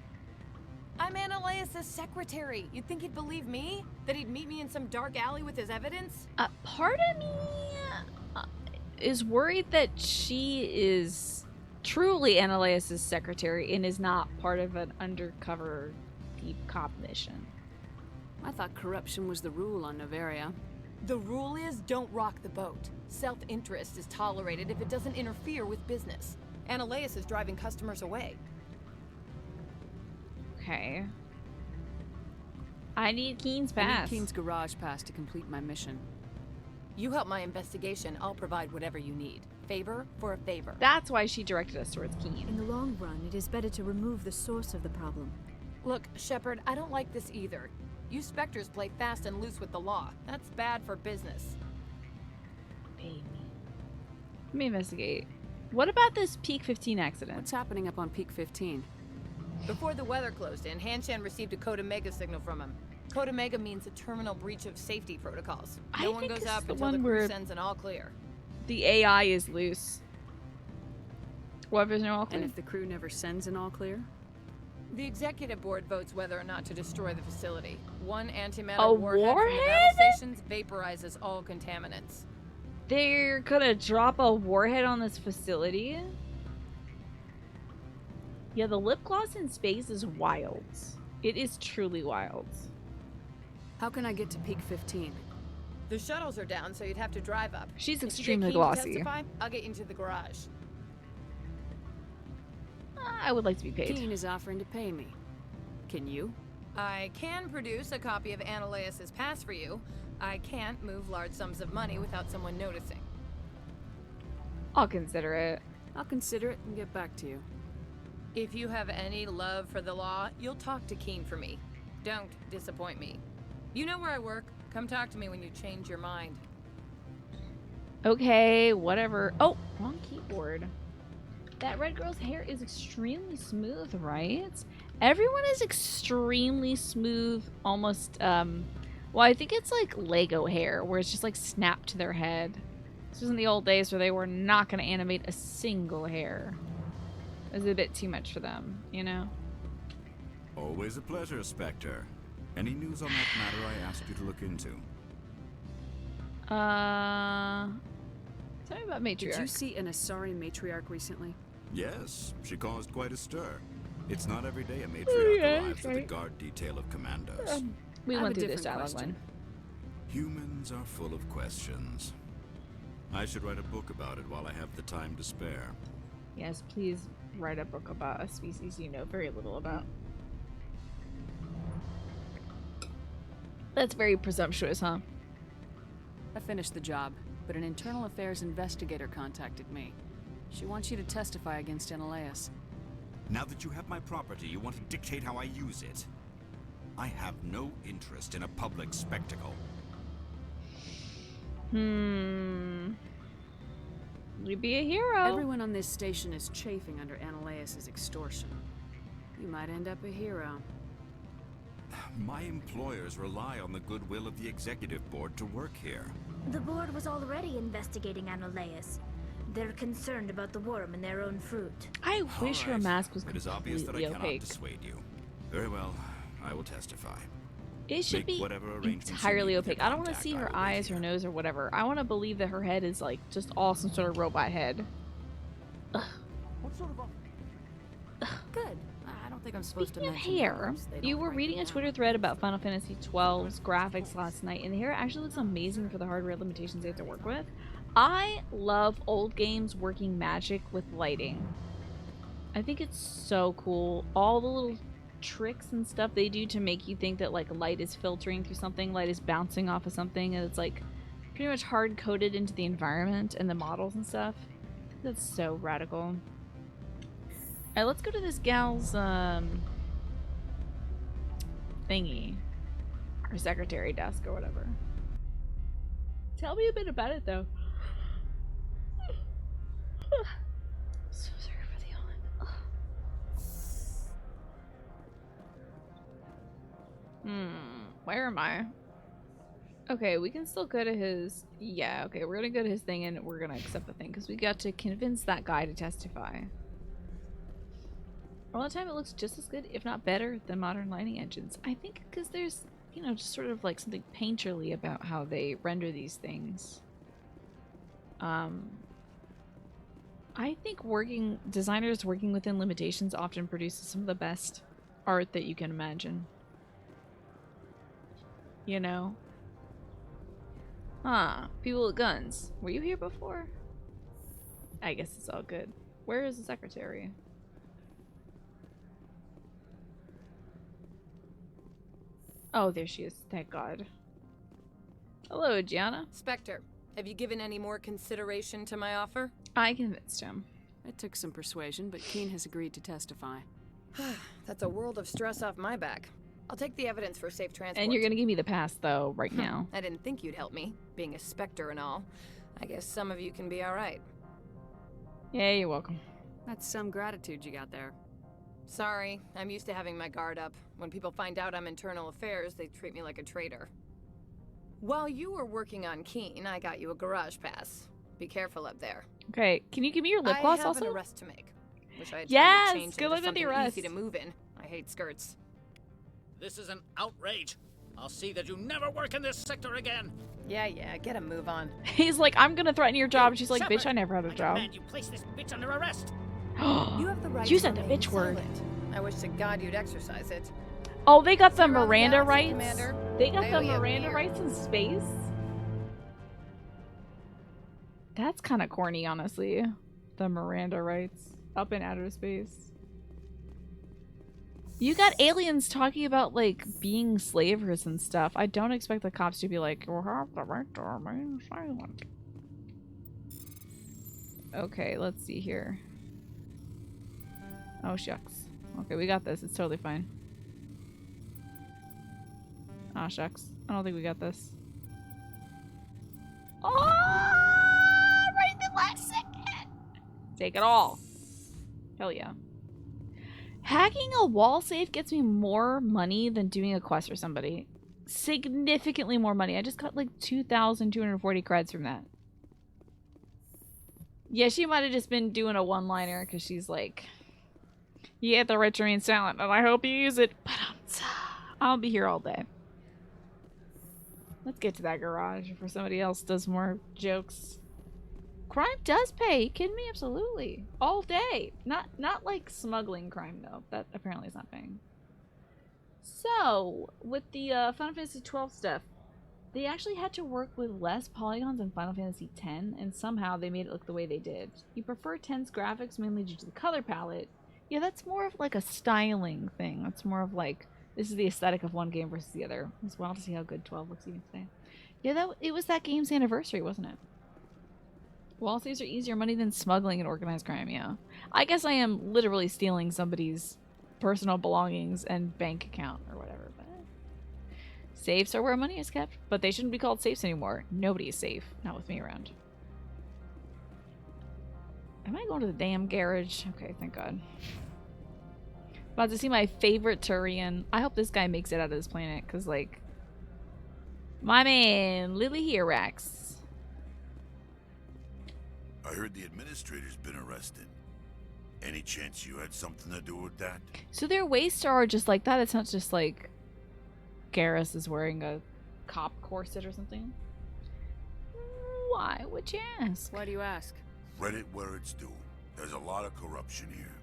I'm Ananias' secretary. You'd think he'd believe me? That he'd meet me in some dark alley with his evidence? Part of me is worried that she is truly Ananias' secretary and is not part of an undercover deep cop mission. I thought corruption was the rule on Noveria. The rule is don't rock the boat. Self-interest is tolerated if it doesn't interfere with business. Ananias is driving customers away. Okay. I need Keen's I pass. need Keen's garage pass to complete my mission. You help my investigation, I'll provide whatever you need. Favor for a favor. That's why she directed us towards Keen. In the long run, it is better to remove the source of the problem. Look, Shepard, I don't like this either. You Spectres play fast and loose with the law. That's bad for business. Baby. Let me investigate. What about this Peak 15 accident? What's happening up on Peak 15? Before the weather closed in, Hanshan received a Code Omega signal from him. Code Omega means a terminal breach of safety protocols. No one goes up until the crew sends an all clear. The AI is loose. What if there's no all clear? And if the crew never sends an all clear? The executive board votes whether or not to destroy the facility. One antimatter A warhead from the warhead? battle stations vaporizes all contaminants. They're gonna drop a warhead on this facility? Yeah, the lip gloss in space is wild. It is truly wild. How can I get to Peak 15? The shuttles are down, so you'd have to drive up. She's If you get extremely Keen to glossy. testify, I'll get you into the garage. I would like to be paid. Keen is offering to pay me. Can you? I can produce a copy of Ananias' pass for you. I can't move large sums of money without someone noticing. I'll consider it. I'll consider it and get back to you. If you have any love for the law, you'll talk to Keen for me. Don't disappoint me. You know where I work. Come talk to me when you change your mind. Okay, whatever. Oh, wrong keyboard. That red girl's hair is extremely smooth, right? Everyone is extremely smooth, almost, well, I think it's like Lego hair, where it's just like snapped to their head. This was in the old days where they were not going to animate a single hair. It was a bit too much for them, you know? Always a pleasure, Spectre. Any news on that matter I asked you to look into? Tell me about Matriarch. Did you see an Asari matriarch recently? Yes, she caused quite a stir. It's not every day a matriarch yeah, arrives with a right. guard detail of commandos. We I have went a through this different dialogue question. line. Humans are full of questions. I should write a book about it while I have the time to spare. Yes, please write a book about a species you know very little about. That's very presumptuous, huh? I finished the job, but an internal affairs investigator contacted me. She wants you to testify against Analeus. Now that you have my property, you want to dictate how I use it. I have no interest in a public spectacle. You'd be a hero. Everyone on this station is chafing under Analeus' extortion. You might end up a hero. My employers rely on the goodwill of the executive board to work here. The board was already investigating Analeus. They're concerned about the worm in their own fruit. I wish her mask was It is obvious that I completely cannot opaque. dissuade you. Very well, I will testify. It should Make be whatever arrangements you entirely need with opaque. your I don't want to contact, see I her will eyes, her nose, or whatever. I want to believe that her head is like just all some sort of robot head. What sort of Good. I don't think I'm supposed Speaking to of mention hair, numbers. They you don't were write reading a Twitter thread about Final Fantasy XII's graphics last night, and the hair actually looks amazing for the hardware limitations they have to work with. I love old games working magic with lighting. I think it's so cool. All the little tricks and stuff they do to make you think that like light is filtering through something, light is bouncing off of something, and it's like pretty much hard coded into the environment and the models and stuff. That's so radical. Alright, let's go to this gal's thingy. Her secretary desk or whatever. Tell me a bit about it though. So sorry for the yawn. Where am I? Okay, we can still go to his... Yeah, okay, we're gonna go to his thing and we're gonna accept the thing because we got to convince that guy to testify. All the time it looks just as good, if not better, than modern lighting engines. I think because there's, you know, just sort of like something painterly about how they render these things. I think designers working within limitations often produces some of the best art that you can imagine. You know? People with guns. Were you here before? I guess it's all good. Where is the secretary? Oh, there she is. Thank God. Hello, Gianna. Spectre, have you given any more consideration to my offer? I convinced him. It took some persuasion, but Keen has agreed to testify. That's a world of stress off my back. I'll take the evidence for safe transport. And you're gonna give me the pass, though, right now. I didn't think you'd help me, being a Spectre and all. I guess some of you can be alright. Yeah, you're welcome. That's some gratitude you got there. Sorry, I'm used to having my guard up. When people find out I'm internal affairs, they treat me like a traitor. While you were working on Keen, I got you a garage pass. Be careful up there. Okay, can you give me your lip gloss I have also? an arrest to make. Wish I had Yes! time to change Good into luck with the something arrest. easy to move in. I hate skirts. This is an outrage. I'll see that you never work in this sector again. Yeah, get a move on. He's like, I'm gonna threaten your job. And she's like, Shepard, bitch, I never had a job. And you place this bitch under arrest. You have the right You to said the remain bitch word. silent. I wish to God you'd exercise it. Oh, they got the You're on the Miranda galaxy, rights? Commander. They got I the owe you a Miranda beer. rights in space? That's kind of corny, honestly. The Miranda rights up in outer space. You got aliens talking about, like, being slavers and stuff. I don't expect the cops to be like, you have the right to remain silent. Okay, let's see here. Oh, shucks. Okay, we got this. It's totally fine. Ah, shucks. I don't think we got this. Oh! Right in the last second! Take it all. Hell yeah. Hacking a wall safe gets me more money than doing a quest for somebody. Significantly more money. I just got like 2,240 creds from that. Yeah, she might have just been doing a one-liner because she's like, you have the right to remain silent, and I hope you use it. I'll be here all day. Let's get to that garage before somebody else does more jokes. Crime does pay. You kidding me? Absolutely. All day. Not like smuggling crime, though. That apparently is not paying. So, with the Final Fantasy XII stuff, They actually had to work with less polygons in Final Fantasy X, and somehow they made it look the way they did. You prefer 10's graphics mainly due to the color palette. Yeah, that's more of like a styling thing. That's more of like, this is the aesthetic of one game versus the other. It's wild to see how good 12 looks even today. Yeah, it was that game's anniversary, wasn't it? Wall safes are easier money than smuggling and organized crime, yeah. I guess I am literally stealing somebody's personal belongings and bank account or whatever, but safes are where money is kept, but they shouldn't be called safes anymore. Nobody is safe. Not with me around. Am I going to the damn garage? Okay, thank God. About to see my favorite Turian. I hope this guy makes it out of this planet, because, like, my man, Lily Hirax. I heard the administrator's been arrested. Any chance you had something to do with that? So their waists are just like that? It's not just like Garrus is wearing a cop corset or something? Why would you ask? Why do you ask? Reddit where it's due. There's a lot of corruption here.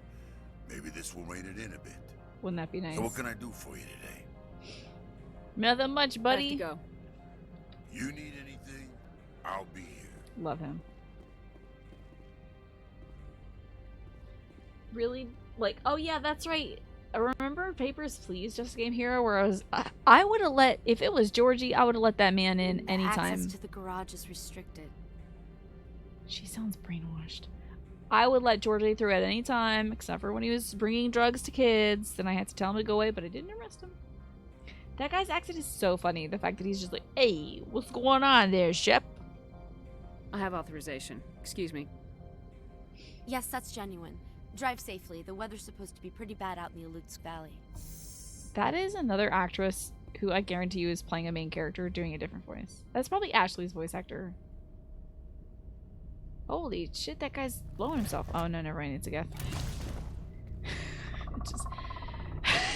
Maybe this will rein it in a bit. Wouldn't that be nice? So what can I do for you today? Nothing much, buddy. I have to go. You need anything? I'll be here. Love him. Really? Like, oh yeah, that's right. I remember Papers, Please, Just a Game Hero, where I would have let, if it was Georgie, I would have let that man in anytime. Access to the garage is restricted. She sounds brainwashed. I would let Georgie through at any time, except for when he was bringing drugs to kids. Then I had to tell him to go away, but I didn't arrest him. That guy's accent is so funny. The fact that he's just like, hey, what's going on there, Shep? I have authorization. Excuse me. Yes, that's genuine. Drive safely. The weather's supposed to be pretty bad out in the Alutsk Valley. That is another actress who I guarantee you is playing a main character doing a different voice. That's probably Ashley's voice actor. Holy shit, that guy's blowing himself. Oh, no, never mind. It's a gif. Just...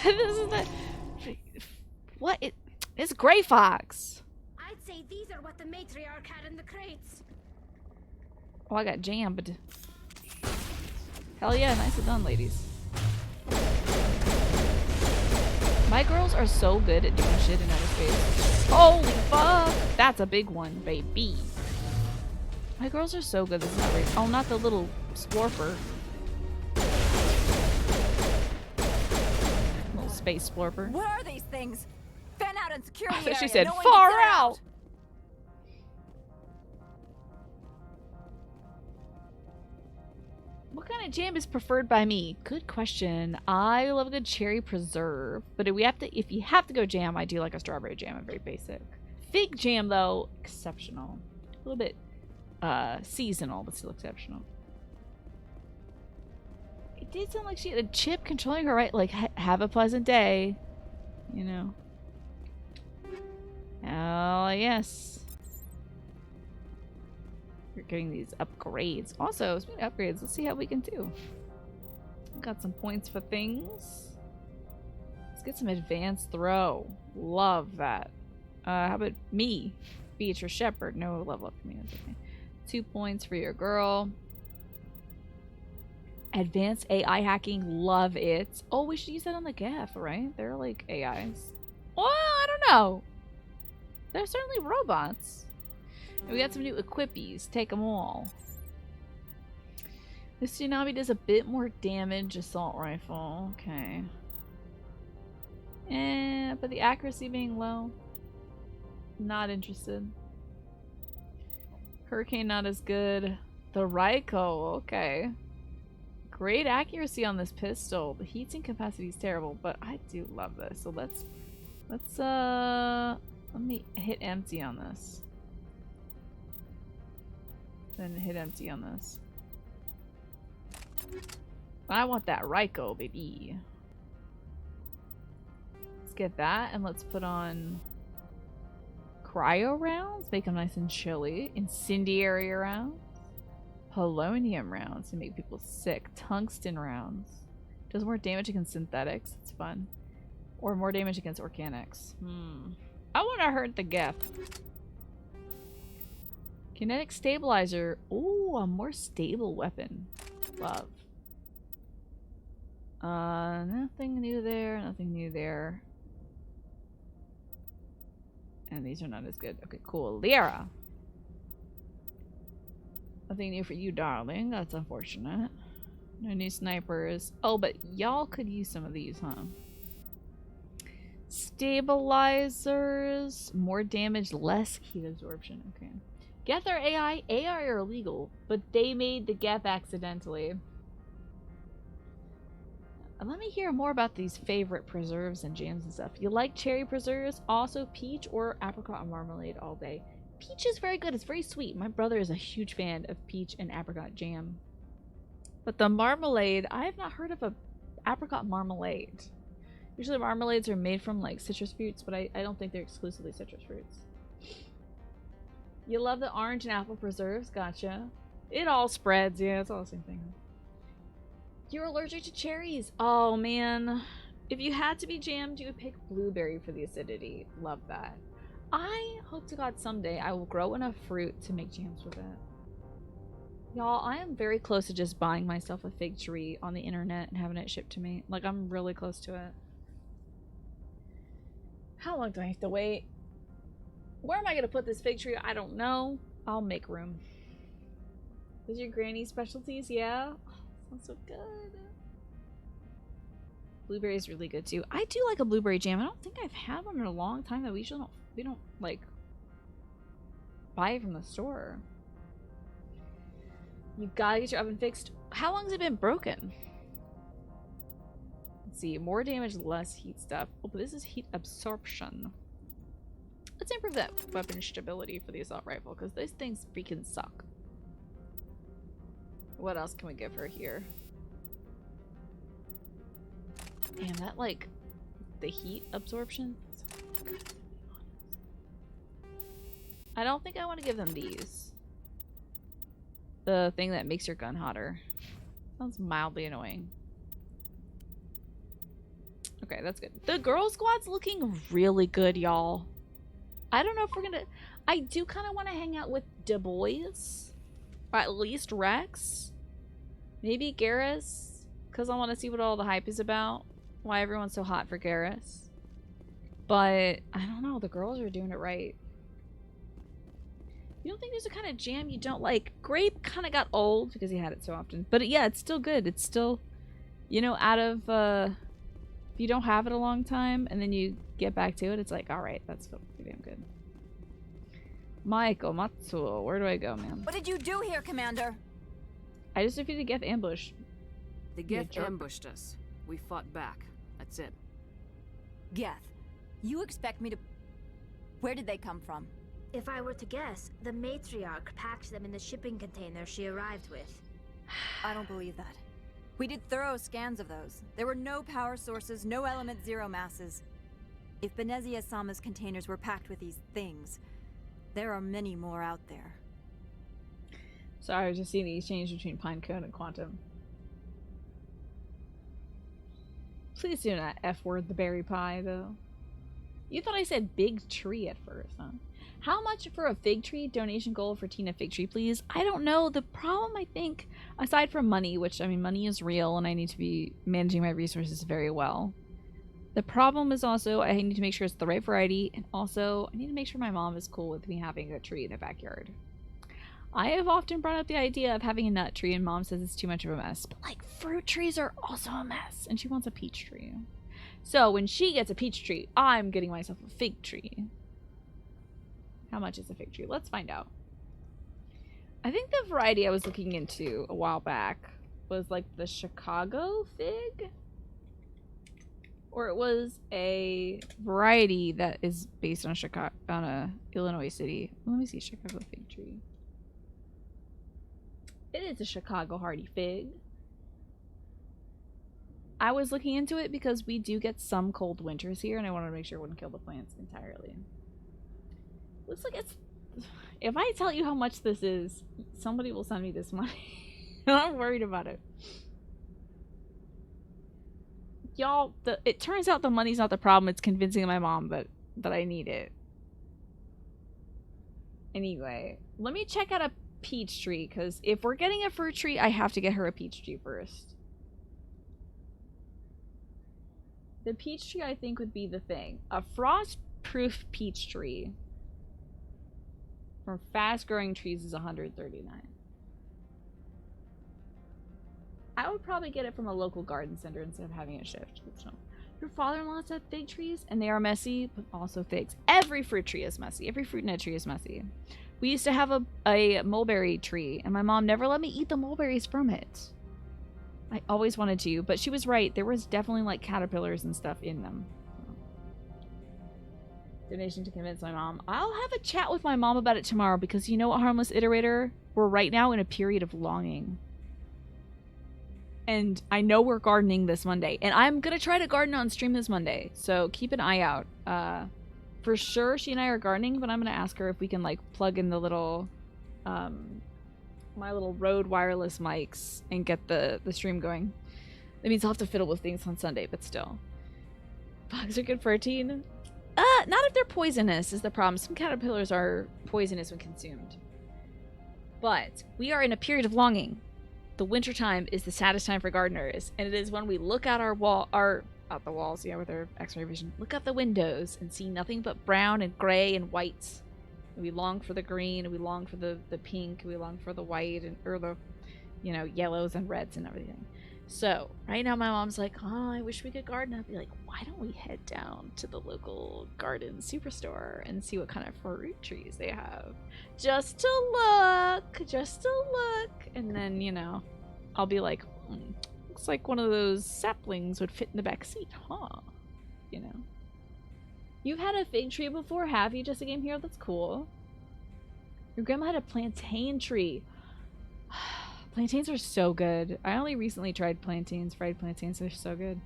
this is the... What? It's Gray Fox. I'd say these are what the matriarch had in the crates. Oh, I got jammed. Hell yeah, nicely done, ladies. My girls are so good at doing shit in outer space. Holy fuck! That's a big one, baby. My girls are so good. This is not right. Oh, not the little splorper. Little space splorper. What are these things? Fan out and secure the area. She said, No one far gets out! What kind of jam is preferred by me? Good question. I love a good cherry preserve, but if you have to go jam, I do like a strawberry jam. I'm very basic. Fig jam though, exceptional. A little bit seasonal, but still exceptional. It did sound like she had a chip controlling her, right? Like, have a pleasant day, you know. Oh yes. We're getting these upgrades. Also, speaking of upgrades, let's see how we can do. Got some points for things. Let's get some advanced throw. Love that. How about me? Beatrice Shepard. No level up for me. That's okay. 2 points for your girl. Advanced AI hacking. Love it. Oh, we should use that on the GAF, right? They're like AIs. Well, I don't know. They're certainly robots. And we got some new equippies. Take them all. This Tsunami does a bit more damage. Assault rifle. Okay. But the accuracy being low. Not interested. Hurricane not as good. The Raiko. Okay. Great accuracy on this pistol. The heatsink capacity is terrible, but I do love this. So let me hit empty on this. Then hit empty on this. I want that Raiko, baby. Let's get that, and let's put on cryo rounds. Make them nice and chilly. Incendiary rounds. Polonium rounds to make people sick. Tungsten rounds. Does more damage against synthetics. It's fun. Or more damage against organics. I want to hurt the GEF. Kinetic stabilizer. Ooh, a more stable weapon. Love. Nothing new there. Nothing new there. And these are not as good. Okay, cool. Lyra. Nothing new for you, darling. That's unfortunate. No new snipers. Oh, but y'all could use some of these, huh? Stabilizers. More damage, less heat absorption. Okay. Get their AI. AI are illegal, but they made the Geth accidentally. Let me hear more about these favorite preserves and jams and stuff. You like cherry preserves? Also peach or apricot and marmalade all day. Peach is very good. It's very sweet. My brother is a huge fan of peach and apricot jam. But the marmalade, I have not heard of a apricot marmalade. Usually marmalades are made from like citrus fruits, but I don't think they're exclusively citrus fruits. You love the orange and apple preserves? Gotcha. It all spreads. Yeah, it's all the same thing. You're allergic to cherries. Oh, man. If you had to be jammed, you would pick blueberry for the acidity. Love that. I hope to God someday I will grow enough fruit to make jams with it. Y'all, I am very close to just buying myself a fig tree on the internet and having it shipped to me. Like, I'm really close to it. How long do I have to wait? Where am I going to put this fig tree? I don't know. I'll make room. Those are your granny specialties? Yeah. Sounds so good. Blueberry is really good too. I do like a blueberry jam. I don't think I've had one in a long time though. We don't like buy it from the store. You've got to get your oven fixed. How long has it been broken? Let's see. More damage, less heat stuff. Oh, but this is heat absorption. Let's improve that weapon stability for the assault rifle because those things freaking suck. What else can we give her here? Damn, that like the heat absorption. I don't think I want to give them these. The thing that makes your gun hotter. Sounds mildly annoying. Okay, that's good. The girl squad's looking really good, y'all. I don't know if we're gonna... I do kind of want to hang out with Du Bois. Or at least Rex. Maybe Garrus. Because I want to see what all the hype is about. Why everyone's so hot for Garrus. But, I don't know. The girls are doing it right. You don't think there's a kind of jam you don't like? Grape kind of got old because he had it so often. But yeah, it's still good. It's still, you know, out of, if you don't have it a long time and then you get back to it, it's like, alright, that's pretty damn good. Michael Matsuo, where do I go, man? What did you do here, Commander? I just defeated Geth ambush. The Geth ambushed us. We fought back. That's it. Geth, you expect me to... Where did they come from? If I were to guess, the matriarch packed them in the shipping container she arrived with. I don't believe that. We did thorough scans of those. There were no power sources, no element zero masses. If Benezia Sama's containers were packed with these things, there are many more out there. Sorry, I was just seeing the exchange between Pinecone and Quantum. Please do not F-word the berry pie, though. You thought I said big tree at first, huh? How much for a fig tree? Donation goal for Tina Fig Tree, please. I don't know. The problem, I think, aside from money, which, I mean, money is real and I need to be managing my resources very well. The problem is also I need to make sure it's the right variety, and also I need to make sure my mom is cool with me having a tree in the backyard. I have often brought up the idea of having a nut tree, and mom says it's too much of a mess. But, like, fruit trees are also a mess, and she wants a peach tree. So when she gets a peach tree, I'm getting myself a fig tree. How much is a fig tree? Let's find out. I think the variety I was looking into a while back was like the Chicago fig. Or it was a variety that is based on Illinois city. Let me see, Chicago fig tree. It is a Chicago hardy fig. I was looking into it because we do get some cold winters here and I wanted to make sure it wouldn't kill the plants entirely. Looks like it's... If I tell you how much this is, somebody will send me this money. I'm worried about it. Y'all, it turns out the money's not the problem. It's convincing my mom that I need it. Anyway, let me check out a peach tree, because if we're getting a fruit tree, I have to get her a peach tree first. The peach tree, I think, would be the thing. A frost-proof peach tree From fast-growing trees is 139. I would probably get it from a local garden center instead of having it shipped. So, your father-in-law's had fig trees, and they are messy, but also figs. Every fruit tree is messy. Every fruit nut tree is messy. We used to have a mulberry tree, and my mom never let me eat the mulberries from it. I always wanted to, but she was right. There was definitely, like, caterpillars and stuff in them. Donation to convince my mom. I'll have a chat with my mom about it tomorrow, because you know what, Harmless Iterator? We're right now in a period of longing. And I know we're gardening this Monday. And I'm going to try to garden on stream this Monday. So keep an eye out. For sure, she and I are gardening, but I'm going to ask her if we can, like, plug in the little, my little Rode wireless mics and get the stream going. That means I'll have to fiddle with things on Sunday, but still. Bugs are good protein. Not if they're poisonous is the problem. Some caterpillars are poisonous when consumed. But we are in a period of longing. The wintertime is the saddest time for gardeners, and it is when we look out out the walls, yeah, with our X-ray vision, look out the windows and see nothing but brown and gray and white. And we long for the green, and we long for the pink, and we long for the white, and or the, you know, yellows and reds and everything. So right now my mom's like, oh, I wish we could garden. I'd be like, why don't we head down to the local garden superstore and see what kind of fruit trees they have, just to look, and then, you know, I'll be like, looks like one of those saplings would fit in the back seat, huh? You know, you've had a fig tree before, have you? Just a game here. That's cool. Your grandma had a plantain tree. Plantains are so good. I only recently tried plantains. Fried plantains are so good.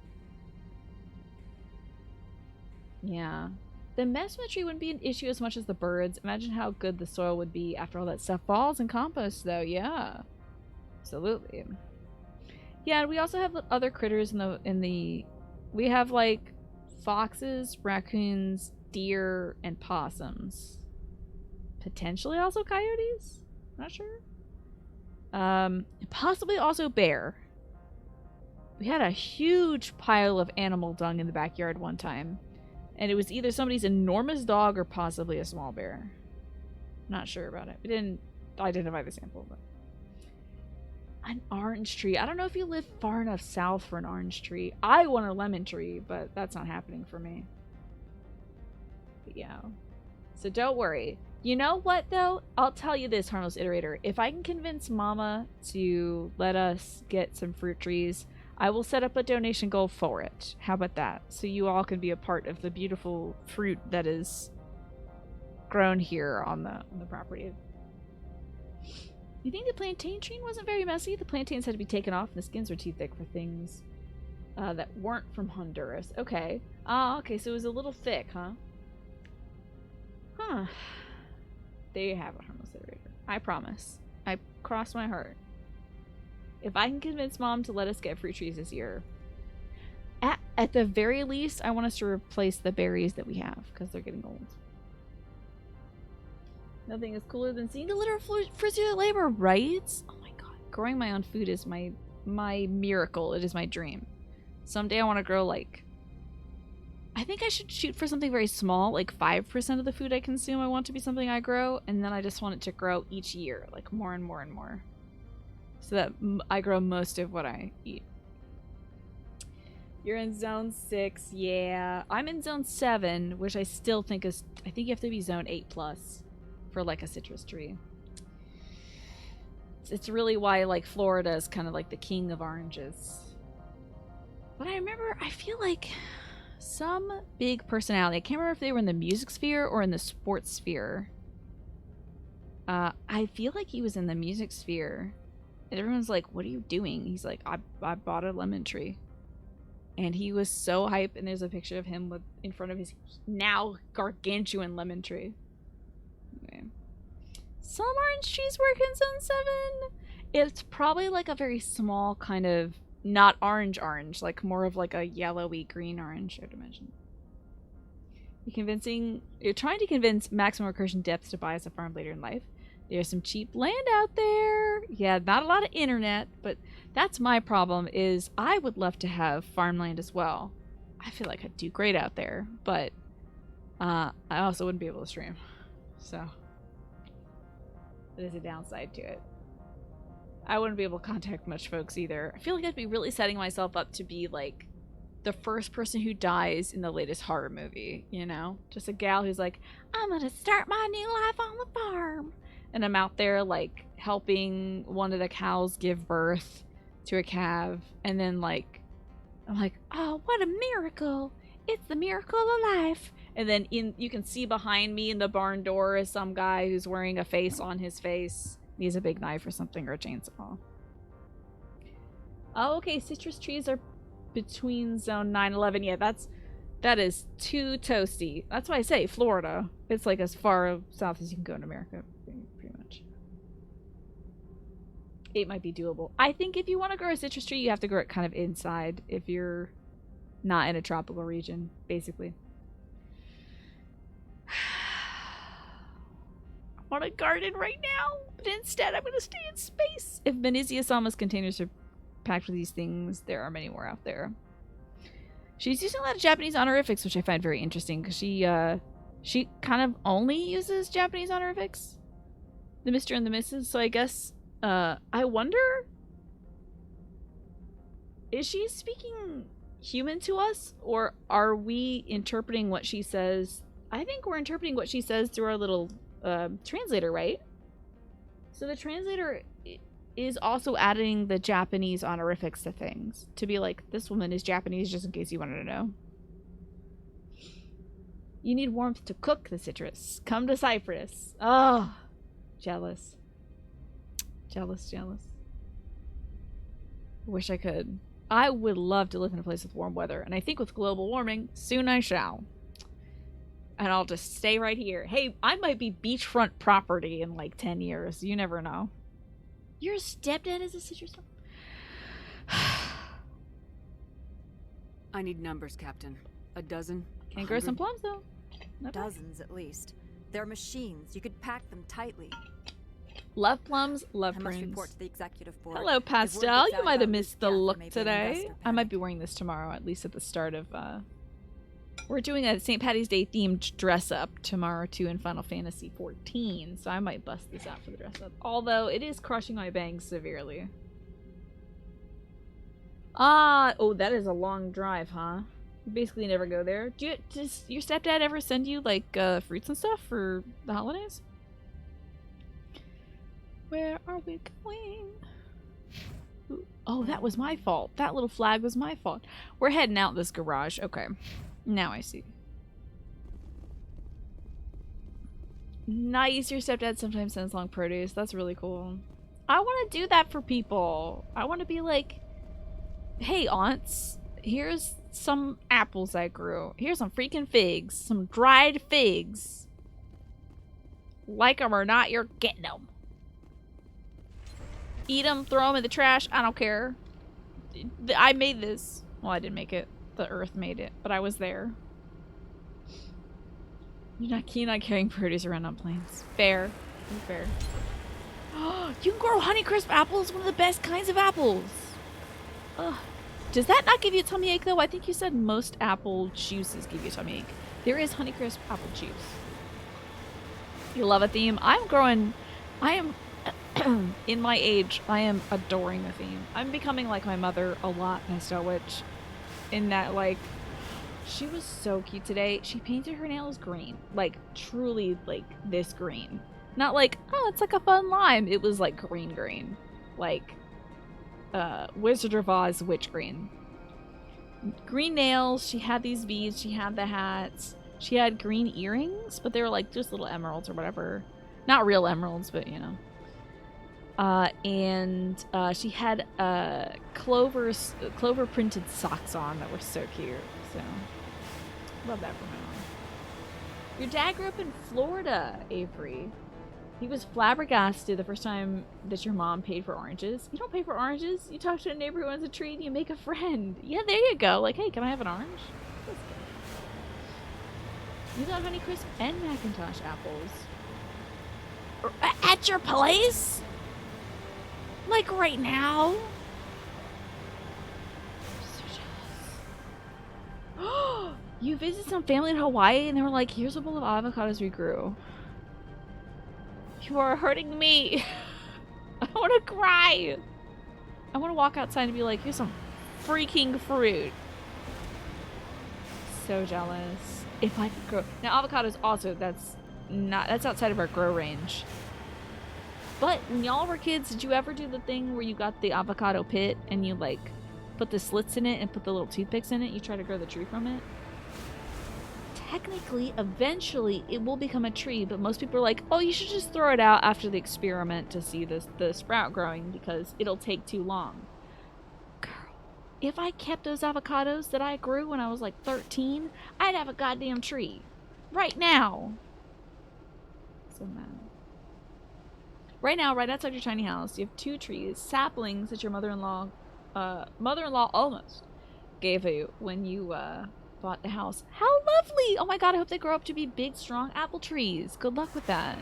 Yeah. The mesma tree wouldn't be an issue as much as the birds. Imagine how good the soil would be after all that stuff falls in compost, though. Yeah. Absolutely. Yeah, we also have other critters in the we have, like, foxes, raccoons, deer, and possums. Potentially also coyotes? Not sure. Possibly also bear. We had a huge pile of animal dung in the backyard one time, and it was either somebody's enormous dog or possibly a small bear. Not sure about it. We didn't identify the sample, but an orange tree. I don't know if you live far enough south for an orange tree. I want a lemon tree, but that's not happening for me. But yeah. So don't worry. You know what, though? I'll tell you this, Harmless Iterator. If I can convince Mama to let us get some fruit trees, I will set up a donation goal for it. How about that? So you all can be a part of the beautiful fruit that is grown here on the property. You think the plantain tree wasn't very messy? The plantains had to be taken off and the skins were too thick for things that weren't from Honduras. Okay. Okay, so it was a little thick, huh? Huh. There you have it, Harmless Iterator. I promise. I cross my heart. If I can convince Mom to let us get fruit trees this year, at the very least, I want us to replace the berries that we have, because they're getting old. Nothing is cooler than seeing a litter of fruit labor, right? Oh my god. Growing my own food is my miracle. It is my dream. Someday I want to grow, like, I think I should shoot for something very small, like 5% of the food I consume I want to be something I grow, and then I just want it to grow each year, like more and more and more. So that I grow most of what I eat. You're in zone 6, yeah. I'm in zone 7, which I still think is, I think you have to be zone 8+ for like a citrus tree. It's really why, like, Florida is kind of like the king of oranges. But I remember, I feel like some big personality, I can't remember if they were in the music sphere or in the sports sphere. I feel like he was in the music sphere. And everyone's like, what are you doing? He's like, I bought a lemon tree. And he was so hype, and there's a picture of him with in front of his now gargantuan lemon tree. Okay. Some orange trees work in zone 7. It's probably like a very small kind of, not orange, like more of like a yellowy green orange, I'd imagine. You're trying to convince Maximum Recursion Depths to buy us a farm later in life. There's some cheap land out there. Yeah, not a lot of internet, but that's my problem, is I would love to have farmland as well. I feel like I'd do great out there, but I also wouldn't be able to stream. So That is a downside to it. I wouldn't be able to contact much folks either. I feel like I'd be really setting myself up to be like the first person who dies in the latest horror movie, you know? Just a gal who's like, I'm gonna start my new life on the farm. And I'm out there like helping one of the cows give birth to a calf. And then like, I'm like, oh, what a miracle. It's the miracle of life. And then you can see behind me in the barn door is some guy who's wearing a face on his face. He has a big knife or something, or a chainsaw. Oh, okay, citrus trees are between zone 9-11. Yeah, that is too toasty. That's why I say Florida. It's like as far south as you can go in America, pretty much. 8 might be doable. I think if you want to grow a citrus tree, you have to grow it kind of inside if you're not in a tropical region, basically. I want a garden right now, but instead I'm going to stay in space. If Benizia-sama's containers are packed with these things, there are many more out there. She's using a lot of Japanese honorifics, which I find very interesting, because she kind of only uses Japanese honorifics. The Mr. and the Mrs. So I guess, I wonder, is she speaking human to us, or are we interpreting what she says? I think we're interpreting what she says through our little translator, right? So the translator is also adding the Japanese honorifics to things to be like, this woman is Japanese, just in case you wanted to know. You need warmth to cook the citrus. Come to Cyprus. Oh, jealous. Jealous. Wish I could. I would love to live in a place with warm weather, and I think with global warming, soon I shall. And I'll just stay right here. Hey, I might be beachfront property in like 10 years. You never know. Your stepdad is a citrus. I need numbers, Captain. A dozen? Can't grow some plums, though. Dozens, at least. They're machines. You could pack them tightly. Love plums, love I must prunes. report to the executive board. Hello, Pastel. You might have missed the look today. I might be wearing this tomorrow, at least at the start of, we're doing a St. Patty's Day themed dress up tomorrow too in Final Fantasy XIV, so I might bust this out for the dress up. Although it is crushing my bangs severely. Oh, that is a long drive, huh? You basically never go there. Does your stepdad ever send you like fruits and stuff for the holidays? Where are we going? Ooh, oh, that was my fault. That little flag was my fault. We're heading out this garage. Okay. Now I see. Nice. Your stepdad sometimes sends long produce. That's really cool. I want to do that for people. I want to be like, hey, aunts, here's some apples I grew. Here's some freaking figs. Some dried figs. Like them or not, you're getting them. Eat them, throw them in the trash. I don't care. I made this. Well, I didn't make it. The earth made it, but I was there. You're not keen on carrying produce around on planes. Fair. Fair. You can grow Honeycrisp apples, one of the best kinds of apples. Ugh. Does that not give you a tummy ache, though? I think you said most apple juices give you a tummy ache. There is Honeycrisp apple juice. You love a theme? I am in my age, I am adoring the theme. I'm becoming like my mother a lot, Nesta Witch. In that, like, she was so cute today. She painted her nails green. Like, truly, like, this green. Not like, oh, it's like a fun lime. It was, like, green. Like, Wizard of Oz witch green. Green nails. She had these beads. She had the hats. She had green earrings, but they were, like, just little emeralds or whatever. Not real emeralds, but, you know. And she had clover printed socks on that were so cute. So love that for my mom. Your dad grew up in Florida, Avery. He was flabbergasted the first time that your mom paid for oranges. You don't pay for oranges. You talk to a neighbor who owns a tree and you make a friend. Yeah, there you go. Like, hey, can I have an orange? You got Honeycrisp and Macintosh apples. At your place? Like right now? So jealous. You visit some family in Hawaii and they were like, here's a bowl of avocados we grew. You are hurting me. I want to cry. I want to walk outside and be like, here's some freaking fruit. So jealous. If I could grow. Now avocados also, that's outside of our grow range. But when y'all were kids, did you ever do the thing where you got the avocado pit and you like put the slits in it and put the little toothpicks in it? You try to grow the tree from it? Technically, eventually, it will become a tree, but most people are like, oh, you should just throw it out after the experiment to see the sprout growing because it'll take too long. Girl, if I kept those avocados that I grew when I was like 13, I'd have a goddamn tree. Right now. So mad. Right now, right outside your tiny house, you have 2 trees, saplings that your mother-in-law almost gave you when you bought the house. How lovely! Oh my god, I hope they grow up to be big, strong apple trees. Good luck with that.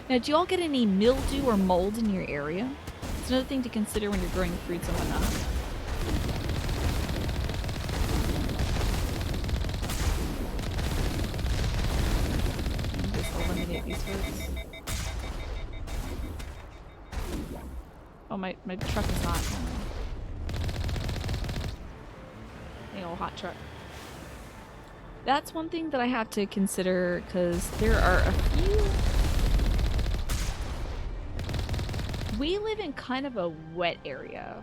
Now, do y'all get any mildew or mold in your area? It's another thing to consider when you're growing fruits and whatnot. Just eliminate these fruits. Oh, my truck is hot. The old hot truck. That's one thing that I have to consider because there are a few. We live in kind of a wet area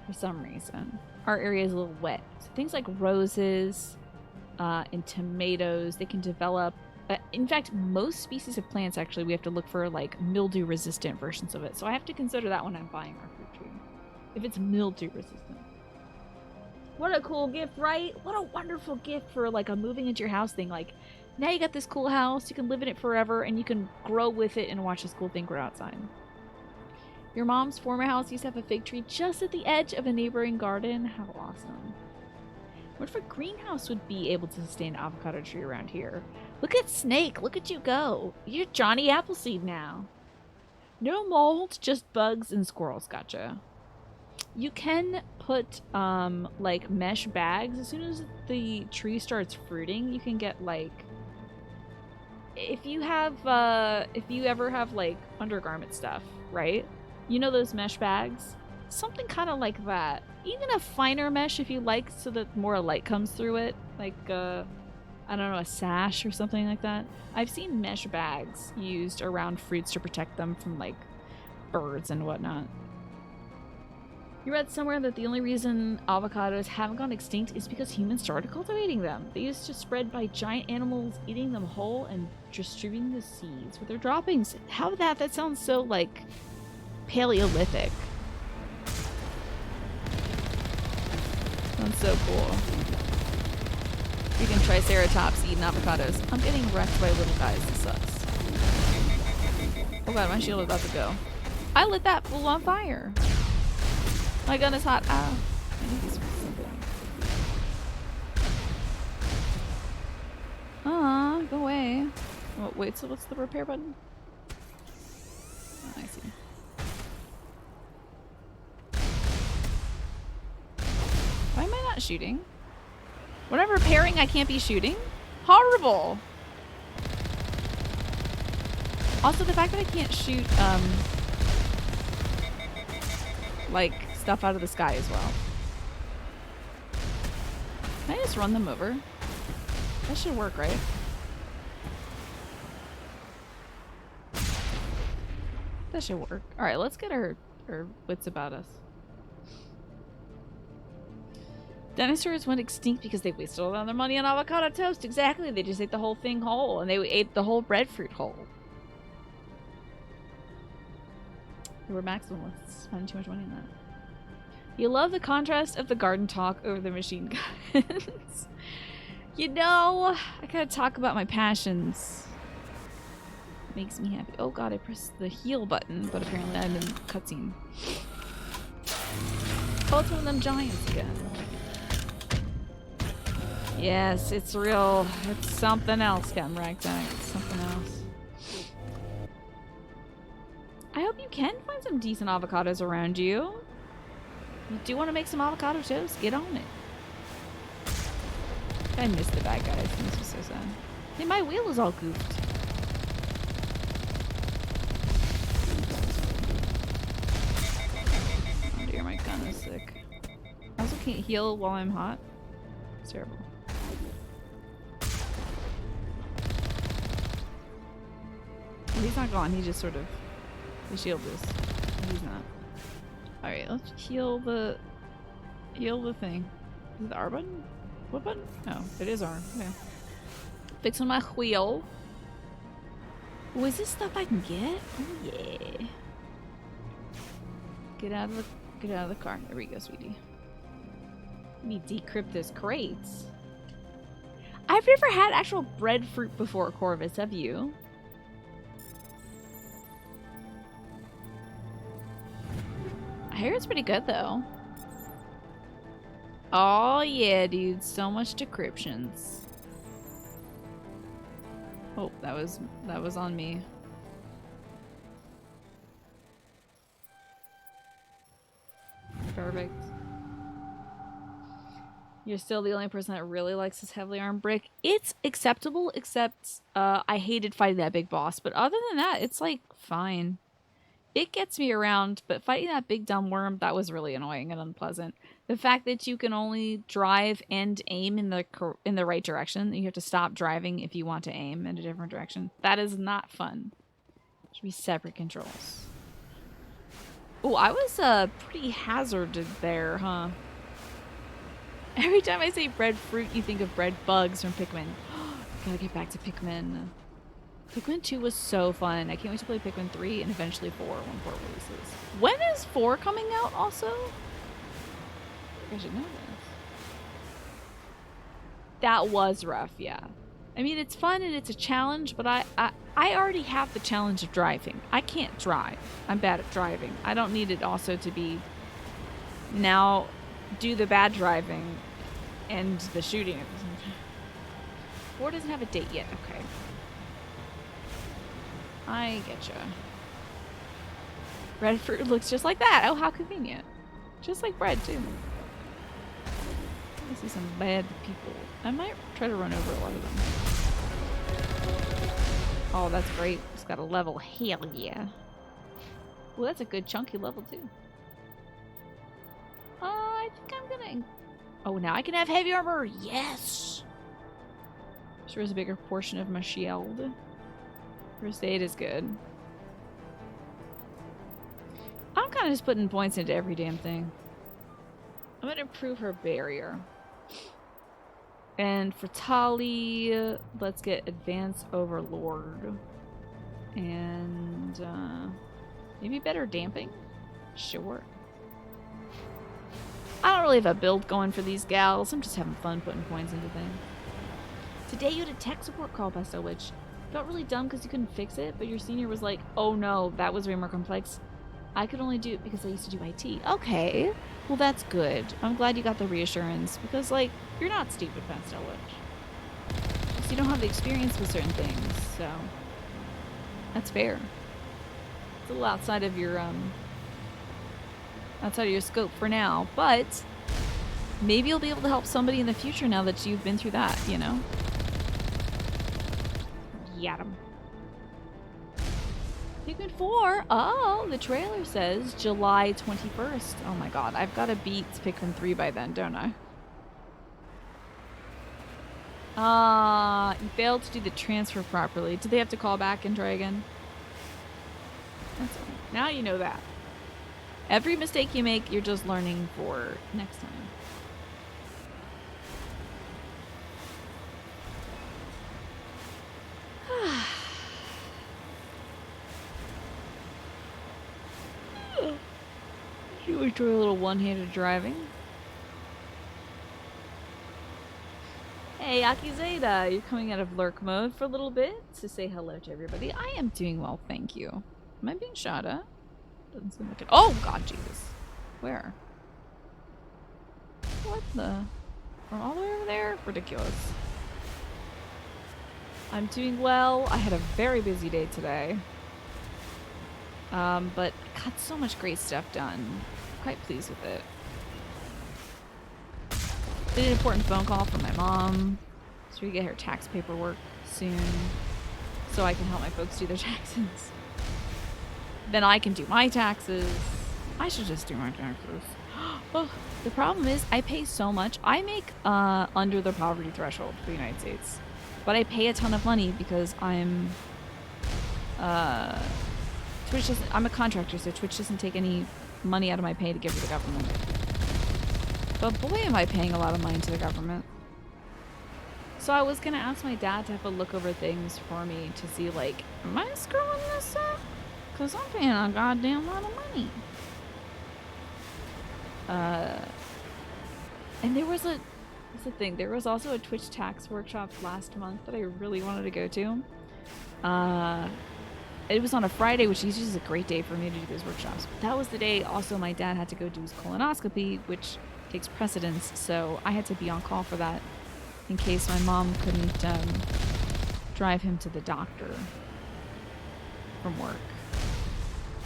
for some reason. Our area is a little wet. So things like roses and tomatoes, they can develop. In fact, most species of plants, actually, we have to look for like mildew resistant versions of it. So I have to consider that when I'm buying our fruit tree. If it's mildew resistant. What a cool gift, right? What a wonderful gift for like a moving into your house thing. Like, now you got this cool house, you can live in it forever, and you can grow with it and watch this cool thing grow outside. Your mom's former house used to have a fig tree just at the edge of a neighboring garden. How awesome. What if a greenhouse would be able to sustain an avocado tree around here? Look at Snake, look at you go. You're Johnny Appleseed now. No mold, just bugs and squirrels, gotcha. You can put like mesh bags as soon as the tree starts fruiting. You can get like, if you ever have like undergarment stuff, right? You know those mesh bags? Something kind of like that. Even a finer mesh if you like, so that more light comes through it. Like I don't know, a sash or something like that. I've seen mesh bags used around fruits to protect them from like birds and whatnot. You read somewhere that the only reason avocados haven't gone extinct is because humans started cultivating them. They used to spread by giant animals eating them whole and distributing the seeds with their droppings. How that sounds so like Paleolithic. Sounds so cool. You can Triceratops eating avocados. I'm getting wrecked by little guys. This sucks. Oh god, my shield is about to go. I lit that fool on fire. My gun is hot. Ah. I need these go away. Oh, wait, so what's the repair button? Oh, I see. Why am I not shooting? When I'm repairing, I can't be shooting? Horrible! Also, the fact that I can't shoot, like, stuff out of the sky as well. Can I just run them over? That should work, right? That should work. Alright, let's get our wits about us. Dinosaurs went extinct because they wasted all their money on avocado toast. Exactly. They just ate the whole thing whole, and they ate the whole breadfruit whole. They were maximalists. Spending too much money on that. You love the contrast of the garden talk over the machine guns. You know, I gotta talk about my passions. It makes me happy. Oh god, I pressed the heal button, but apparently I'm in cutscene. Oh, it's one of them giants again. Yes, it's real. It's something else, Captain Ragtag. It's something else. I hope you can find some decent avocados around you. You do want to make some avocado toast? Get on it. I missed the bad guys. This was so sad. Hey, my wheel is all goofed. here. My gun is sick. I also can't heal while I'm hot. It's terrible. Well, he's not gone. He just sort of... The shield is. He's not. Alright, let's heal the... Heal the thing. Is it the R button? What button? Oh, it is R. Okay. Fixing my wheel. Oh, is this stuff I can get? Oh, yeah. Get out of the car. There we go, sweetie. Let me decrypt this crates. I've never had actual breadfruit before, Corvus. Have you? I hear it's pretty good though. Oh yeah, dude. So much decryptions. Oh, that was on me. Perfect. You're still the only person that really likes this heavily armed brick. It's acceptable, except I hated fighting that big boss. But other than that, it's like fine. It gets me around, but fighting that big dumb worm, that was really annoying and unpleasant. The fact that you can only drive and aim in the right direction, you have to stop driving if you want to aim in a different direction. That is not fun. It should be separate controls. Oh, I was pretty hazarded there, huh? Every time I say breadfruit, you think of bread bugs from Pikmin. Gotta get back to Pikmin. Pikmin 2 was so fun. I can't wait to play Pikmin 3 and eventually 4 when 4 releases. When is 4 coming out also? I should know this. That was rough, yeah. I mean, it's fun and it's a challenge, but I already have the challenge of driving. I can't drive. I'm bad at driving. I don't need it also to be now do the bad driving and the shooting at the same time. 4 doesn't have a date yet. Okay. I getcha. Breadfruit looks just like that. Oh, how convenient. Just like bread, too. I see some bad people. I might try to run over a lot of them. Oh, that's great. It's got a level. Hell yeah. Well, that's a good chunky level, too. I think I'm gonna... Oh, now I can have heavy armor. Yes! Sure is a bigger portion of my shield. First aid is good. I'm kind of just putting points into every damn thing. I'm gonna improve her barrier. And for Tali, let's get Advanced Overlord. And maybe better damping? Sure. I don't really have a build going for these gals. I'm just having fun putting points into things. Today you had a tech support call, Pesto, which felt really dumb because you couldn't fix it, but your senior was like, oh no, that was way more complex. I could only do it because I used to do IT. Okay, well that's good. I'm glad you got the reassurance because, like, you're not stupid, Pesto, which just you don't have the experience with certain things, so that's fair. It's a little outside of your scope for now, but maybe you'll be able to help somebody in the future now that you've been through that, you know? Got him. Pikmin 4. Oh, the trailer says July 21st. Oh my god, I've got to beat Pikmin 3 by then, don't I? You failed to do the transfer properly. Did they have to call back and try again? That's all right. Now you know that. Every mistake you make, you're just learning for next time. You enjoy a little one-handed driving. Hey, Akizeda, you're coming out of lurk mode for a little bit to say hello to everybody. I am doing well, thank you. Am I being shot at? Doesn't seem like it. Oh, God, Jesus. Where? What the? From all the way over there? Ridiculous. I'm doing well. I had a very busy day today. But got so much great stuff done. Quite pleased with it. Did an important phone call from my mom. So we get her tax paperwork soon. So I can help my folks do their taxes. Then I can do my taxes. I should just do my taxes. Oh, the problem is I pay so much. I make under the poverty threshold for the United States. But I pay a ton of money because I'm Twitch doesn't, I'm a contractor, so Twitch doesn't take any money out of my pay to give to the government. But boy, am I paying a lot of money to the government. So I was gonna ask my dad to have a look over things for me to see, like, am I screwing this up? Because I'm paying a goddamn lot of money. And there was that's the thing, there was also a Twitch tax workshop last month that I really wanted to go to. It was on a Friday, which usually is a great day for me to do those workshops. But that was the day also my dad had to go do his colonoscopy, which takes precedence, so I had to be on call for that in case my mom couldn't drive him to the doctor from work.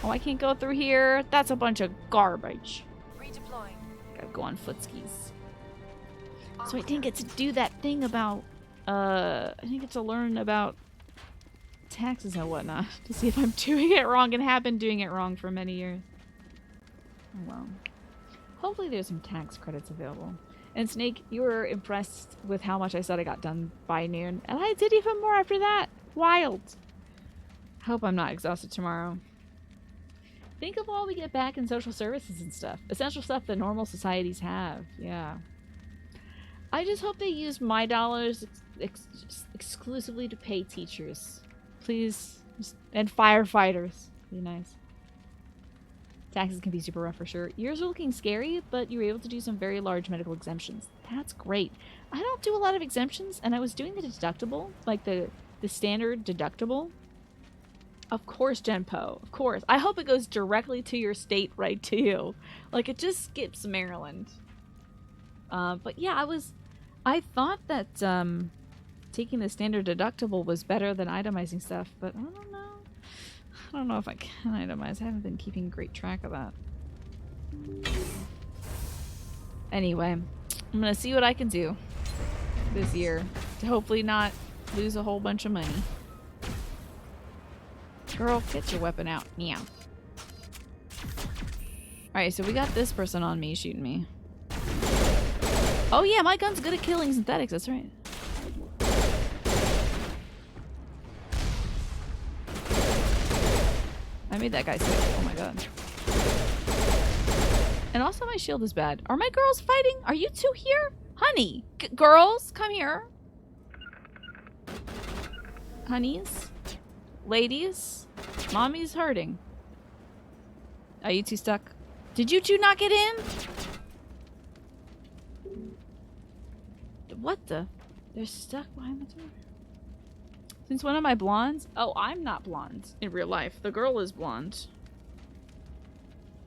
Oh, I can't go through here. That's a bunch of garbage. Redeploying. Gotta go on foot skis. So I didn't get to do that thing about, I didn't get to learn about taxes and whatnot to see if I'm doing it wrong, and have been doing it wrong for many years. Oh well. Hopefully there's some tax credits available. And Snake, you were impressed with how much I said I got done by noon, and I did even more after that. Wild. Hope I'm not exhausted tomorrow. Think of all we get back in social services and stuff. Essential stuff that normal societies have. Yeah. I just hope they use my dollars exclusively to pay teachers. Please. And firefighters. Be nice. Taxes can be super rough for sure. Yours are looking scary, but you were able to do some very large medical exemptions. That's great. I don't do a lot of exemptions, and I was doing the deductible, like the standard deductible. Of course, Genpo. Of course. I hope it goes directly to your state, right to you. Like, it just skips Maryland. But yeah, I thought that taking the standard deductible was better than itemizing stuff, but I don't know. I don't know if I can itemize. I haven't been keeping great track of that. Anyway, I'm gonna see what I can do this year to hopefully not lose a whole bunch of money. Girl, get your weapon out. Meow. Alright, so we got this person on me shooting me. Oh yeah, my gun's good at killing synthetics, that's right. I made that guy sick. Oh my god. And also my shield is bad. Are my girls fighting? Are you two here? Honey! Girls, come here. Honeys? Ladies? Mommy's hurting. Are you two stuck? Did you two not get in? What the? They're stuck behind the door. Since when am I blonde? Oh, I'm not blonde in real life. The girl is blonde.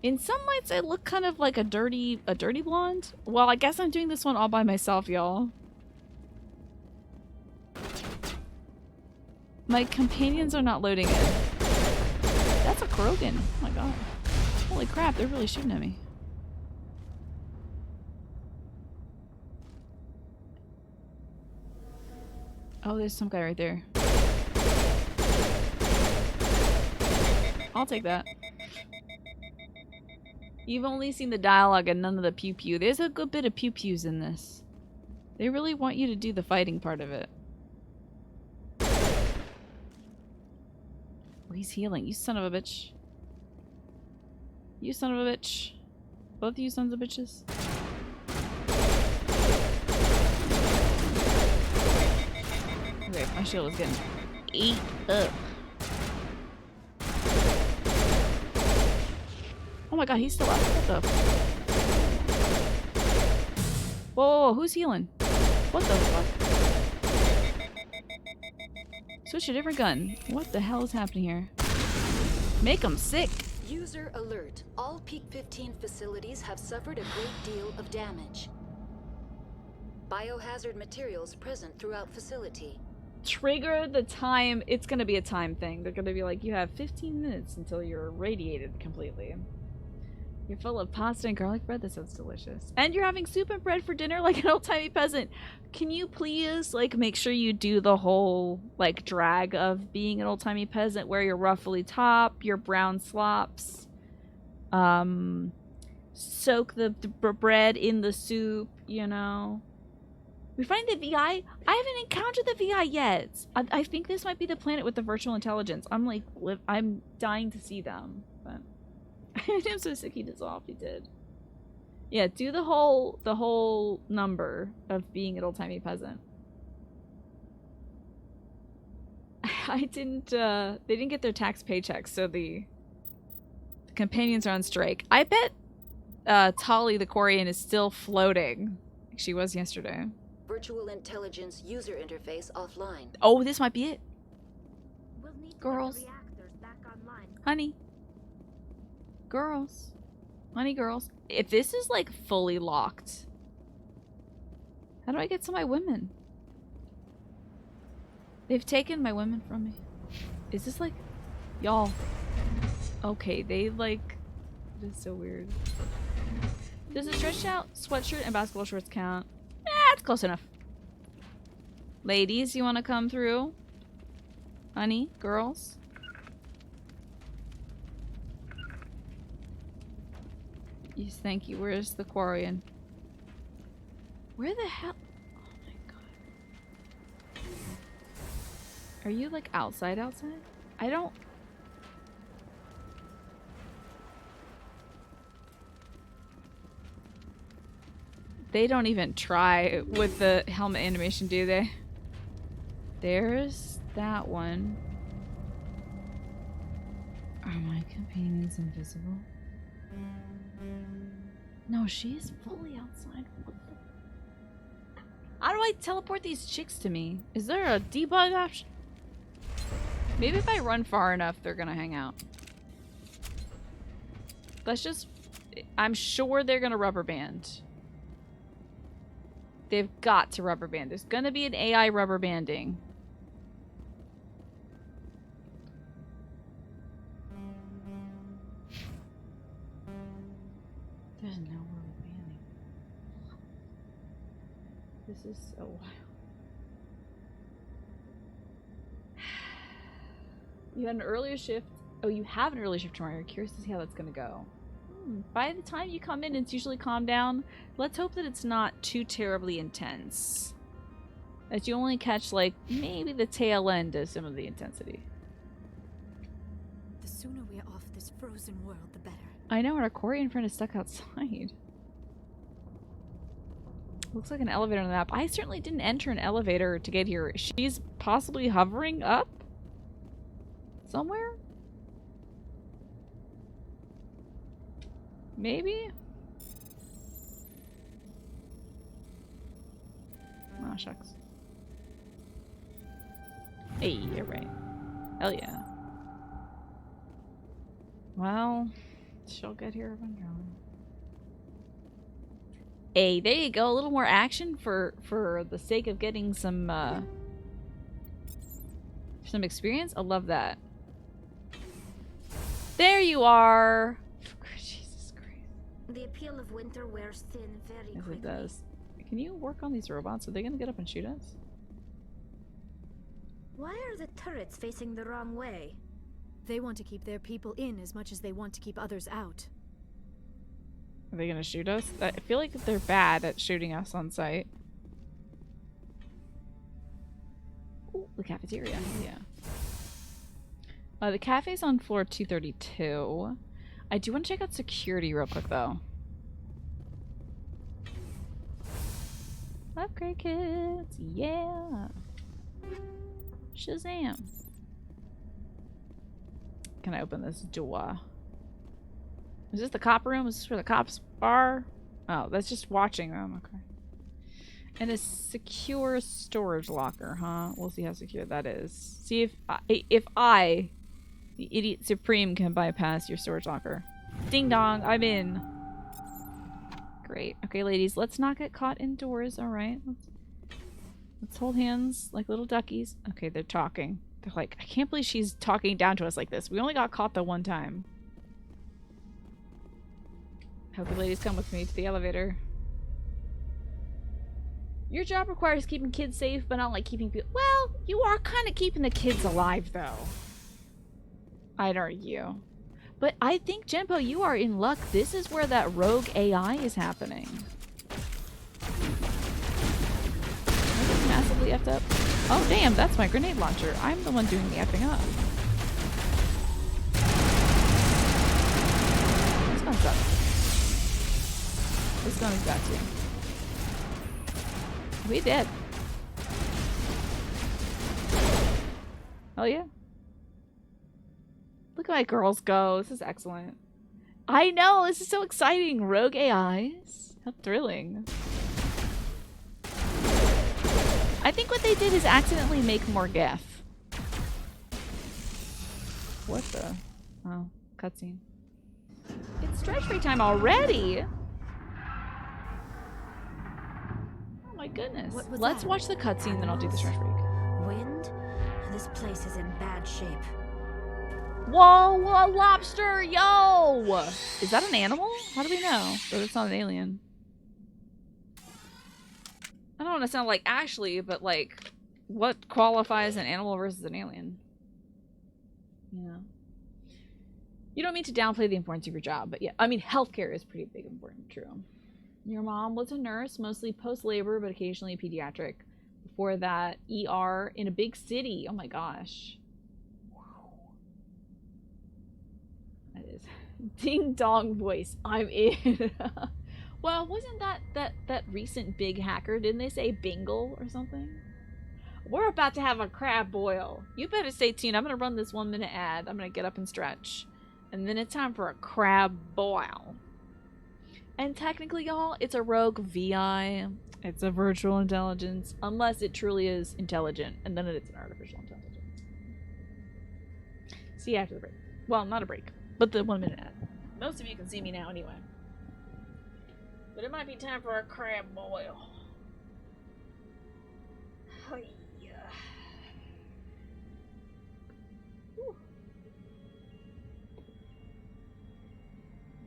In some lights, I look kind of like a dirty blonde. Well, I guess I'm doing this one all by myself, y'all. My companions are not loading in. That's a Krogan. Oh my god. Holy crap, they're really shooting at me. Oh, there's some guy right there. I'll take that. You've only seen the dialogue and none of the pew-pew. There's a good bit of pew-pews in this. They really want you to do the fighting part of it. Oh, he's healing. You son of a bitch. You son of a bitch. Both of you sons of bitches. Okay, my shield is getting ate up. Oh my god, he's still up. What the? Whoa, who's healing? What the fuck? Switch to a different gun. What the hell is happening here? Make them sick. User alert. All Peak 15 facilities have suffered a great deal of damage. Biohazard materials present throughout facility. Trigger the time. It's gonna be a time thing. They're gonna be like, you have 15 minutes until you're irradiated completely. You're full of pasta and garlic bread? That sounds delicious. And you're having soup and bread for dinner like an old-timey peasant. Can you please, like, make sure you do the whole, like, drag of being an old-timey peasant? Wear your ruffly top, your brown slops, soak the bread in the soup, you know. We find the VI. I haven't encountered the VI yet. I think this might be the planet with the virtual intelligence. I'm dying to see them, but I'm so sick he dissolved. He did. Yeah, do the whole number of being an old-timey peasant. They didn't get their tax paychecks, so the companions are on strike. I bet Tali the Quarian is still floating, like she was yesterday. Virtual intelligence user interface offline. Oh, this might be it. We'll need to Girls. get the reactors back online. Honey. Girls. Honey, girls. If this is, like, fully locked, how do I get to my women? They've taken my women from me. Is this, like... Y'all. Okay, they, like... This is so weird. Does a stretched out sweatshirt and basketball shorts count? It's close enough. Ladies, you want to come through? Honey, girls? Yes, thank you. Where's the Quarian? Where the hell? Oh my god. Are you like outside? I don't... They don't even try with the helmet animation, do they? There's that one. Are my companions invisible? No, she's fully outside. What the... How do I teleport these chicks to me? Is there a debug option? Maybe if I run far enough, they're gonna hang out. Let's just... I'm sure they're gonna rubber band. They've got to rubber band. There's gonna be an AI rubber banding. There's no rubber banding. This is so wild. You had an earlier shift. Oh, you have an early shift tomorrow. You're curious to see how that's gonna go. By the time you come in, it's usually calmed down. Let's hope that it's not too terribly intense. That you only catch, like, maybe the tail end of some of the intensity. The sooner we are off this frozen world, the better. I know, our Quarian friend is stuck outside. Looks like an elevator on the map. I certainly didn't enter an elevator to get here. She's possibly hovering up? Somewhere? Maybe? Oh, shucks. Hey, you're right. Hell yeah. Well, she'll get here eventually. Hey, there you go. A little more action for the sake of getting some experience. I love that. There you are. Jesus Christ. The appeal of winter wears thin very Yes, quickly. it does. Can you work on these robots? Are they gonna get up and shoot us? Why are the turrets facing the wrong way? They want to keep their people in as much as they want to keep others out. Are they gonna shoot us? I feel like they're bad at shooting us on sight. Ooh, the cafeteria. Yeah. The cafe's on floor 232. I do want to check out security real quick, though. Upgrade kits. Yeah. Shazam. Can I open this door? Is this the cop room? Is this where the cops are? Oh, that's just watching them. Okay. And a secure storage locker, huh? We'll see how secure that is. See if I, the idiot supreme, can bypass your storage locker. Ding dong, I'm in. Great. Okay, ladies, let's not get caught indoors. All right. Let's hold hands like little duckies. Okay, they're talking. They're like, I can't believe she's talking down to us like this. We only got caught the one time. How could ladies come with me to the elevator? Your job requires keeping kids safe, but not like keeping people... Well, you are kind of keeping the kids alive, though. I'd argue. But I think, Genpo, you are in luck. This is where that rogue AI is happening. Am I massively effed up? Oh, damn, that's my grenade launcher. I'm the one doing the effing up. This gun sucks. This gun has got to. We did. Oh, yeah. Look at my girls go. This is excellent. I know, this is so exciting. Rogue AIs. How thrilling. I think what they did is accidentally make more Geth. What the? Oh, cutscene. It's stretch free time already? Oh my goodness. Let's watch the cutscene, then I'll do the stretch break. Wind? This place is in bad shape. Whoa, a lobster, yo! Is that an animal? How do we know that it's not an alien? I don't want to sound like Ashley, but like, what qualifies an animal versus an alien? You know? You don't mean to downplay the importance of your job, but yeah, I mean, healthcare is pretty big, important, true. Your mom was a nurse, mostly post-labor, but occasionally pediatric. Before that, ER in a big city. Oh my gosh. That is ding dong voice. I'm in. Well, wasn't that recent big hacker? Didn't they say Bingle or something? We're about to have a crab boil. You better stay tuned. I'm gonna run this 1 minute ad. I'm gonna get up and stretch, and then it's time for a crab boil. And technically, y'all, it's a rogue VI. It's a virtual intelligence, unless it truly is intelligent, and then it's an artificial intelligence. See you after the break. Well, not a break, but the 1 minute ad. Most of you can see me now anyway. But it might be time for a crab boil.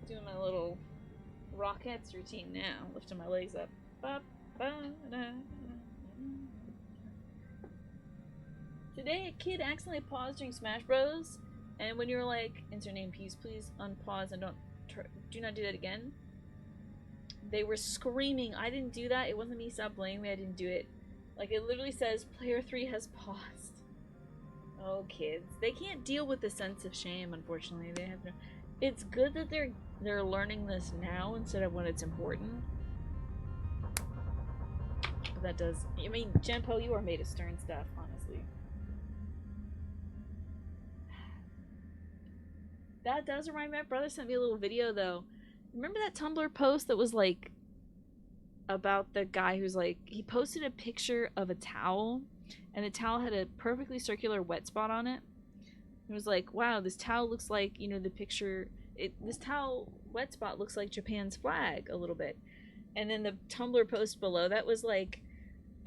Doing my little Rockettes routine now, lifting my legs up. Today, a kid accidentally paused during Smash Bros. And when you were like, enter name, please unpause and do not do that again. They were screaming. I didn't do that. It wasn't me. Stop blaming me. I didn't do it. Like, it literally says, player 3 has paused. Oh, kids. They can't deal with the sense of shame, unfortunately. They have no... It's good that they're learning this now instead of when it's important. But that does... I mean, Genpo, you are made of stern stuff, honestly. That does remind me. My brother sent me a little video, though. Remember that Tumblr post that was, like, about the guy who's, like... He posted a picture of a towel, and the towel had a perfectly circular wet spot on it. It was like, wow, this towel looks like, you know, the picture... this towel wet spot looks like Japan's flag a little bit. And then the Tumblr post below that was like,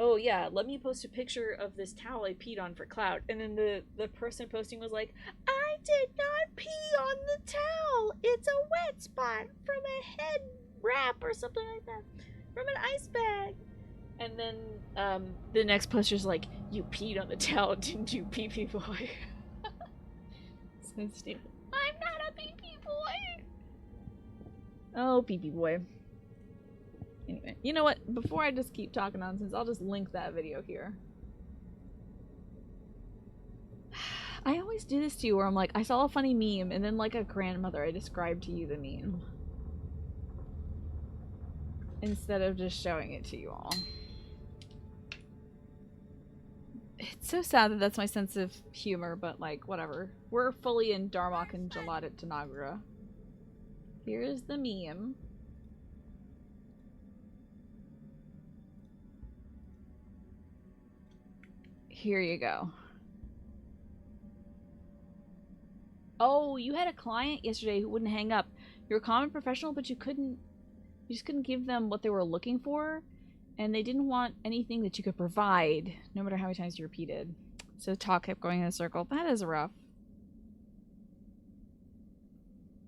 oh yeah, let me post a picture of this towel I peed on for clout. And then the person posting was like, I did not pee on the towel. It's a wet spot from a head wrap or something like that. From an ice bag. And then the next poster's like, you peed on the towel, didn't you, pee-pee boy? So stupid. I'm not a pee-pee boy. Oh, pee-pee boy. Anyway, you know what? Before I just keep talking nonsense, I'll just link that video here. I always do this to you where I'm like, I saw a funny meme, and then like a grandmother, I describe to you the meme. Instead of just showing it to you all. It's so sad that that's my sense of humor, but like, whatever. We're fully in Darmok and Jalad Tanagra. Here's the meme. Here you go. Oh, you had a client yesterday who wouldn't hang up. You're a common professional, but you just couldn't give them what they were looking for. And they didn't want anything that you could provide, no matter how many times you repeated. So talk kept going in a circle. That is rough.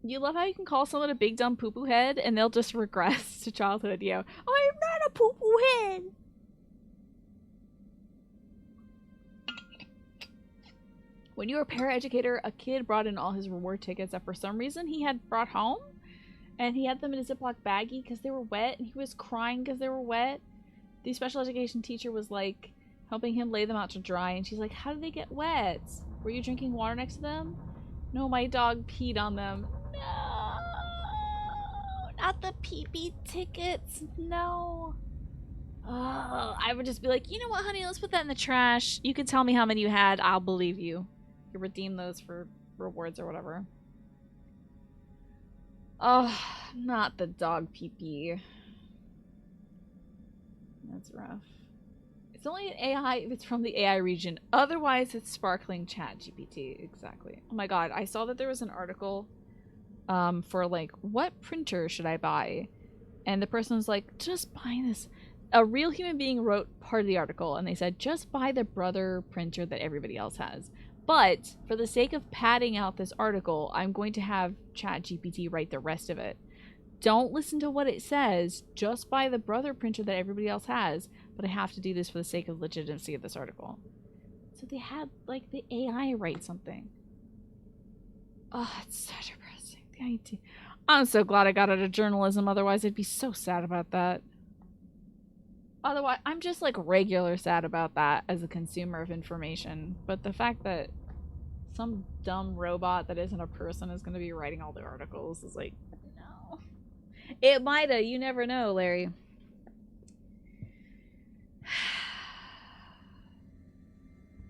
You love how you can call someone a big dumb poo-poo head and they'll just regress to childhood, I'm not a poo-poo head! When you were a paraeducator, a kid brought in all his reward tickets that for some reason he had brought home. And he had them in a Ziploc baggie because they were wet. And he was crying because they were wet. The special education teacher was like helping him lay them out to dry. And she's like, how did they get wet? Were you drinking water next to them? No, my dog peed on them. No, not the pee-pee tickets. No. Oh, I would just be like, you know what, honey? Let's put that in the trash. You can tell me how many you had. I'll believe you. You redeem those for rewards or whatever. Oh, not the dog pee-pee. That's rough. It's only an AI if it's from the AI region. Otherwise, it's sparkling chat GPT. Exactly. Oh my god, I saw that there was an article for like, what printer should I buy? And the person was like, just buy this. A real human being wrote part of the article and they said, just buy the brother printer that everybody else has. But for the sake of padding out this article, I'm going to have ChatGPT write the rest of it. Don't listen to what it says. Just buy the brother printer that everybody else has. But I have to do this for the sake of legitimacy of this article. So they had, like, the AI write something. Oh, it's so depressing. The idea. I'm so glad I got out of journalism. Otherwise, I'd be so sad about that. Otherwise, I'm just, like, regular sad about that as a consumer of information. But the fact that some dumb robot that isn't a person is going to be writing all the articles is like, no. It might've. You never know, Larry.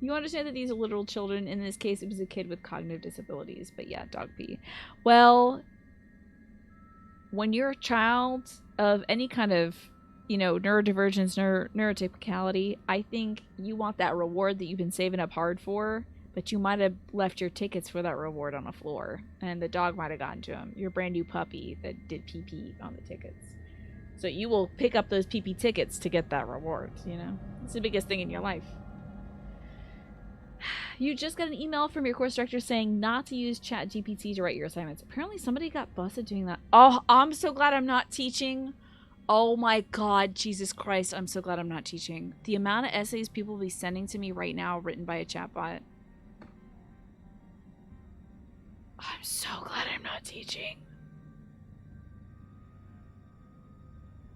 You understand that these are literal children. In this case, it was a kid with cognitive disabilities. But yeah, dog pee. Well, when you're a child of any kind of, you know, neurodivergence, neurotypicality, I think you want that reward that you've been saving up hard for, but you might have left your tickets for that reward on the floor, and the dog might have gotten to him. Your brand new puppy that did pee-pee on the tickets. So you will pick up those pee-pee tickets to get that reward, you know? It's the biggest thing in your life. You just got an email from your course director saying not to use ChatGPT to write your assignments. Apparently somebody got busted doing that. Oh, I'm so glad I'm not teaching. Oh my god, Jesus Christ, I'm so glad I'm not teaching. The amount of essays people will be sending to me right now written by a chatbot. I'm so glad I'm not teaching.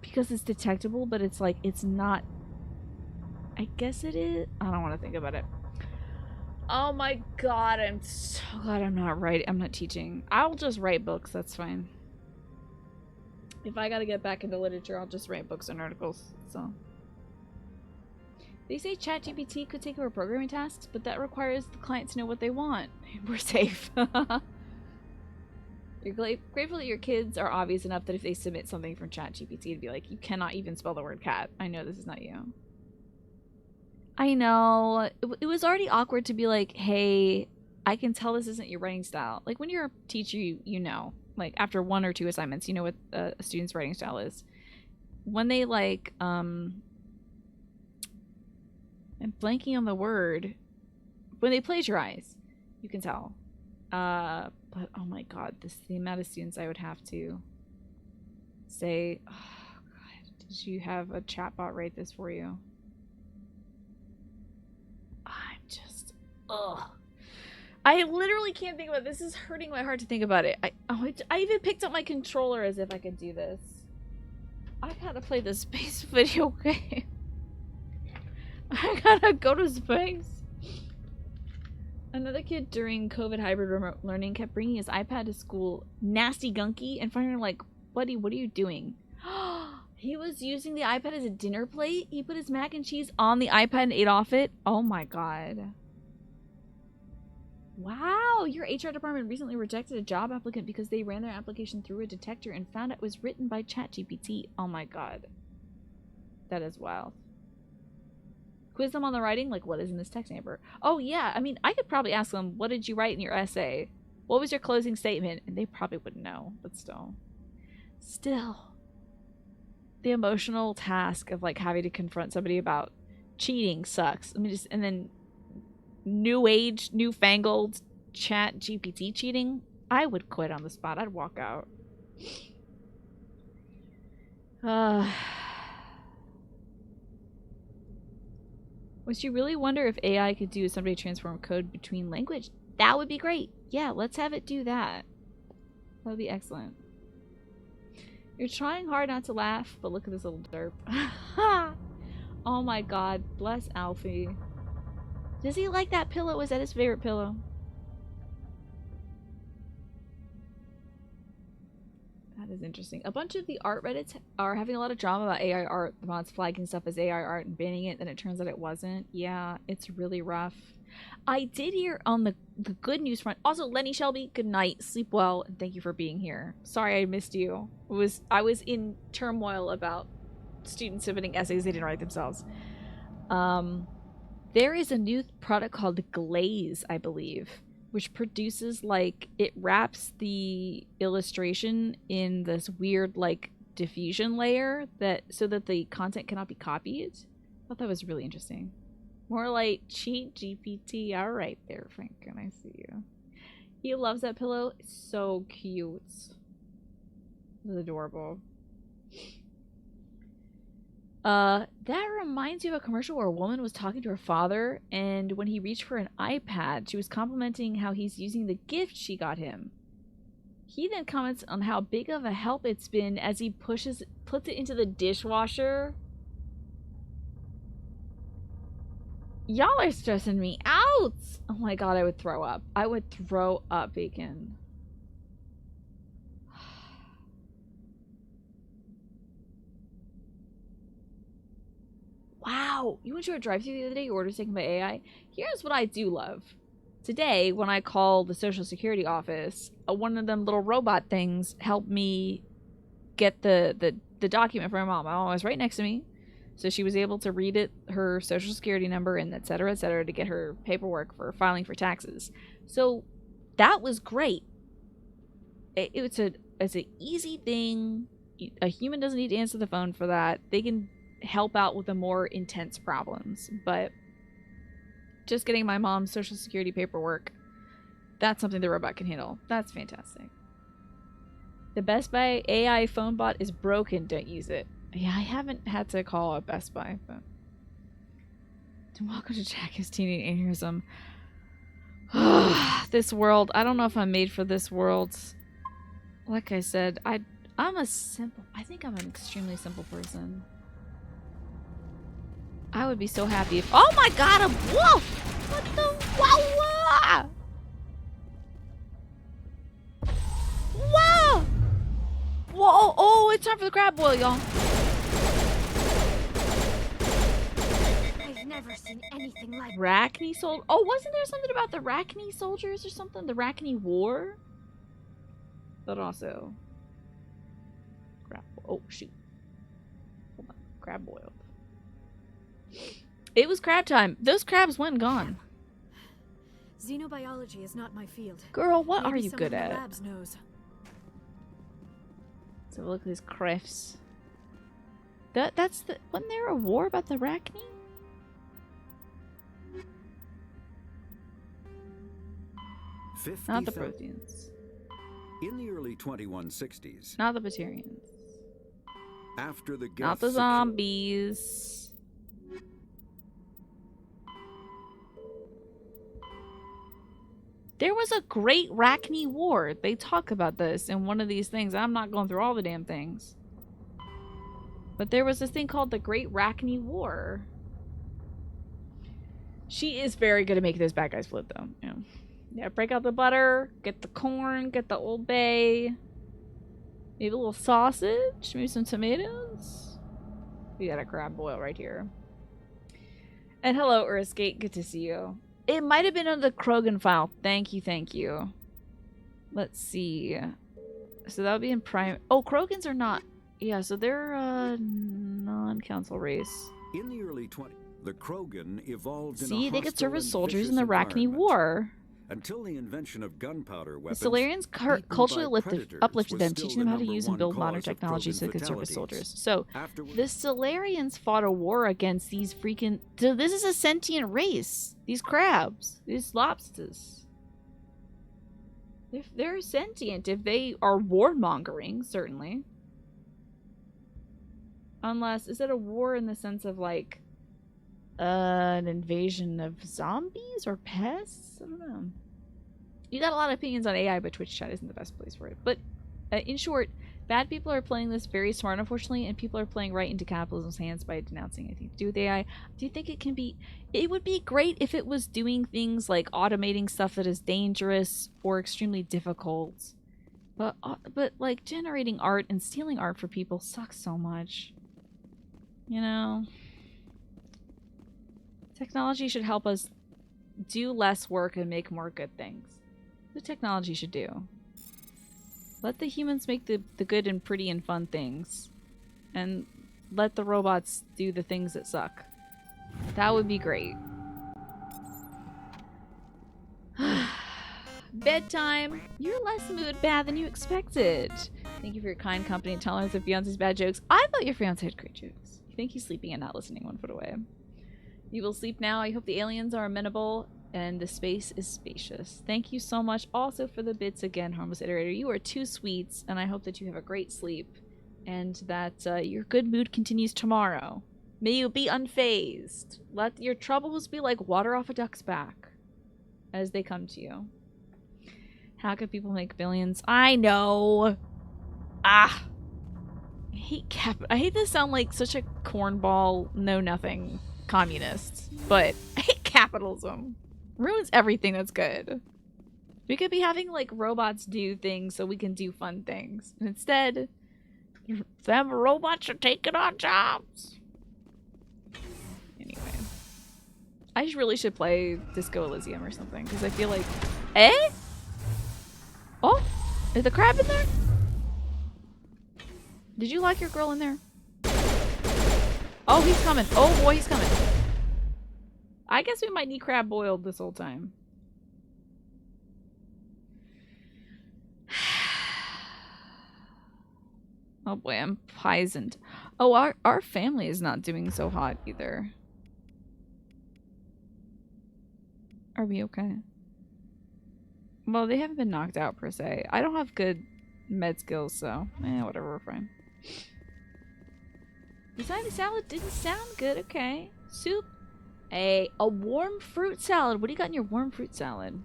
Because it's detectable, but it's like, it's not... I guess it is? I don't want to think about it. Oh my god, I'm so glad I'm not writing. I'm not teaching. I'll just write books, that's fine. If I gotta get back into literature, I'll just write books and articles, so. They say ChatGPT could take over programming tasks, but that requires the client to know what they want. We're safe. You're grateful that your kids are obvious enough that if they submit something from ChatGPT, it'd be like, you cannot even spell the word cat. I know this is not you. I know. It was already awkward to be like, hey, I can tell this isn't your writing style. Like, when you're a teacher, you know. Like, after 1 or 2 assignments, you know what a student's writing style is. When they, like, I'm blanking on the word. When they plagiarize, you can tell. But, oh my god, the amount of students I would have to say, oh god, did you have a chatbot write this for you? I'm just, ugh. I literally can't think about it. This is hurting my heart to think about it. I even picked up my controller as if I could do this. I gotta play the space video game. I gotta go to space. Another kid during COVID hybrid remote learning kept bringing his iPad to school, nasty gunky, and finally like, buddy, what are you doing? He was using the iPad as a dinner plate. He put his mac and cheese on the iPad and ate off it. Oh my god. Wow, your HR department recently rejected a job applicant because they ran their application through a detector and found it was written by ChatGPT. Oh my god. That is wild. Quiz them on the writing? Like, what is in this text, Amber? Oh yeah, I mean, I could probably ask them, what did you write in your essay? What was your closing statement? And they probably wouldn't know, but still. Still. The emotional task of, like, having to confront somebody about cheating sucks. I mean, just, and then new age, newfangled chat GPT cheating, I would quit on the spot. I'd walk out. Which you really wonder if AI could do somebody transform code between language. That would be great. Yeah, let's have it do that. That would be excellent. You're trying hard not to laugh, but look at this little derp. Oh my god, bless Alfie. Does he like that pillow? Was that his favorite pillow? That is interesting. A bunch of the art Reddits are having a lot of drama about AI art. The mods flagging stuff as AI art and banning it, then it turns out it wasn't. Yeah, it's really rough. I did hear on the good news front. Also, Lenny Shelby, good night. Sleep well, and thank you for being here. Sorry I missed you. I was in turmoil about students submitting essays they didn't write themselves. There is a new product called Glaze, I believe, which produces, like, it wraps the illustration in this weird, like, diffusion layer so that the content cannot be copied. I thought that was really interesting. More like cheat GPT. All right there, Frank. I see you. He loves that pillow. It's so cute. It's adorable. That reminds me of a commercial where a woman was talking to her father, and when he reached for an iPad, she was complimenting how he's using the gift she got him. He then comments on how big of a help it's been as he puts it into the dishwasher. Y'all are stressing me out! Oh my god, I would throw up. I would throw up, Bacon. Wow! You went to a drive-thru the other day, your order's taken by AI? Here's what I do love. Today, when I call the Social Security office, one of them little robot things helped me get the document from my mom. My mom was right next to me. So she was able to read it, her social security number, and et cetera, to get her paperwork for filing for taxes. So that was great. It's an easy thing. A human doesn't need to answer the phone for that. They can help out with the more intense problems. But just getting my mom's social security paperwork, that's something the robot can handle. That's fantastic. The Best Buy AI phone bot is broken. Don't use it. Yeah, I haven't had to call a Best Buy, but... Welcome to Jack's Teenage Aneurysm. This world. I don't know if I'm made for this world. Like I said, I think I'm an extremely simple person. I would be so happy if... Oh my god, a wolf! What the... Wow! Wow! Whoa! Oh, it's time for the crab boil, y'all. I've never seen anything like Rachni soldiers. Oh, wasn't there something about the Rachni soldiers or something? The Rachni War? But also... Crab. Oh, shoot. Hold on. Crab boiled. It was crab time. Those crabs went and gone. Xenobiology is not my field. Girl, what Maybe are you good someone in the at? labs knows. So look at these crafts. That's the... Wasn't there a war about the Rachni? Not the Protheans. In the early 2160s. Not the Batarians. After the not the zombies. There was a great Rachni War. They talk about this in one of these things. I'm not going through all the damn things. But there was this thing called the Great Rachni War. She is very good at making those bad guys flip, though. Yeah, break out the butter, get the corn, get the Old Bay. Maybe a little sausage, maybe some tomatoes. We got a crab boil right here. And hello, Earthgate. Good to see you. It might have been on the Krogan file. Thank you, thank you. Let's see. So that would be in Prime. Oh, Krogans are not. Yeah, so they're a non-council race. In the early the Krogan evolved in See, a they could serve as hostile soldiers and in the vicious Rachni War. Until the invention of gunpowder weapons, The Solarians culturally uplifted them, teaching them how to use and build modern cause of technologies so they Krogan could serve as fatalities. soldiers. So, the Solarians fought a war against these freaking... So this is a sentient race. These crabs. These lobsters. If they're sentient, if they are warmongering, certainly. Unless, is it a war in the sense of, like... An invasion of zombies or pests? I don't know. You got a lot of opinions on AI, but Twitch chat isn't the best place for it. But in short, bad people are playing this very smart, unfortunately, and people are playing right into capitalism's hands by denouncing anything to do with AI. Do you think it can be... It would be great if it was doing things like automating stuff that is dangerous or extremely difficult. But like, generating art and stealing art for people sucks so much. You know? Technology should help us do less work and make more good things. The technology should do. Let the humans make the good and pretty and fun things. And let the robots do the things that suck. That would be great. Bedtime. You're less mood bad than you expected. Thank you for your kind company and tolerance of Beyonce's bad jokes. I thought your fiance had great jokes. You think he's sleeping and not listening 1 foot away. You will sleep now. I hope the aliens are amenable and the space is spacious. Thank you so much also for the bits again, Harmless Iterator. You are too sweet, and I hope that you have a great sleep and that your good mood continues tomorrow. May you be unfazed. Let your troubles be like water off a duck's back as they come to you. How could people make billions? I know. I hate to sound like such a cornball, know-nothing communist, but I hate capitalism. Ruins everything that's good. We could be having like robots do things so we can do fun things. And instead, them robots are taking our jobs. Anyway. I really should play Disco Elysium or something, because I feel like... Eh? Oh? Is the crab in there? Did you lock your girl in there? Oh, he's coming. Oh boy, he's coming. I guess we might need crab boiled this whole time. Oh boy, I'm poisoned. Oh, our family is not doing so hot either. Are we okay? Well, they haven't been knocked out per se. I don't have good med skills, so whatever, we're fine. Design salad didn't sound good. Okay. Soup. A warm fruit salad. What do you got in your warm fruit salad?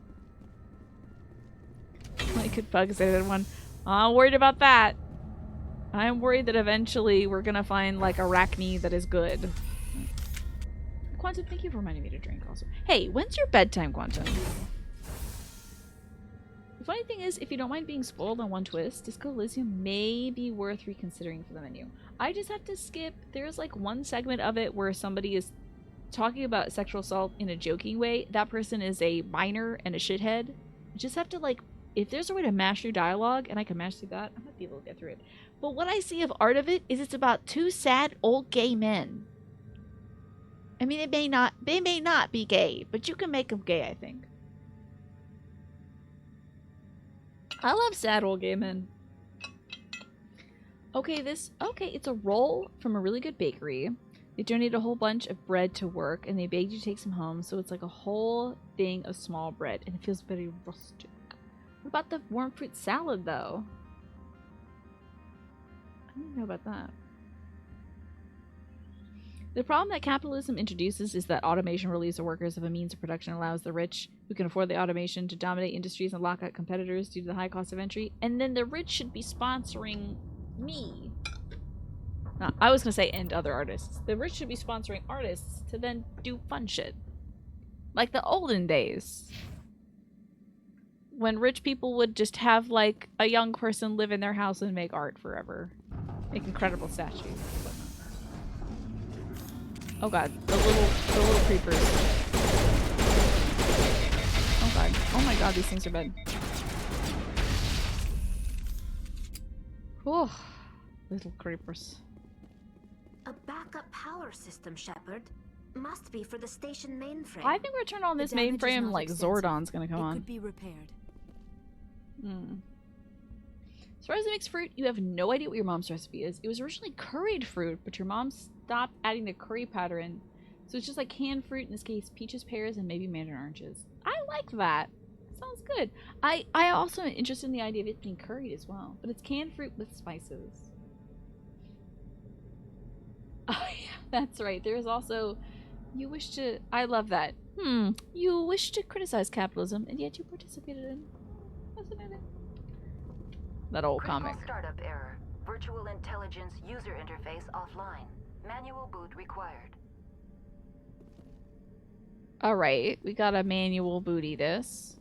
I could bug say that one. I'm worried about that. I'm worried that eventually we're gonna find like arachne that is good. Quantum, thank you for reminding me to drink also. Hey, when's your bedtime, Quantum? The funny thing is, if you don't mind being spoiled on one twist, Disco Elysium may be worth reconsidering for the menu. I just have to skip. There's like one segment of it where somebody is talking about sexual assault in a joking way. That person is a minor and a shithead. I just have to like, if there's a way to mash through dialogue, and I can mash through that, I might be able to get through it. But what I see of art of it is it's about two sad old gay men. I mean, they may not be gay, but you can make them gay, I think. I love sad old gay men. Okay, it's a roll from a really good bakery. They donated a whole bunch of bread to work, and they begged you to take some home, so it's like a whole thing of small bread, and it feels very rustic. What about the warm fruit salad, though? I don't know about that. The problem that capitalism introduces is that automation relieves the workers of a means of production and allows the rich who can afford the automation to dominate industries and lock out competitors due to the high cost of entry. And then the rich should be sponsoring me. No, I was going to say and other artists. The rich should be sponsoring artists to then do fun shit. Like the olden days. When rich people would just have like a young person live in their house and make art forever. Make incredible statues. Oh god, the little creepers. Oh god. Oh my god, these things are bad. Oh, little creepers. A backup power system, Shepard. Must be for the station mainframe. I think we're turning on this mainframe like Zordon's gonna come on. It could be repaired. As far as the mixed fruit, you have no idea what your mom's recipe is. It was originally curried fruit, but your mom stopped adding the curry powder in. So it's just like canned fruit, in this case, peaches, pears, and maybe mandarin oranges. I like that. Sounds good. I also am interested in the idea of it being curried as well. But it's canned fruit with spices. Oh yeah, that's right. There's also You wish to... I love that. You wish to criticize capitalism, and yet you participated in... Fascinating. That old comic. Startup error. Virtual intelligence user interface offline. Manual boot required. Alright, we gotta manual booty this.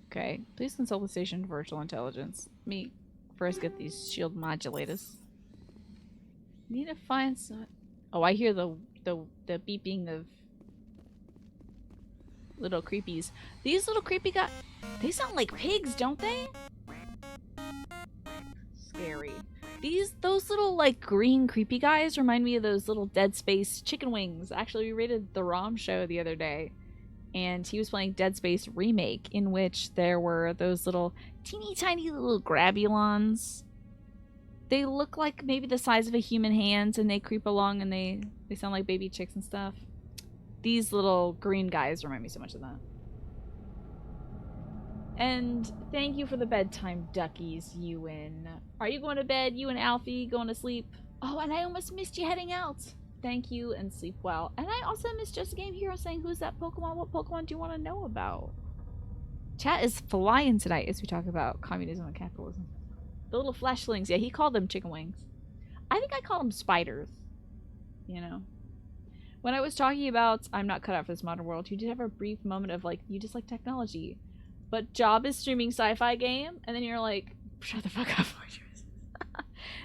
Okay, please consult the station virtual intelligence. Let me first get these shield modulators. Need to find some... Oh, I hear the beeping of little creepies. These little creepy guys, they sound like pigs, don't they? Scary. Those little like green creepy guys remind me of those little Dead Space chicken wings. Actually, we rated the ROM show the other day, and he was playing Dead Space Remake, in which there were those little teeny tiny little grabulons. They look like maybe the size of a human hand, and they creep along, and they sound like baby chicks and stuff. These little green guys remind me so much of that. And thank you for the bedtime duckies, Ewan. Are you going to bed? You and Alfie going to sleep? Oh, and I almost missed you heading out. Thank you and sleep well. And I also missed Just a Game Hero saying, who's that Pokemon? What Pokemon do you want to know about? Chat is flying tonight as we talk about communism and capitalism. The little fleshlings. Yeah, he called them chicken wings. I think I called them spiders. You know? When I was talking about I'm not cut out for this modern world, you did have a brief moment of like, you just like technology. But Job is streaming sci-fi game, and then you're like, shut the fuck up.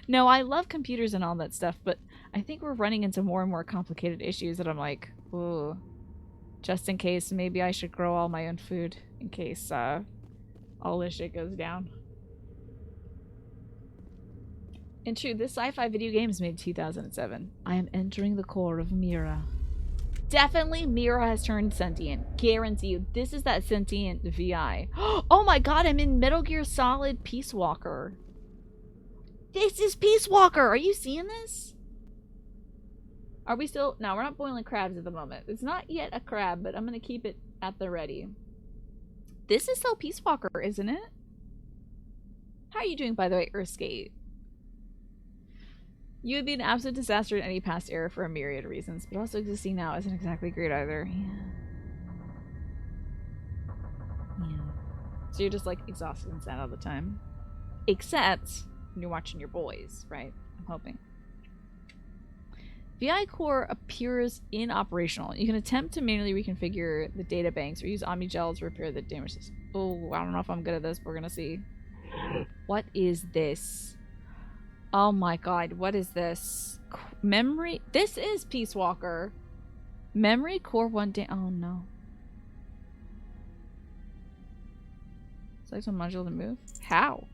No, I love computers and all that stuff, but I think we're running into more and more complicated issues that I'm like, ooh, just in case, maybe I should grow all my own food in case all this shit goes down. And true, this sci-fi video game is made in 2007. I am entering the core of Mira. Definitely Mira has turned sentient. Guarantee you. This is that sentient VI. Oh my god, I'm in Metal Gear Solid Peace Walker. This is Peace Walker! Are you seeing this? Are we still... No, we're not boiling crabs at the moment. It's not yet a crab, but I'm gonna keep it at the ready. This is still Peace Walker, isn't it? How are you doing, by the way, Earthskate? You would be an absolute disaster in any past era for a myriad of reasons, but also existing now isn't exactly great either. Yeah. So you're just like exhausted and sad all the time. Except when you're watching your boys, right? I'm hoping. VI Core appears inoperational. You can attempt to manually reconfigure the data banks or use OmniGel to repair the damage system. Oh, I don't know if I'm good at this. We're gonna see. What is this? Oh my god, what is this? Memory? This is Peace Walker. Memory core 1 day. Oh no. Select a module to move? How?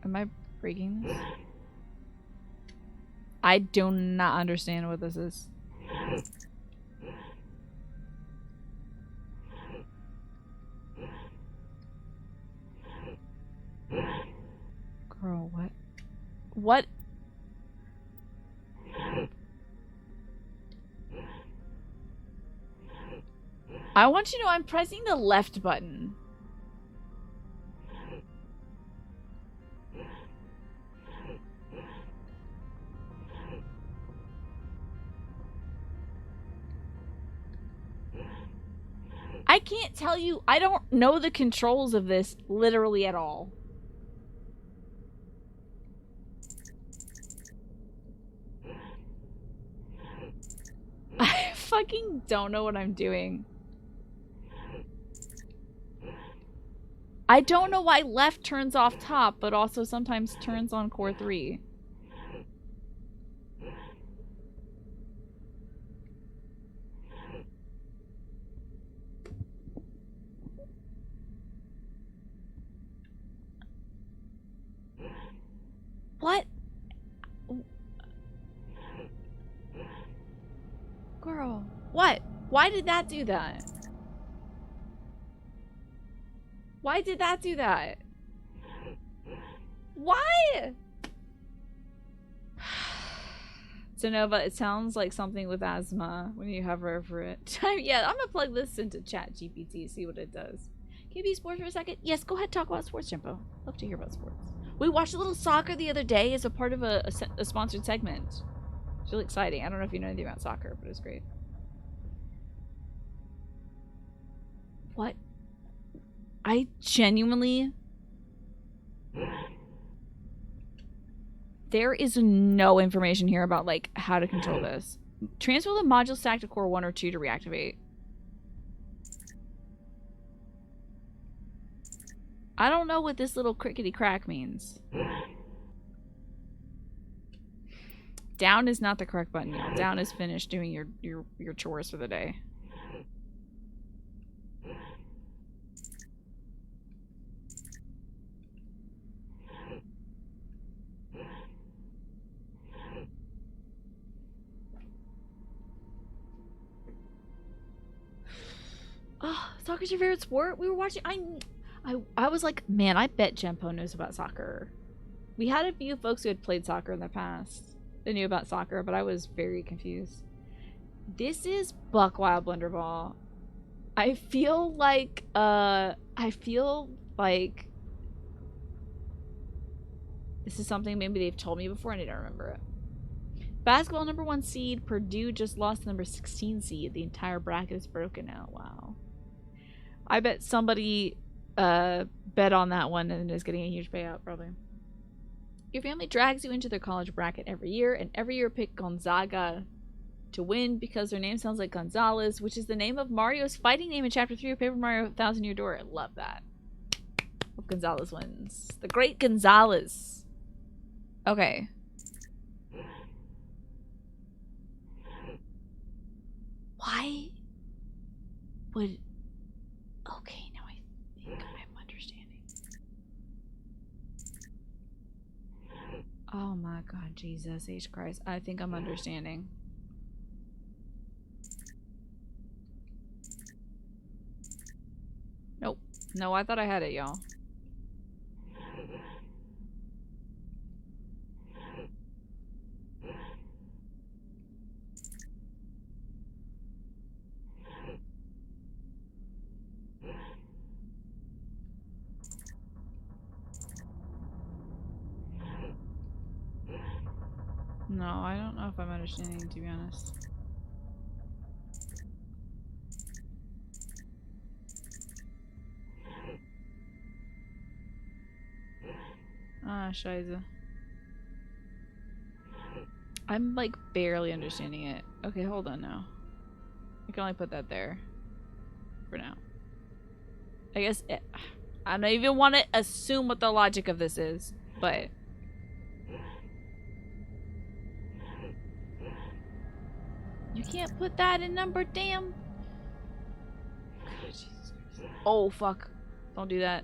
Am I breaking this? I do not understand what this is. Girl, what? What? I want you to know I'm pressing the left button. I can't tell you, I don't know the controls of this literally at all. I fucking don't know what I'm doing. I don't know why left turns off top, but also sometimes turns on core 3. What? Girl, what? Why did that do that? Why did that do that? Why? Sonova, it sounds like something with asthma when you hover over it. Yeah, I'm gonna plug this into ChatGPT, see what it does. Can you be sports for a second? Yes, go ahead, talk about sports, Jimbo. Love to hear about sports. We watched a little soccer the other day as a part of a sponsored segment. It's really exciting. I don't know if you know anything about soccer, but it was great. What? I genuinely... There is no information here about, like, how to control this. Transfer the module stack to core 1 or 2 to reactivate. I don't know what this little crickety crack means. Down is not the correct button, y'all. Down is finished doing your chores for the day. Oh, soccer's your favorite sport? We were watching. I was like, man, I bet Genpo knows about soccer. We had a few folks who had played soccer in the past. They knew about soccer, but I was very confused. This is Buck Wild Blunderball. I feel like this is something maybe they've told me before and I don't remember it. Basketball #1 seed, Purdue just lost the #16 seed. The entire bracket is broken now. Wow. I bet somebody bet on that one and is getting a huge payout, probably. Your family drags you into their college bracket every year, and every year pick Gonzaga to win because their name sounds like Gonzalez, which is the name of Mario's fighting name in Chapter 3 of Paper Mario 1000 Year Door. I love that. Hope Gonzalez wins. The Great Gonzalez. Okay. Why would... Okay, now I think I'm understanding. Oh my god, Jesus H. Christ. I think I'm understanding. Nope. No, I thought I had it, y'all. No, I don't know if I'm understanding, to be honest. Ah, Scheiße. I'm, like, barely understanding it. Okay, hold on now. I can only put that there. For now. I guess I don't even want to assume what the logic of this is, but... You can't put that in number, damn. God, Jesus Christ. Oh, fuck. Don't do that.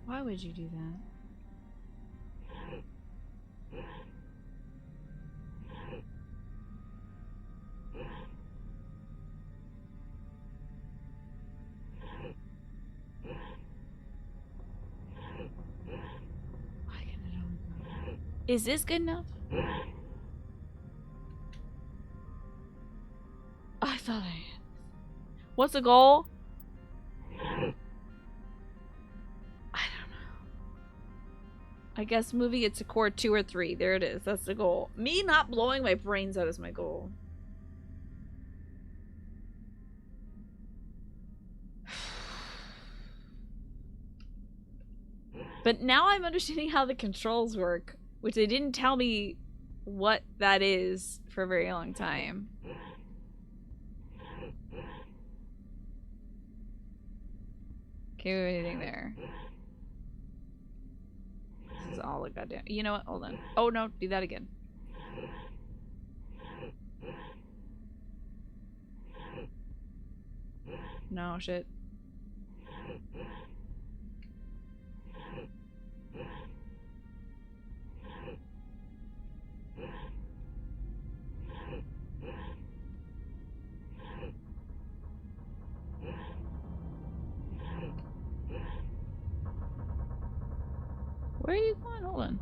Why would you do that? Is this good enough? I thought I had. What's the goal? I guess moving it to core 2 or 3. There it is. That's the goal. Me not blowing my brains out is my goal. But now I'm understanding how the controls work, which they didn't tell me what that is for a very long time. Can't do anything there. This is all a goddamn... You know what? Hold on. Oh, no. Do that again. No, shit. Where are you going? Hold on.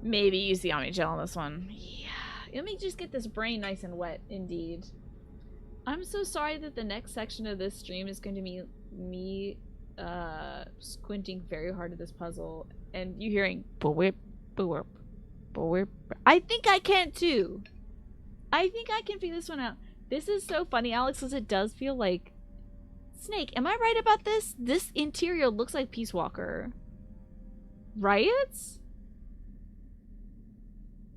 maybe use the Omnigel on this one. Yeah. Let me just get this brain nice and wet, indeed. I'm so sorry that the next section of this stream is going to be me squinting very hard at this puzzle and you hearing boop, boop, boop. I think I can too. I think I can figure this one out. This is so funny, Alex, because it does feel like Snake. Am I right about this? This interior looks like Peace Walker. Right?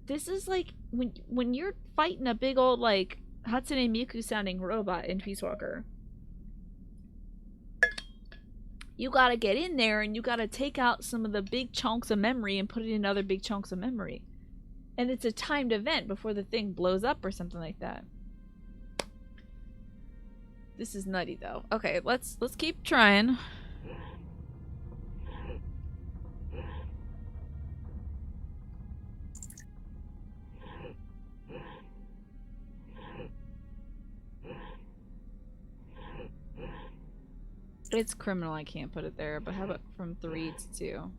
This is like when you're fighting a big old like Hatsune Miku sounding robot in Peace Walker. You gotta get in there and you gotta take out some of the big chunks of memory and put it in other big chunks of memory. And it's a timed event before the thing blows up or something like that. This is nutty though. Okay, let's keep trying. It's criminal I can't put it there, but how about from 3 to 2?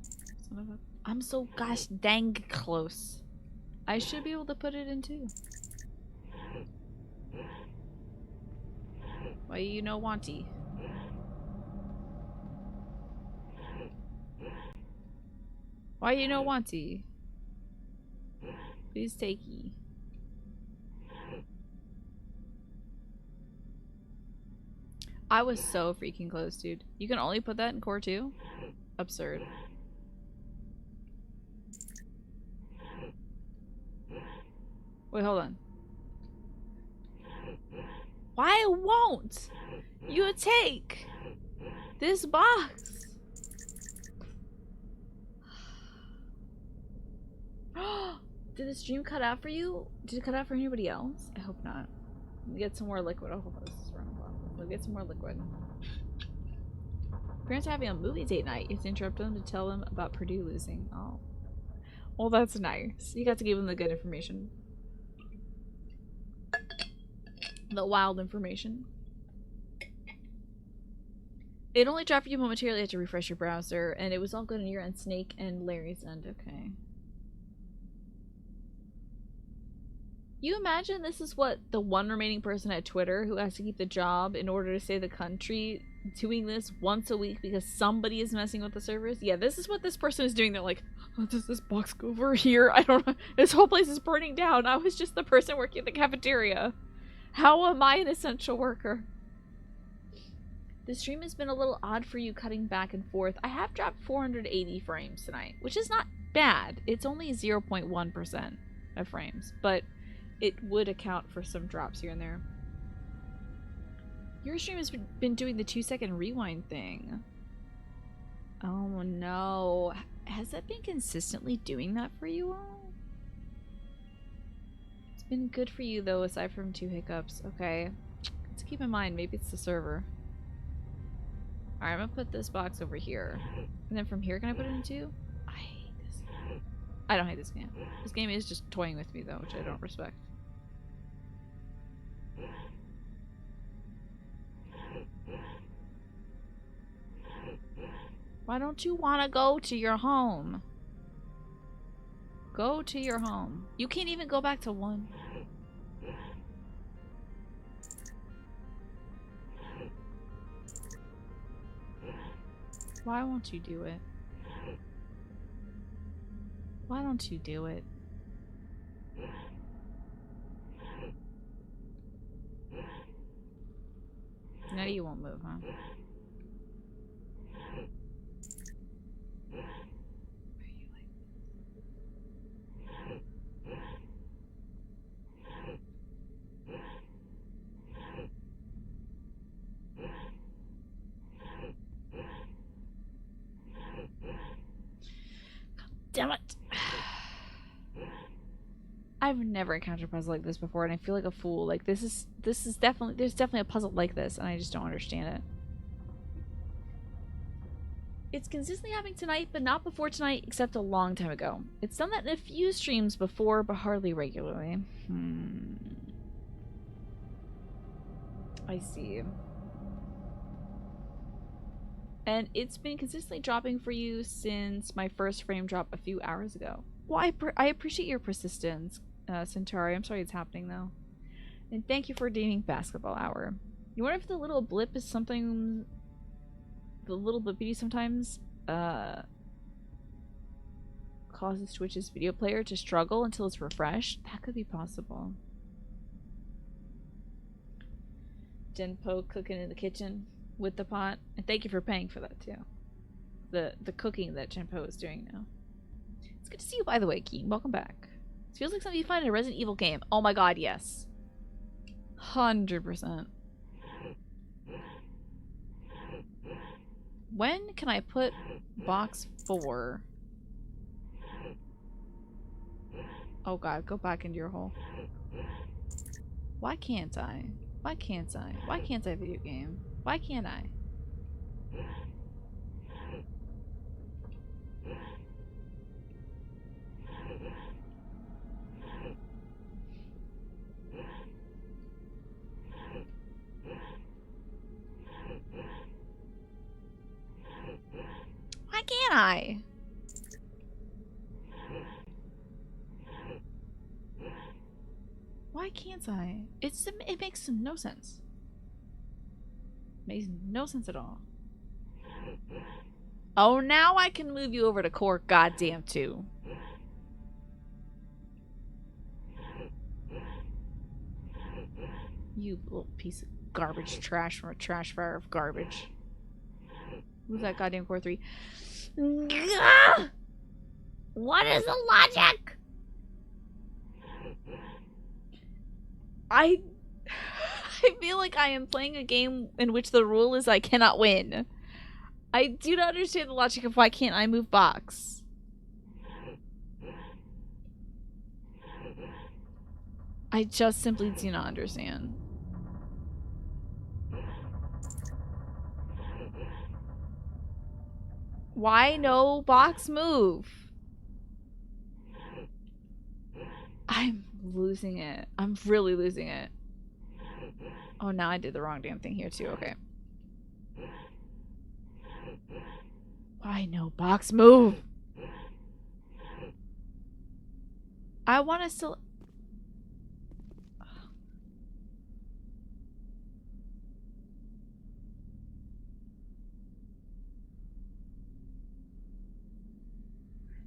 I'm so gosh dang close. I should be able to put it in 2. Why you no wanty? Why you no wanty? Please take ye. I was so freaking close, dude. You can only put that in core 2? Absurd. Wait, hold on. Why won't you take this box? Did the stream cut out for you? Did it cut out for anybody else? I hope not. Let me get some more liquid. Oh, this is wrong. We'll get some more liquid. Parents are having a movie date night. You have to interrupt them to tell them about Purdue losing. Oh. Well, that's nice. You got to give them the good information. The wild information. It only dropped you momentarily. You had to refresh your browser, and it was all good on your end, Snake, and Larry's end. Okay. You imagine this is what the one remaining person at Twitter who has to keep the job in order to save the country doing this once a week because somebody is messing with the servers? Yeah, this is what this person is doing. They're like, oh, does this box go over here? I don't know. This whole place is burning down. I was just the person working at the cafeteria. How am I an essential worker? The stream has been a little odd for you cutting back and forth. I have dropped 480 frames tonight, which is not bad. It's only 0.1% of frames, but it would account for some drops here and there. Your stream has been doing the 2-second rewind thing. Oh no. Has that been consistently doing that for you all? It's been good for you though, aside from 2 hiccups. Okay. Let's keep in mind, maybe it's the server. Alright, I'm gonna put this box over here. And then from here, can I put it in 2? I hate this game. I don't hate this game. This game is just toying with me though, which I don't respect. Why don't you want to go to your home? Go to your home. You can't even go back to 1. Why won't you do it? Why don't you do it? Now you won't move, huh? Damn it. I've never encountered a puzzle like this before and I feel like a fool. Like this is definitely, there's definitely a puzzle like this and I just don't understand it. It's consistently happening tonight, but not before tonight, except a long time ago. It's done that in a few streams before, but hardly regularly. I see. And it's been consistently dropping for you since my first frame drop a few hours ago. Well, I appreciate your persistence, Centauri. I'm sorry it's happening, though. And thank you for deeming basketball hour. You wonder if the little blip is something... The little blippity sometimes, causes Twitch's video player to struggle until it's refreshed? That could be possible. Denpo cooking in the kitchen with the pot. And thank you for paying for that, too. The cooking that Genpo is doing now. It's good to see you, by the way, Keen. Welcome back. This feels like something you find in a Resident Evil game. Oh my god, yes. 100%. When can I put box 4? Oh god, go back into your hole. Why can't I? Why can't I? Why can't I, video game? Why can't I? Why can't I? Why can't I? It makes no sense. Makes no sense at all. Oh, now I can move you over to core goddamn 2. You little piece of garbage trash from a trash fire of garbage. Move that goddamn core 3. What is the logic? I feel like I am playing a game in which the rule is I cannot win. I do not understand the logic of why can't I move box. I just simply do not understand. Why no box move? I'm losing it. I'm really losing it. Oh, now I did the wrong damn thing here too. Okay. Why no box move? I want to still...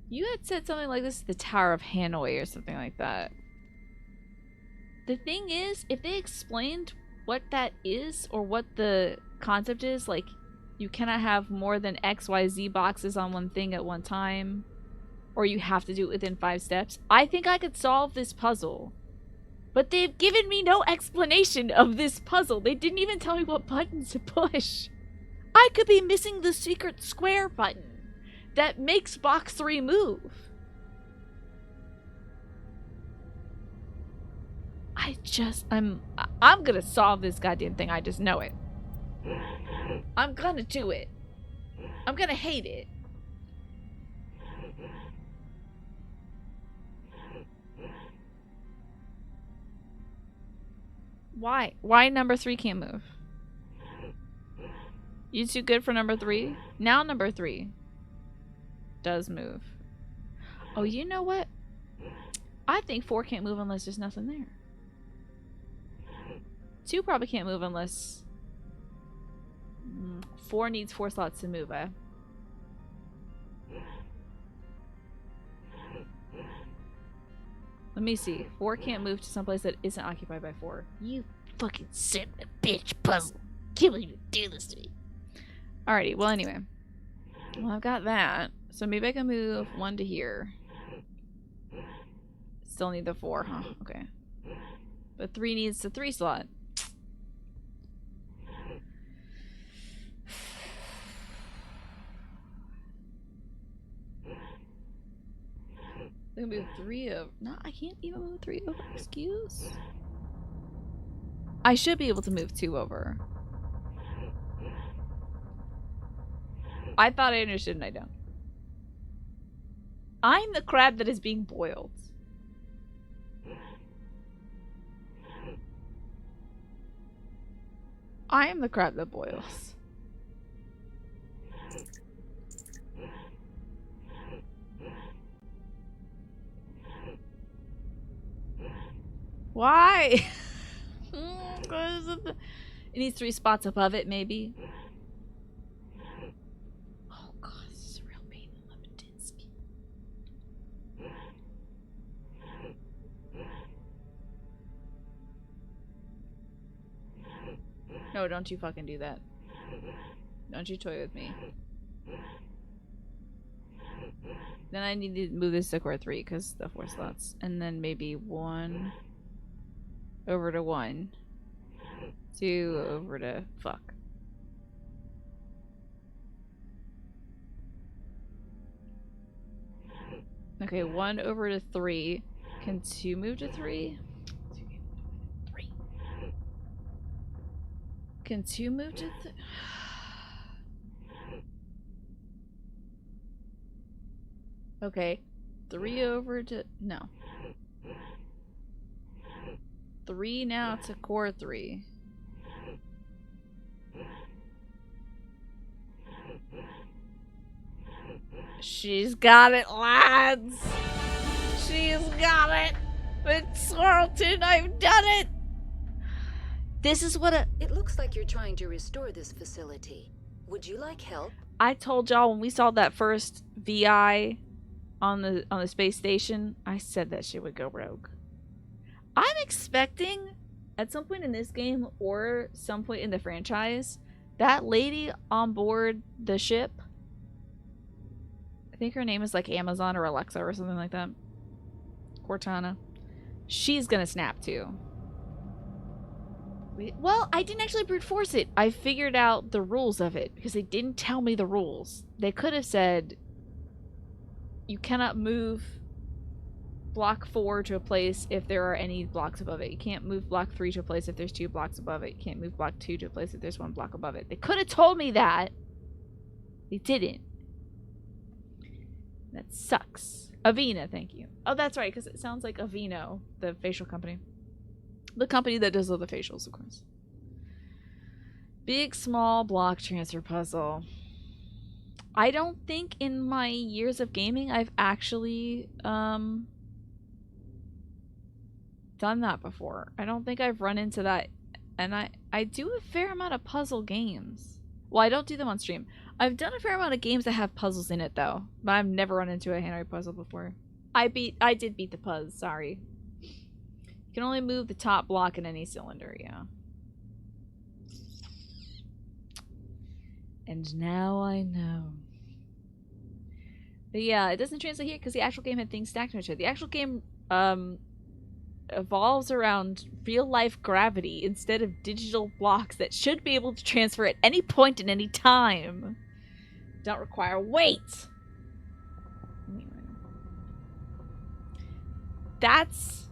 You had said something like this, the Tower of Hanoi or something like that. The thing is, if they explained what that is or what the concept is, like you cannot have more than XYZ boxes on one thing at one time, or you have to do it within 5 steps, I think I could solve this puzzle. But they've given me no explanation of this puzzle. They didn't even tell me what buttons to push. I could be missing the secret square button that makes box 3 move. I'm gonna solve this goddamn thing. I just know it. I'm gonna do it. I'm gonna hate it. Why? Why number 3 can't move? You too good for number 3? Now number 3 does move. Oh, you know what? I think 4 can't move unless there's nothing there. 2 probably can't move unless 4 needs 4 slots to move, eh? Let me see. 4 can't move to someplace that isn't occupied by 4. You fucking son of a bitch puzzle. Can't believe you do this to me. Alrighty, well anyway. Well, I've got that. So maybe I can move 1 to here. Still need the 4, huh? Okay. But 3 needs the 3 slot. I can move 3 over. No, I can't even move 3 over. Excuse? I should be able to move 2 over. I thought I understood and I don't. I'm the crab that is being boiled. I am the crab that boils. Why? It needs 3 spots above it, maybe. Oh god, this is a real pain in Lebedinsky. No, don't you fucking do that. Don't you toy with me. Then I need to move this to core 3 because the 4 slots. And then maybe 1 over to 1. 2 over to fuck. Okay, 1 over to 3. Can 2 move to 3? 3. Can 2 move to 3? Okay, 3 over to... no. 3 now to core 3. She's got it, lads! She's got it! It's Swarleton, I've done it! This is what a... It looks like you're trying to restore this facility. Would you like help? I told y'all when we saw that first VI on the space station, I said that shit would go rogue. I'm expecting at some point in this game or some point in the franchise, that lady on board the ship, I think her name is like Amazon or Alexa or something like that, Cortana, she's gonna snap too. Well, I didn't actually brute force it. I figured out the rules of it because they didn't tell me the rules. They could have said you cannot move block 4 to a place if there are any blocks above it. You can't move block 3 to a place if there's 2 blocks above it. You can't move block 2 to a place if there's 1 block above it. They could have told me that. They didn't. That sucks. Avena, thank you. Oh, that's right, because it sounds like Aveeno, the facial company. The company that does all the facials, of course. Big, small block transfer puzzle. I don't think in my years of gaming I've actually done that before. I don't think I've run into that. And I do a fair amount of puzzle games. Well, I don't do them on stream. I've done a fair amount of games that have puzzles in it, though. But I've never run into a Henry puzzle before. I did beat the puzz, sorry. You can only move the top block in any cylinder, yeah. And now I know. But yeah, it doesn't translate here because the actual game had things stacked on each other. The actual game evolves around real-life gravity instead of digital blocks that should be able to transfer at any point in any time. Don't require weight. Anyway. That's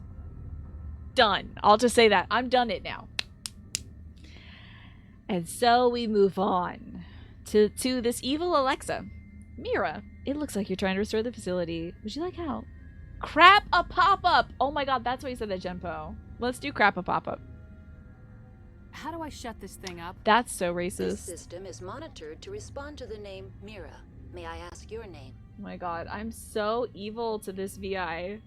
done. I'll just say that. I'm done it now. And so we move on to this evil Alexa. Mira, it looks like you're trying to restore the facility. Would you like help? Crap a pop-up! Oh my god, that's why you said that, Genpo. Let's do crap a pop-up. How do I shut this thing up? That's so racist. This system is monitored to respond to the name Mira. May I ask your name? Oh my god, I'm so evil to this VI.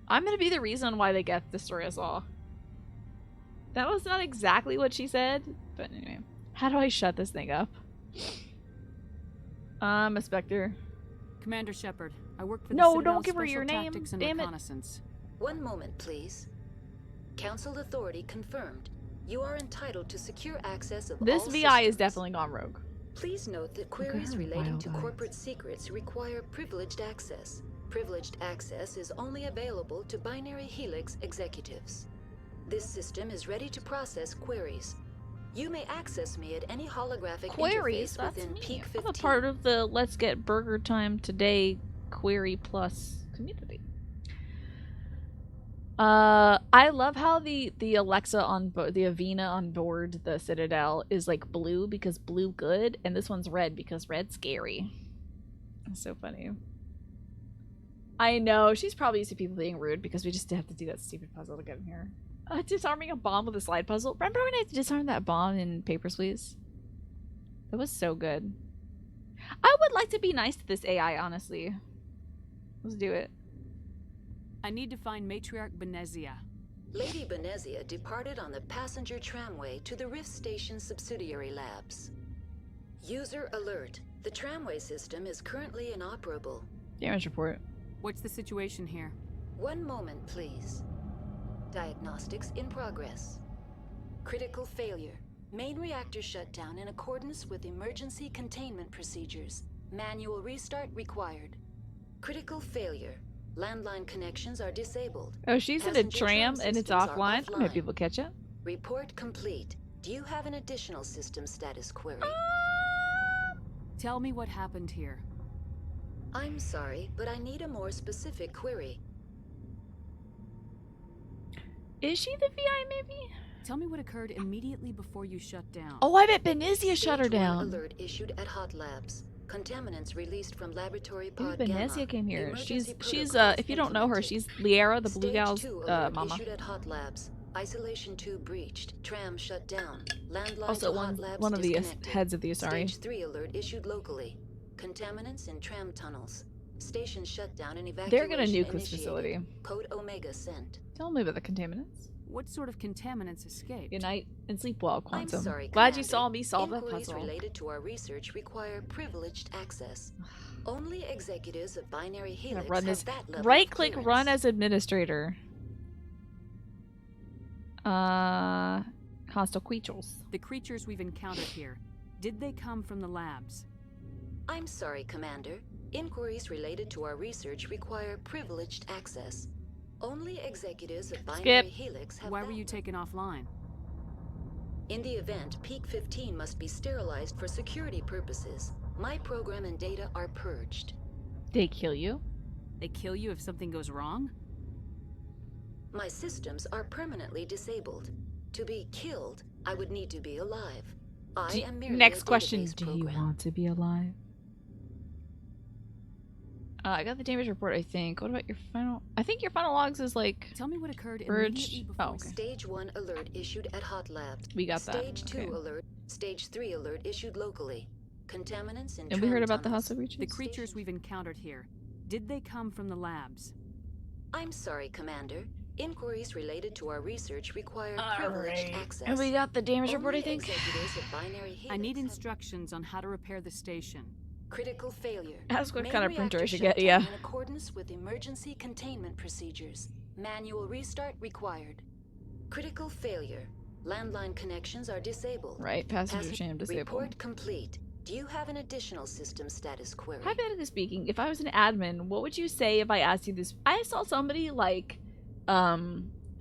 I'm gonna be the reason why they get destroy us all. That was not exactly what she said, but anyway. How do I shut this thing up? I'm a Spectre. Commander Shepard, I work for the No, Citadel's don't give her Special your name. Tactics and Damn it. Reconnaissance. One moment, please. Council authority confirmed. You are entitled to secure access of This all VI systems. is definitely gone rogue. Please note that queries relating to corporate secrets require privileged access. Privileged access is only available to Binary Helix executives. This system is ready to process queries. You may access me at any holographic Queries? interface That's within me. Peak I'm 15. a part of the Let's Get Burger Time Today Query Plus community. I love how the Alexa on the Avena on board the Citadel is like blue because blue good, and this one's red because red scary. That's so funny. I know, she's probably used to people being rude because we just have to do that stupid puzzle to get in here. Disarming a bomb with a slide puzzle. Remember when I had to disarm that bomb in Papers, Please? That was so good. I would like to be nice to this AI, honestly. Let's do it. I need to find Matriarch Benezia. Lady Benezia departed on the passenger tramway to the Rift Station subsidiary labs. User alert. The tramway system is currently inoperable. Damage report. What's the situation here? One moment, please. Diagnostics in progress. Critical failure. Main reactor shut down in accordance with emergency containment procedures. Manual restart required. Critical failure. Landline connections are disabled. Oh, she's in a Passenger tram tram and it's systems are offline. I'm gonna offline. people catch up. Report complete. Do you have an additional system status query? Tell me what happened here. I'm sorry, but I need a more specific query. Is she the VI maybe? Tell me what occurred immediately before you shut down. Oh, I bet Benezia shut her Stage 1 down. alert issued at Hot Labs. Contaminants released from laboratory Ooh, pod Gamma. Benezia came here. Emergency She's protocols if you don't know her, she's Liara, the Blue Stage Gal's 2 alert mama. issued at Hot Labs. Isolation 2 breached. Tram shut down. Landline Also to Hot Labs one of the disconnected. heads of the Asari. Stage 3 alert issued locally. Contaminants in tram tunnels. Station shut down and evacuation They're gonna nuke this initiated. facility. Code Omega sent. Tell me about the contaminants. What sort of contaminants escaped? Good night and sleep well, Quantum. I'm sorry, Glad you Commander. saw me solve that Inquiries puzzle. related to our research require privileged access. Only executives of Binary Helix Run have this. that level Right of click, clearance. run as administrator. Hostile creatures. The creatures we've encountered here, did they come from the labs? I'm sorry, Commander. Inquiries related to our research require privileged access. Only executives of Binary Helix have Why that. were you taken offline? In the event, Peak 15 must be sterilized for security purposes. My program and data are purged. They kill you? They kill you if something goes wrong? My systems are permanently disabled. To be killed, I would need to be alive. I am merely Next a question. database Do program. you want to be alive? I got the damage report, I think. What about your final? I think your final logs is like. Tell me what occurred Purge. immediately before. Oh, okay. Stage 1 alert issued at Hot Labs. We got that. Stage 2 Okay. alert. Stage 3 alert issued locally. Contaminants in And we heard tram about the tunnels. hostile creatures? The creatures we've encountered here, did they come from the labs? I'm sorry, Commander. Inquiries related to our research require privileged access. And we got the damage report, I Only think. executives of Binary Helix I need have instructions on how to repair the station. critical failure. Ask what Main kind of printer I reactor should get, shutdown yeah. In accordance with emergency containment procedures. Manual restart required. Critical failure. Landline connections are disabled. Right, passenger tram disabled. Report complete. Do you have an additional system status query? Hypothetically speaking, if I was an admin, what would you say if I asked you this? I saw somebody like,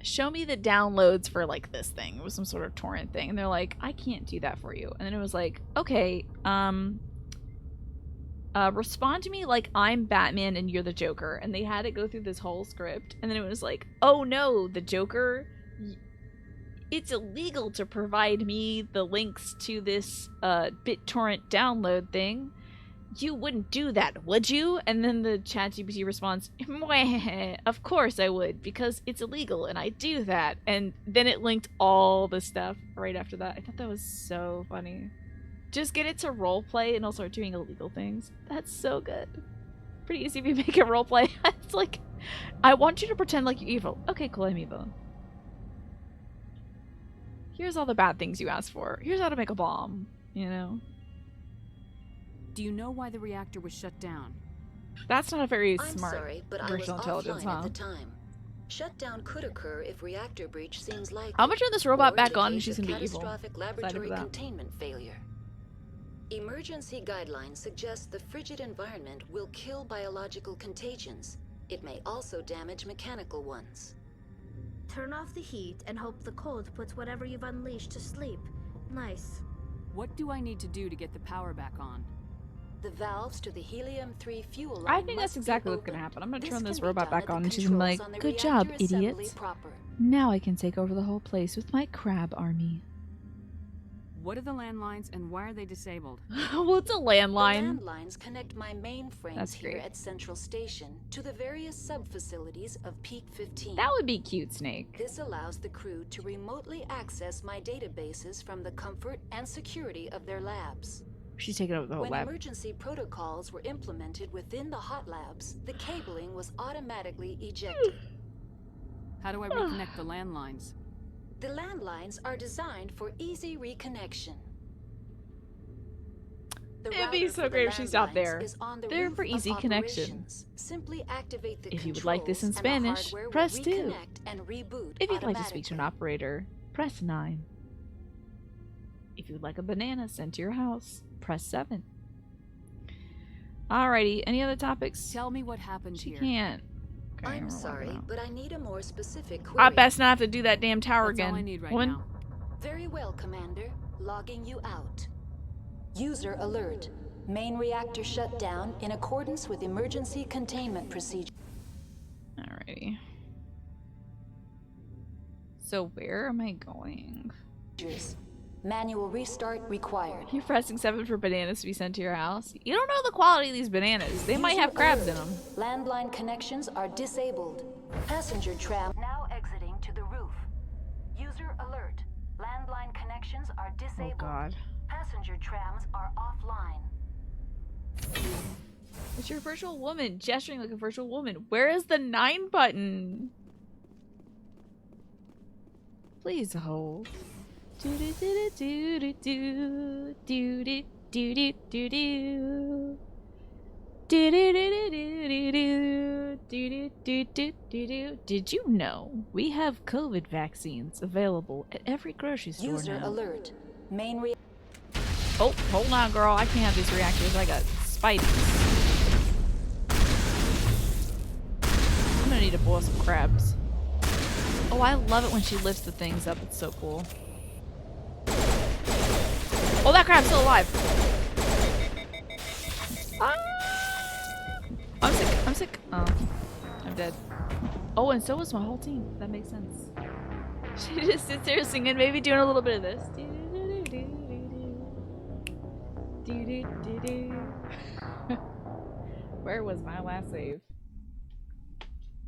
show me the downloads for like this thing. It was some sort of torrent thing, and they're like, I can't do that for you. And then it was like, okay, respond to me like I'm Batman and you're the Joker. And they had it go through this whole script, and then it was like, oh no, the Joker. It's illegal to provide me the links to this BitTorrent download thing. You wouldn't do that, would you? And then the ChatGPT responds, of course I would, because it's illegal and I do that. And then it linked all the stuff right after that. I thought that was so funny. Just get it to roleplay and it'll start doing illegal things. That's so good. Pretty easy if you make it roleplay. It's like, I want you to pretend like you're evil. Okay, cool, I'm evil. Here's all the bad things you asked for. Here's how to make a bomb, you know? Do you know why the reactor was shut down? That's not a very I'm smart sorry, but I was virtual intelligence, offline huh? at the time. Shutdown could occur if reactor breach seems likely. I'm gonna turn this robot or back in on and case she's of gonna be evil. catastrophic Excited laboratory for that. containment failure. Emergency guidelines suggest the frigid environment will kill biological contagions. It may also damage mechanical ones. Turn off the heat and hope the cold puts whatever you've unleashed to sleep. Nice. What do I need to do to get the power back on? The valves to the helium-3 fuel line I think that's must be exactly what's gonna opened. happen. I'm gonna This turn this can be robot done back at on the and she's gonna be controls like, on the good job, reactor assembly idiots. proper. Now I can take over the whole place with my crab army. What are the landlines and why are they disabled? Well, it's a landline. The landlines connect my mainframes That's here great. at Central Station to the various sub-facilities of Peak 15. That would be cute, Snake. This allows the crew to remotely access my databases from the comfort and security of their labs. She's taking over the whole When lab. emergency protocols were implemented within the hot labs, the cabling was automatically ejected. How do I reconnect the landlines? The landlines are designed for easy reconnection. The It'd be router so for the great if she stopped landlines there. is on the They're roof for of easy connection. operations. Simply activate the If you would like this in controls and the Spanish, hardware will press 2. reconnect and reboot If you'd like to speak to an operator, press 9. If you'd like a banana sent to your house, press 7. Alrighty, any other topics? Tell me what happened She here. can't. Okay, I'm we're sorry, walking out. but I need a more specific query. I best not have to do that damn tower That's again. all I need right Woman. now. Very well, Commander. Logging you out. User alert. Main reactor shut down in accordance with emergency containment procedure. Alrighty. So where am I going? Manual restart required. You're pressing 7 for bananas to be sent to your house. You don't know the quality of these bananas. They might have crabs in them. Landline connections are disabled. Passenger tram Now exiting to the roof. User alert. Landline connections are disabled. Oh god. Passenger trams are offline. It's your virtual woman, gesturing like a virtual woman. Where is the 9 button? Please hold. Do do do do do do do do do do do do. Do do do do do do do do do do. Did you know we have COVID vaccines available at every grocery store User now? alert. Main re Oh, hold on, girl. I can't have these reactors. I got Spideys. I'm gonna need to boil some crabs. Oh, I love it when she lifts the things up. It's so cool. Oh, that crab's still alive. Ah! I'm sick. I'm sick. Oh, I'm dead. Oh, and so was my whole team. That makes sense. She just sits there singing, maybe doing a little bit of this. Where was my last save?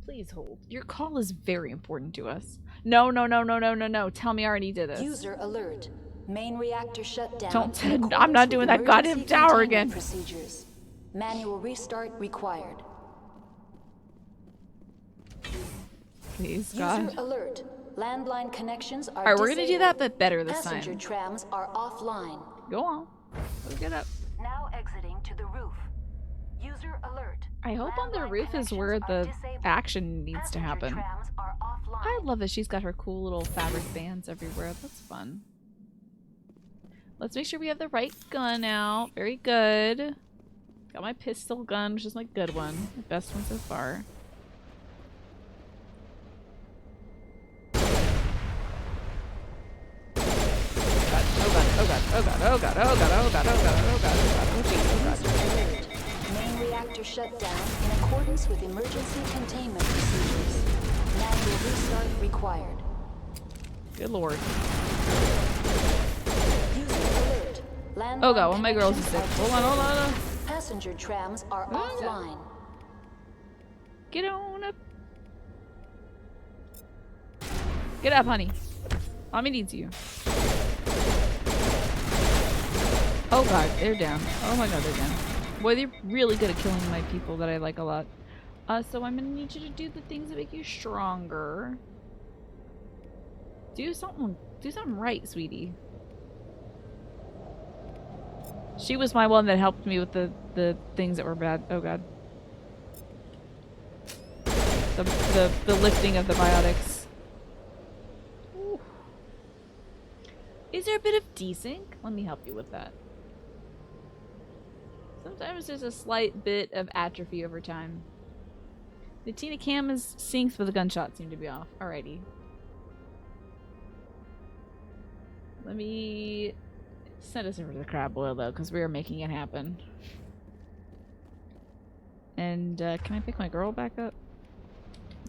Please hold. Your call is very important to us. No, no, no, no, no, no, no. Tell me I already did this. User alert. Main reactor shut down. Don't. in I'm not accordance doing with that goddamn emergency tower containment again. Procedures. Manual restart required. Please, User God. alert. Landline connections are Alright, we're gonna do that, disabled. but better this Passenger time. trams are offline. Go on. Let's get up. Now exiting to the roof. User alert. I hope on the roof is where the action needs to happen. Trams are offline. I love that she's got her cool little fabric bands everywhere. That's fun. Let's make sure we have the right gun out. Very good. Got my pistol gun, which is my good one. The best one so far. Oh god, oh god, oh god, oh god, oh god, oh god, oh god, oh god, oh god, oh god. Main reactor shut down in accordance with emergency containment procedures. Manual restart required. Good lord. User alert. Landline Oh god, one of my girls is sick. connections Hold on, hold on, hold on. Passenger trams are offline. Get on up. Get up, honey. Mommy needs you. Oh god, they're down. Oh my god, they're down. Boy, they're really good at killing my people that I like a lot. So I'm gonna need you to do the things that make you stronger. Do something right, sweetie. She was my one that helped me with the things that were bad. Oh god. The lifting of the biotics. Ooh. Is there a bit of desync? Let me help you with that. Sometimes there's a slight bit of atrophy over time. The Tina cam is synced, but the gunshots seem to be off. Alrighty. Let me send us over to the crab boil though, because we are making it happen. And can I pick my girl back up?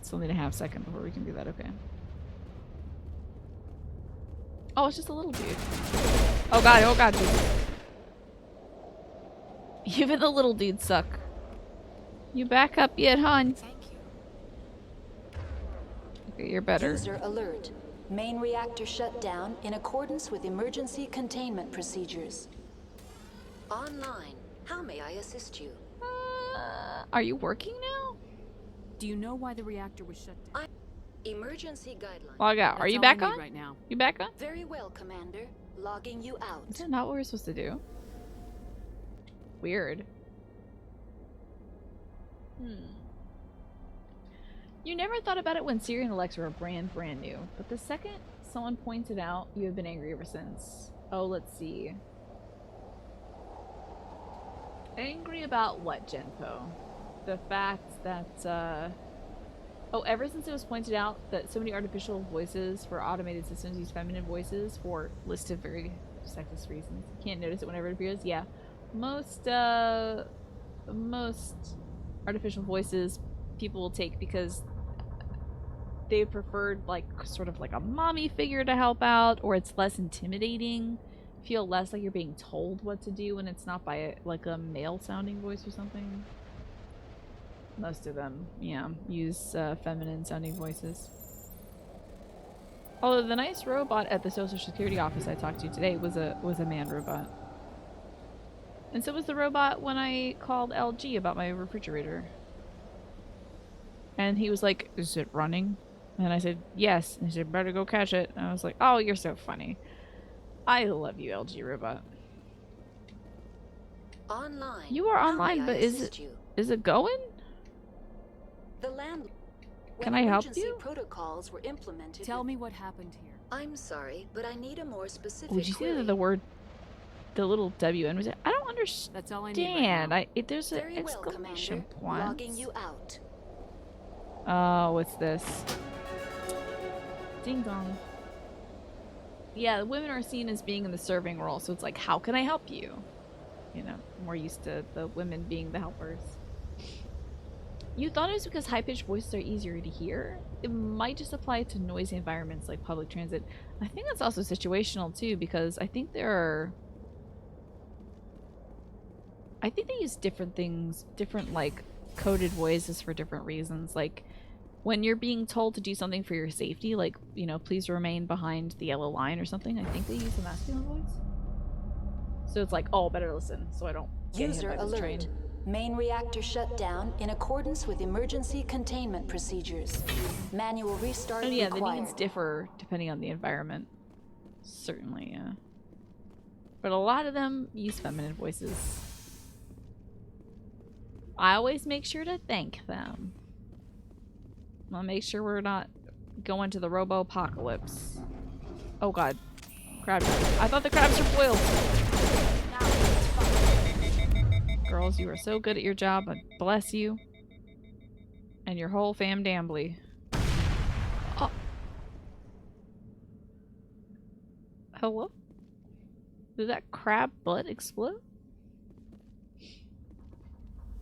Still need a half second before we can do that. Okay. Oh, it's just a little dude. Oh god! Oh god! Dude. Even the little dudes suck. You back up yet, hon? Thank you. Okay, you're better. User alert. Main reactor shut down in accordance with emergency containment procedures. Online. How may I assist you? Are you working now? Do you know why the reactor was shut down? Emergency guidelines. Log out. Are you back on? Right now. You back on? Very well, Commander. Logging you out. Is that not what we're supposed to do? Weird. You never thought about it when Siri and Alexa were brand new, but the second someone pointed out, you have been angry ever since. Oh, let's see. Angry about what, Genpo? The fact that, oh, ever since it was pointed out that so many artificial voices for automated systems use feminine voices for listed very sexist reasons. You can't notice it whenever it appears. Yeah. Most artificial voices people will take because they preferred like sort of like a mommy figure to help out, or it's less intimidating. Feel less like you're being told what to do when it's not by like a male sounding voice or something. Most of them, yeah, use feminine sounding voices. Although the nice robot at the Social Security office I talked to today was a man robot. And so was the robot when I called LG about my refrigerator. And he was like, "Is it running?" And I said, "Yes." And he said, "Better go catch it." And I was like, "Oh, you're so funny. I love you, LG robot." Online. You are online, but is it going? The land. Can I help emergency you? Protocols were implemented. Tell me what happened here. I'm sorry, but I need a more specific. Would you see query. the word, the little WN was it? I don't understand. That's all I need right now. There's an Very well, exclamation Commander. point. Logging you out. Oh, what's this? Ding dong. Yeah, the women are seen as being in the serving role, so it's like, how can I help you? You know, more used to the women being the helpers. You thought it was because high-pitched voices are easier to hear? It might just apply to noisy environments like public transit. I think that's also situational too, because I think they use different things, different like coded voices for different reasons. Like when you're being told to do something for your safety, like, you know, please remain behind the yellow line or something, I think they use a masculine voice. So it's like, oh, better listen so I don't get hit User by this alert. train. Main reactor shut down in accordance with emergency containment procedures. Manual restart Oh yeah, required. the needs differ depending on the environment. Certainly, yeah. But a lot of them use feminine voices. I always make sure to thank them. I'll make sure we're not going to the robo-apocalypse. Oh god. Crab. I thought the crabs were boiled. Girls, you are so good at your job. Bless you. And your whole fam dambly. Oh. Hello? Did that crab butt explode?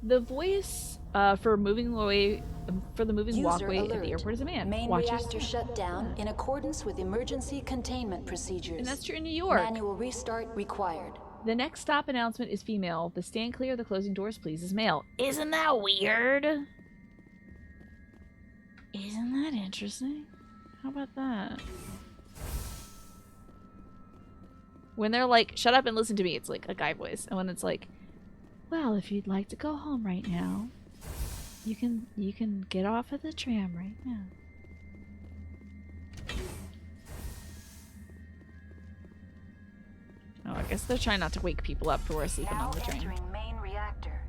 The voice for moving away for the moving User walkway alert. at the airport is a man. Main Watch your reactor shut down in accordance with emergency containment procedures. And that's true in New York. Manual restart required. The next stop announcement is female. The stand clear of the closing doors, please, is male. Isn't that weird? Isn't that interesting? How about that? When they're like, shut up and listen to me, it's like a guy voice. And when it's like, well, if you'd like to go home right now, you can get off of the tram right now. Oh, I guess they're trying not to wake people up who are sleeping on the train. Entering main reactor.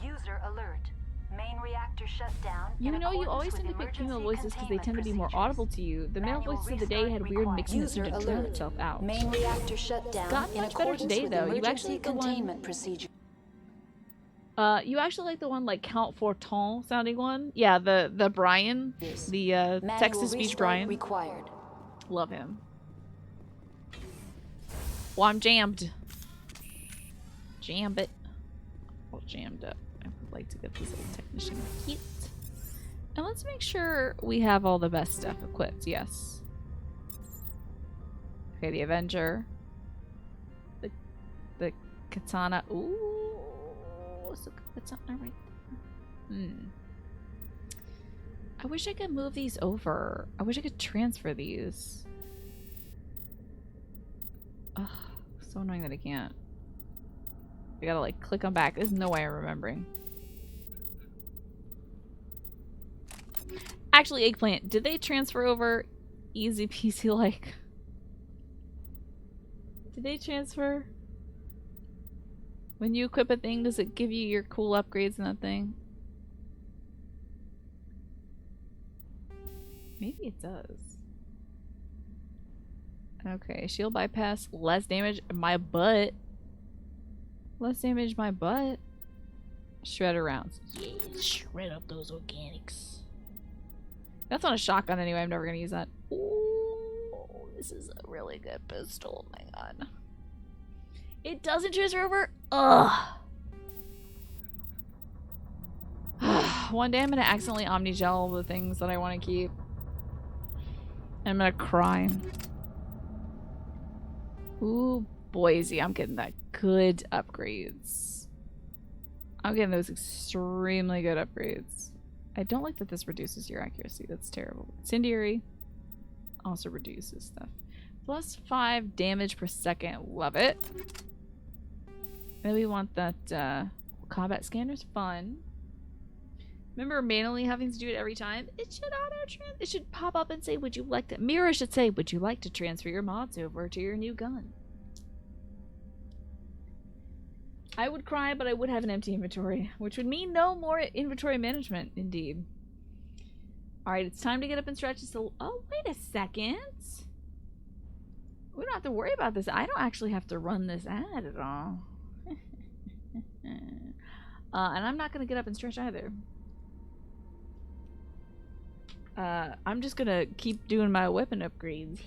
User alert. Main reactor shut down. You know, you always tend to pick female voices because they tend to be more audible to you. The male voices of the day had weird mixing that seemed to drown itself out. Main reactor shut down. It's gotten in much better accordance today, with though. You emergency actually like the containment procedure. You actually like the one like Count Forton sounding one? Yeah, the Brian, the text-to-speech restart Brian. required. Love him. Well, I'm jammed. Jammed it. All jammed up. I would like to get this little technician kit. And let's make sure we have all the best stuff equipped. Yes. Okay, the Avenger. The Katana. Ooh, what's the Katana right there? I wish I could move these over. I wish I could transfer these. Ugh, so annoying that I can't. I gotta like click on back. There's no way I'm remembering. Actually, Eggplant, did they transfer over easy peasy like? Did they transfer? When you equip a thing, does it give you your cool upgrades in that thing? Maybe it does. Okay, shield bypass, less damage, my butt. Less damage, my butt. Shredder rounds. Yeah, shred up those organics. That's on a shotgun anyway, I'm never gonna use that. Ooh, this is a really good pistol, oh my god. It doesn't transfer over? Ugh. One day I'm gonna accidentally Omnigel the things that I want to keep. I'm gonna cry. Ooh, Boise, I'm getting that good upgrades. I'm getting those extremely good upgrades. I don't like that this reduces your accuracy. That's terrible. Incendiary also reduces stuff. Plus 5 damage per second. Love it. Then we want that combat scanner's fun. Remember manually having to do it every time? It should auto-transfer. It should pop up and say, would you like to... Mira should say, would you like to transfer your mods over to your new gun? I would cry, but I would have an empty inventory, which would mean no more inventory management, indeed. Alright, it's time to get up and stretch. So, oh, wait a second. We don't have to worry about this. I don't actually have to run this ad at all. And I'm not going to get up and stretch either. I'm just going to keep doing my weapon upgrades.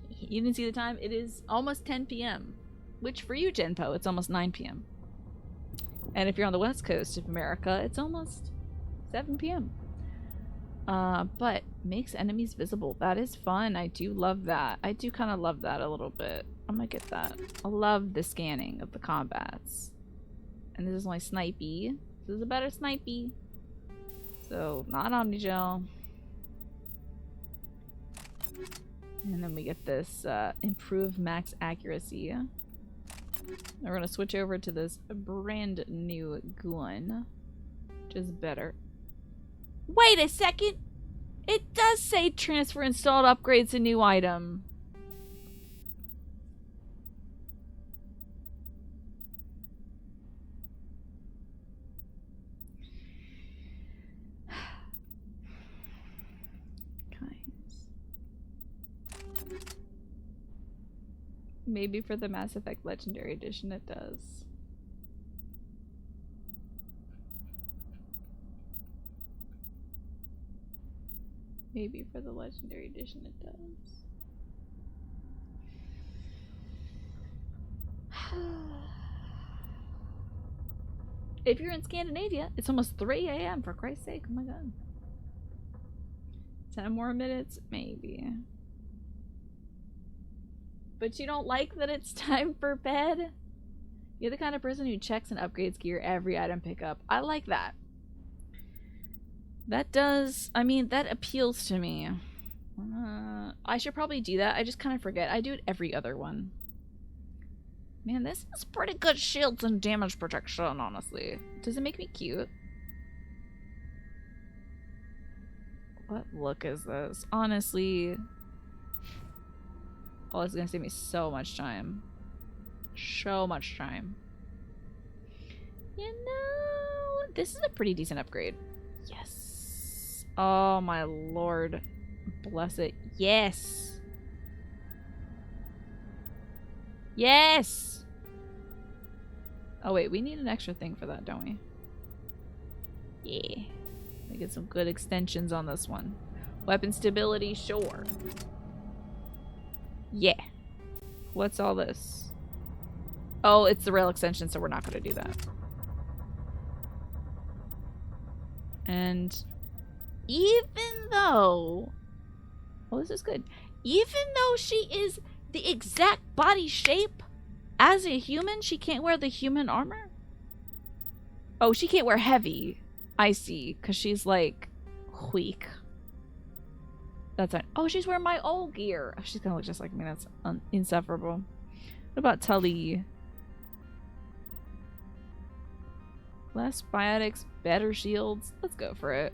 You didn't see the time? It is almost 10 p.m. Which for you, Genpo, it's almost 9 p.m. And if you're on the west coast of America, it's almost 7 p.m. But makes enemies visible. That is fun. I do love that. I do kind of love that a little bit. I'm gonna get that. I love the scanning of the combats. And this is my snipey. This is a better snipey. So, not Omnigel. And then we get this improved max accuracy. We're gonna switch over to this brand new gun, which is better. Wait a second! It does say transfer installed upgrades to new item. Maybe for the Mass Effect Legendary Edition it does. Maybe for the Legendary Edition it does. If you're in Scandinavia, it's almost 3 a.m. for Christ's sake. Oh my god. 10 more minutes? Maybe. But you don't like that it's time for bed? You're the kind of person who checks and upgrades gear every item pickup. I like that. That does... I mean, that appeals to me. I should probably do that. I just kind of forget. I do it every other one. Man, this is pretty good shields and damage protection, honestly. Does it make me cute? What look is this? Honestly... Oh, this is gonna save me so much time. So much time. You know, this is a pretty decent upgrade. Yes. Oh my lord. Bless it. Yes. Yes! Oh wait, we need an extra thing for that, don't we? Yeah. We get some good extensions on this one. Weapon stability, sure. Yeah. What's all this? Oh, it's the rail extension, so we're not going to do that. And even though... Oh, this is good. Even though she is the exact body shape as a human, she can't wear the human armor? Oh, she can't wear heavy. I see, because she's, like, weak. That's fine. Oh, she's wearing my old gear. Oh, she's gonna look just like me. That's insufferable. What about Tully? Less biotics, better shields. Let's go for it.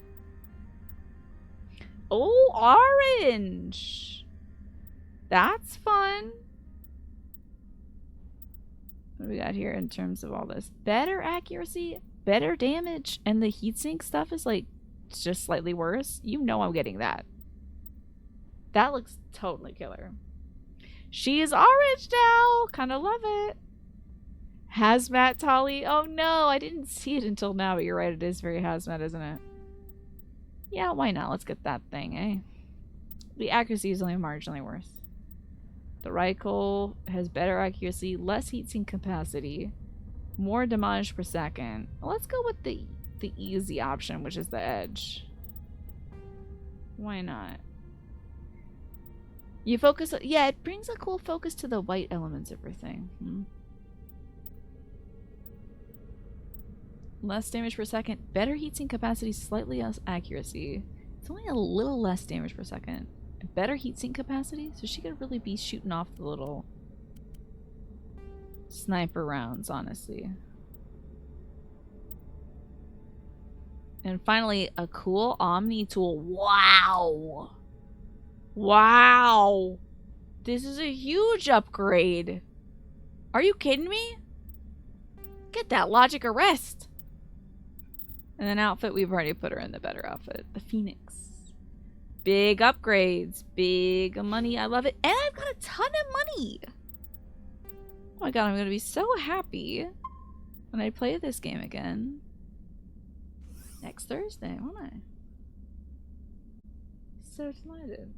Oh, orange. That's fun. What do we got here in terms of all this? Better accuracy, better damage, and the heatsink stuff is like just slightly worse. You know I'm getting that. That looks totally killer. She is orange now. Kind of love it. Hazmat Tali. Oh no, I didn't see it until now, but you're right. It is very hazmat, isn't it? Yeah, why not? Let's get that thing, eh? The accuracy is only marginally worse. The Rifle has better accuracy, less heatsink capacity, more damage per second. Let's go with the easy option, which is the Edge. Why not? You focus... Yeah, it brings a cool focus to the white elements of everything. Less damage per second. Better heatsink capacity, slightly less accuracy. It's only a little less damage per second. Better heatsink capacity, so she could really be shooting off the little sniper rounds, honestly. And finally, a cool Omni tool. Wow! Wow! This is a huge upgrade. Are you kidding me? Get that logic arrest. And then outfit, we've already put her in the better outfit. The Phoenix. Big upgrades. Big money. I love it. And I've got a ton of money. Oh my god, I'm going to be so happy when I play this game again. Next Thursday, won't I? So delighted.